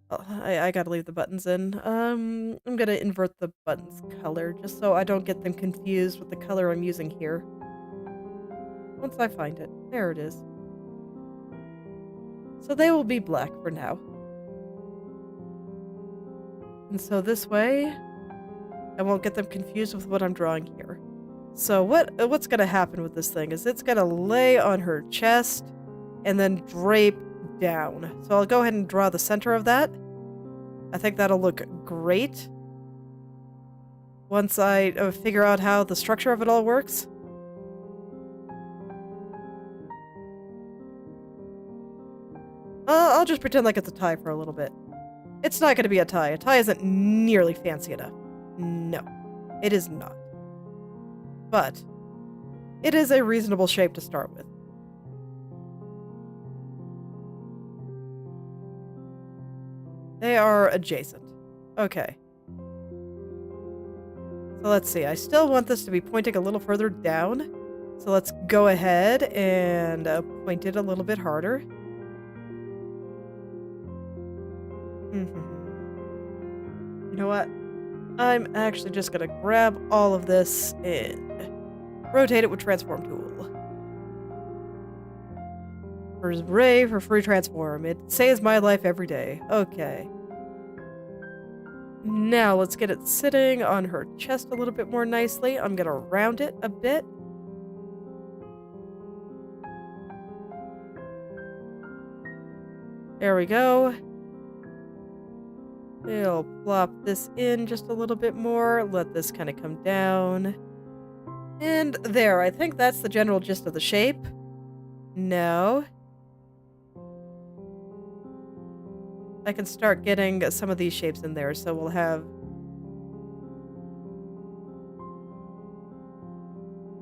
Oh, I gotta leave the buttons in. I'm gonna invert the buttons color, just so I don't get them confused with the color I'm using here. Once I find it. There it is. So they will be black for now. And so this way, I won't get them confused with what I'm drawing here. So what's gonna happen with this thing is it's gonna lay on her chest and then drape down. So I'll go ahead and draw the center of that. I think that'll look great once I figure out how the structure of it all works. I'll just pretend like it's a tie for a little bit. It's not going to be a tie. A tie isn't nearly fancy enough. No, it is not. But it is a reasonable shape to start with. They are adjacent. Okay. So let's see. I still want this to be pointing a little further down. So let's go ahead and point it a little bit harder. You know what? I'm actually just gonna grab all of this and rotate it with transform tool. Hooray for free transform. It saves my life every day. Okay. Now let's get it sitting on her chest a little bit more nicely. I'm gonna round it a bit. There we go. We'll plop this in just a little bit more, let this kind of come down. And there, I think that's the general gist of the shape. Now, I can start getting some of these shapes in there, so we'll have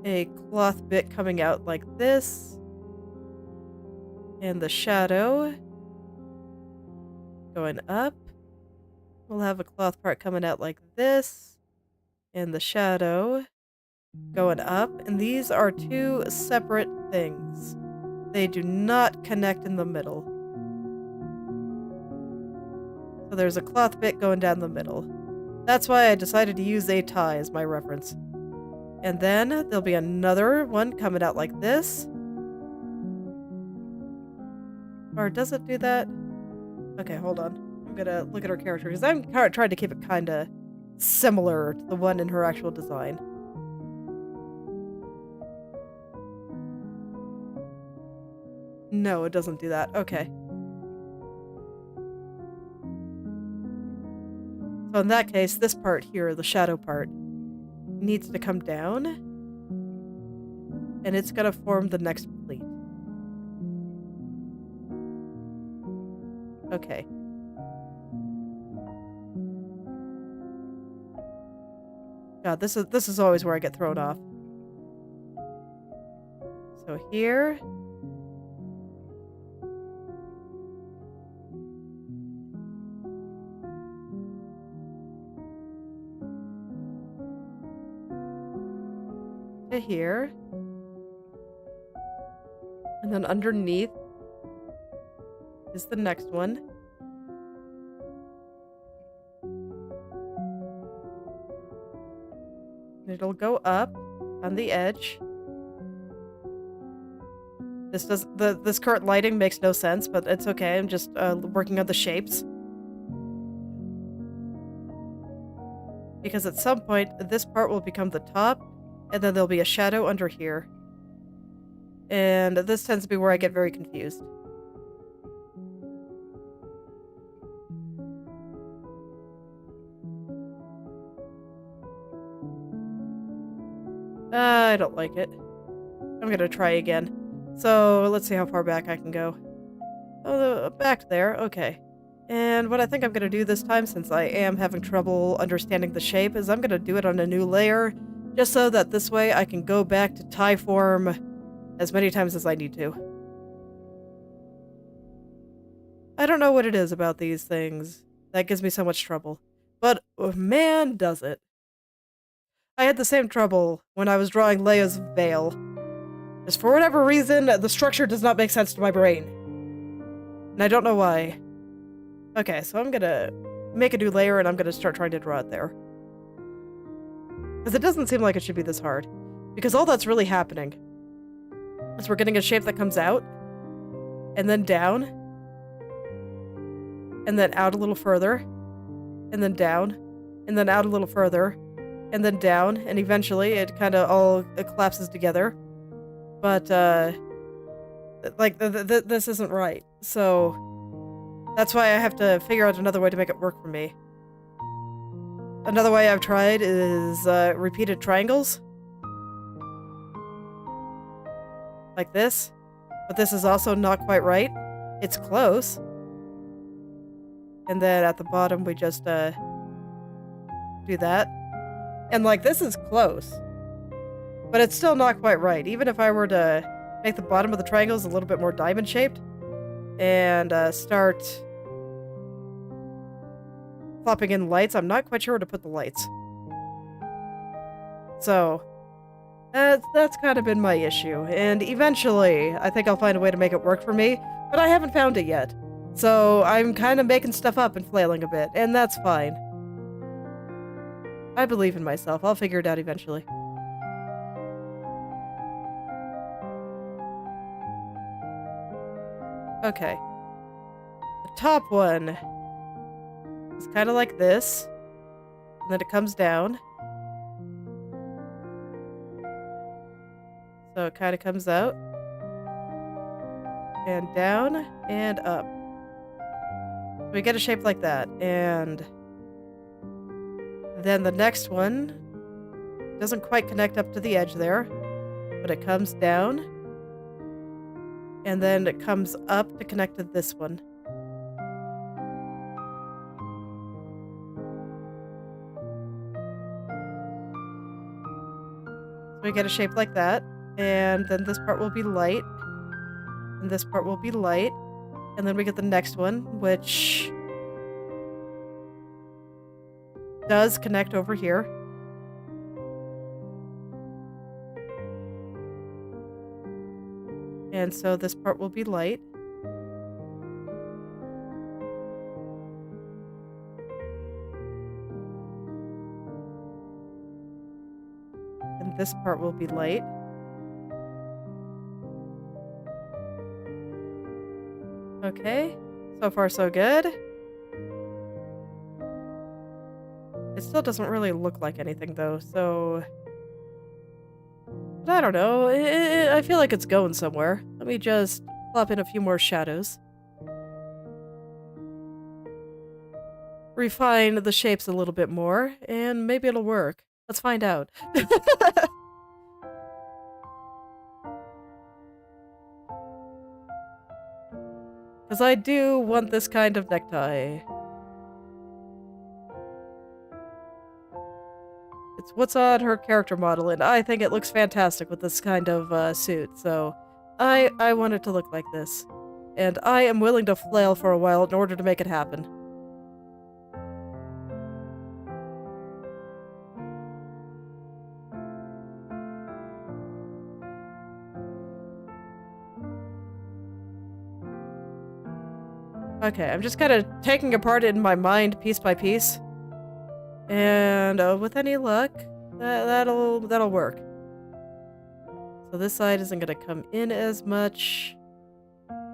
a cloth bit coming out like this. And the shadow going up. We'll have a cloth part coming out like this. And the shadow going up. And these are two separate things. They do not connect in the middle. So there's a cloth bit going down the middle. That's why I decided to use a tie as my reference. And then there'll be another one coming out like this. Or does it do that? Okay, hold on. I'm gonna look at her character because I'm trying to keep it kind of similar to the one in her actual design. No, it doesn't do that. Okay. So in that case, this part here, the shadow part, needs to come down. And it's gonna form the next pleat. Okay. God, this is always where I get thrown off. So here. To here. And then underneath is the next one. It'll go up on the edge. This current lighting makes no sense, but it's okay. I'm just working on the shapes. Because at some point, this part will become the top, and then there'll be a shadow under here. And this tends to be where I get very confused. I don't like it. I'm gonna try again. So, let's see how far back I can go. Oh, back there. Okay. And what I think I'm gonna do this time, since I am having trouble understanding the shape, is I'm gonna do it on a new layer, just so that this way I can go back to tie form as many times as I need to. I don't know what it is about these things that gives me so much trouble, but man, does it. I had the same trouble when I was drawing Leia's veil. Just for whatever reason, the structure does not make sense to my brain. And I don't know why. Okay, so I'm gonna make a new layer and I'm gonna start trying to draw it there. Because it doesn't seem like it should be this hard. Because all that's really happening is we're getting a shape that comes out, and then down, and then out a little further, and then down, and then out a little further, and then down, and eventually it kind of all collapses together. But, like, this isn't right. So, that's why I have to figure out another way to make it work for me. Another way I've tried is repeated triangles. Like this. But this is also not quite right. It's close. And then at the bottom we just do that. And like this is close. But it's still not quite right. Even if I were to make the bottom of the triangles a little bit more diamond shaped and start plopping in lights, I'm not quite sure where to put the lights. So that's kind of been my issue. And eventually I think I'll find a way to make it work for me, but I haven't found it yet. So I'm kind of making stuff up and flailing a bit, and that's fine. I believe in myself. I'll figure it out eventually. Okay. The top one is kind of like this. And then it comes down. So it kind of comes out. And down and up. We get a shape like that. And then the next one doesn't quite connect up to the edge there. But it comes down. And then it comes up to connect to this one. So we get a shape like that. And then this part will be light. And And this part will be light. And then we get the next one, which does connect over here. And so this part will be light. And this part will be light. Okay, so far so good. It still doesn't really look like anything though, so... But I don't know, I feel like it's going somewhere. Let me just plop in a few more shadows. Refine the shapes a little bit more, and maybe it'll work. Let's find out. Because I do want this kind of necktie. It's what's on her character model, and I think it looks fantastic with this kind of suit, so I want it to look like this. And I am willing to flail for a while in order to make it happen. Okay, I'm just kind of taking apart it in my mind piece by piece. And with any luck, that'll work. So this side isn't going to come in as much.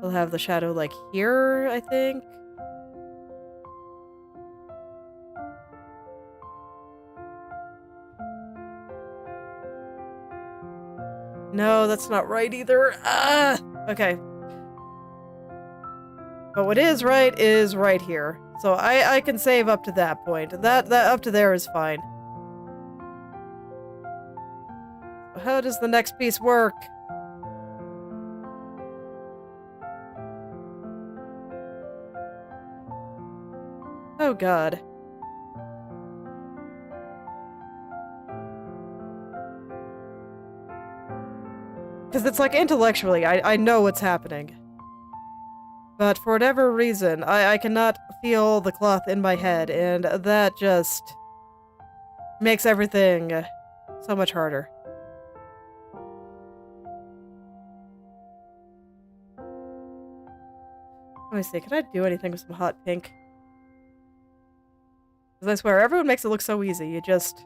We'll have the shadow like here, I think. No, that's not right either. Ah! Okay. But what is right here. So I can save up to that point. That up to there is fine. How does the next piece work? Oh god. Because it's like intellectually, I know what's happening. But for whatever reason, I cannot feel the cloth in my head, and that just makes everything so much harder. Let me see, can I do anything with some hot pink? Because I swear, everyone makes it look so easy. You just...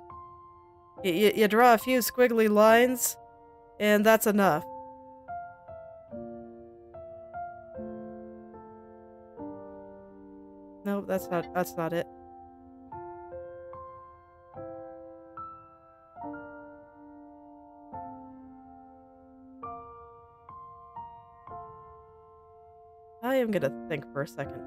You draw a few squiggly lines, and that's enough. No, that's not it. I am gonna think for a second.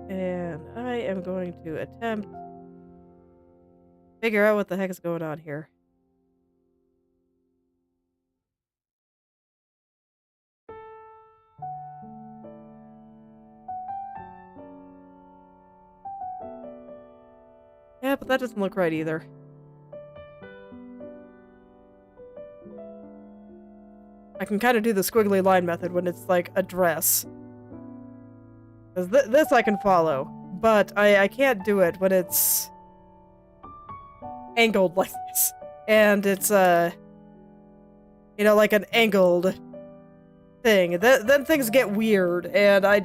And I am going to attempt to figure out what the heck is going on here. Yeah, but that doesn't look right either. I can kind of do the squiggly line method when it's like a dress. Because this I can follow, but I can't do it when it's angled like this. And it's, you know, like an angled thing. Then things get weird, and I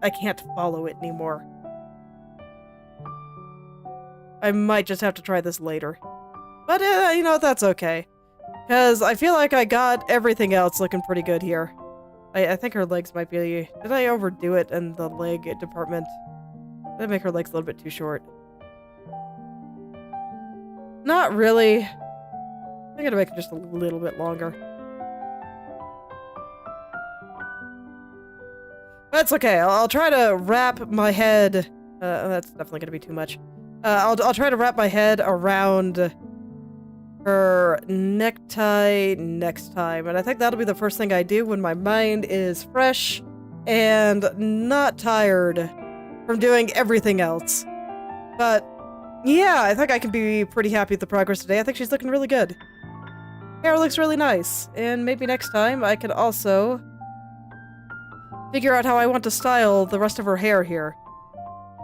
can't follow it anymore. I might just have to try this later. But, you know, that's okay. Because I feel like I got everything else looking pretty good here. I think her legs might be... Did I overdo it in the leg department? Did I make her legs a little bit too short? Not really. I'm gonna make them just a little bit longer. That's okay. I'll try to wrap my head... that's definitely gonna be too much. I'll try to wrap my head around her necktie next time, and I think that'll be the first thing I do when my mind is fresh and not tired from doing everything else. But yeah, I think I can be pretty happy with the progress today. I think she's looking really good. Hair looks really nice, and maybe next time I could also figure out how I want to style the rest of her hair here.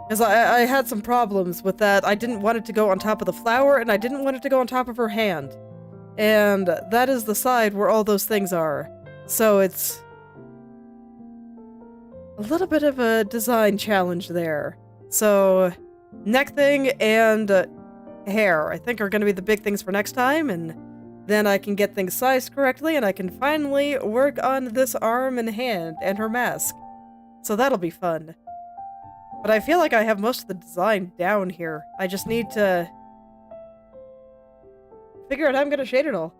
Because I had some problems with that. I didn't want it to go on top of the flower, and I didn't want it to go on top of her hand. And that is the side where all those things are. So it's a little bit of a design challenge there. So neck thing and hair, I think, are going to be the big things for next time, and then I can get things sized correctly, and I can finally work on this arm and hand and her mask. So that'll be fun. But I feel like I have most of the design down here. I just need to figure out how I'm going to shade it all.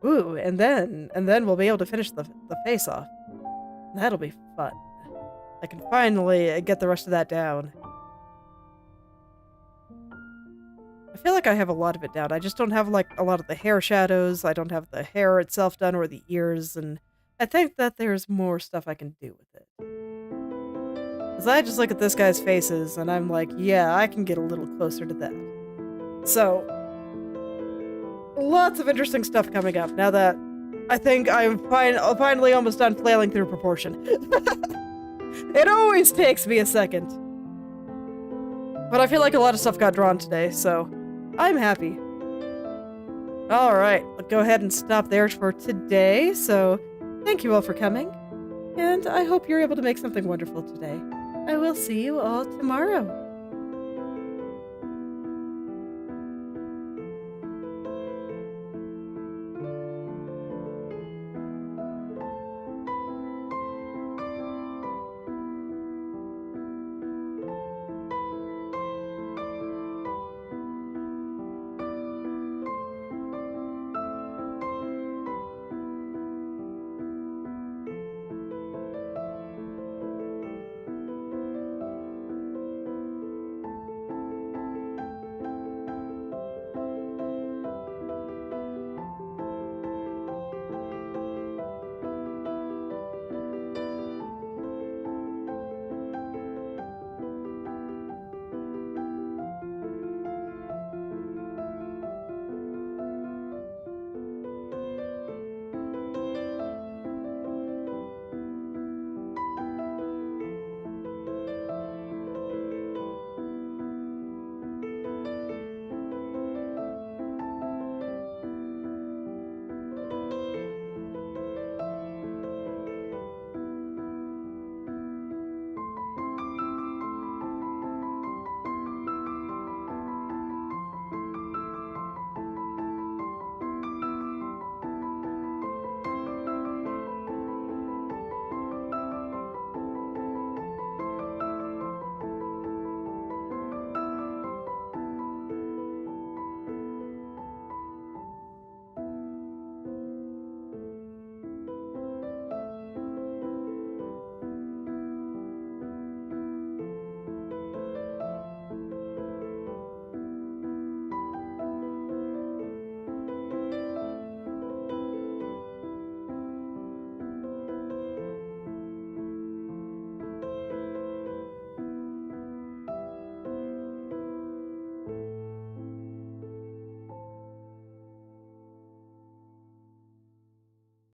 Ooh, and then we'll be able to finish the face off. That'll be fun. I can finally get the rest of that down. I feel like I have a lot of it down. I just don't have, like, a lot of the hair shadows. I don't have the hair itself done or the ears, and I think that there's more stuff I can do with it. Because I just look at this guy's faces, and I'm like, yeah, I can get a little closer to that. So, lots of interesting stuff coming up now that I think I'm finally almost done flailing through proportion. It always takes me a second. But I feel like a lot of stuff got drawn today, so I'm happy. Alright, I'll go ahead and stop there for today. So, thank you all for coming, and I hope you're able to make something wonderful today. I will see you all tomorrow.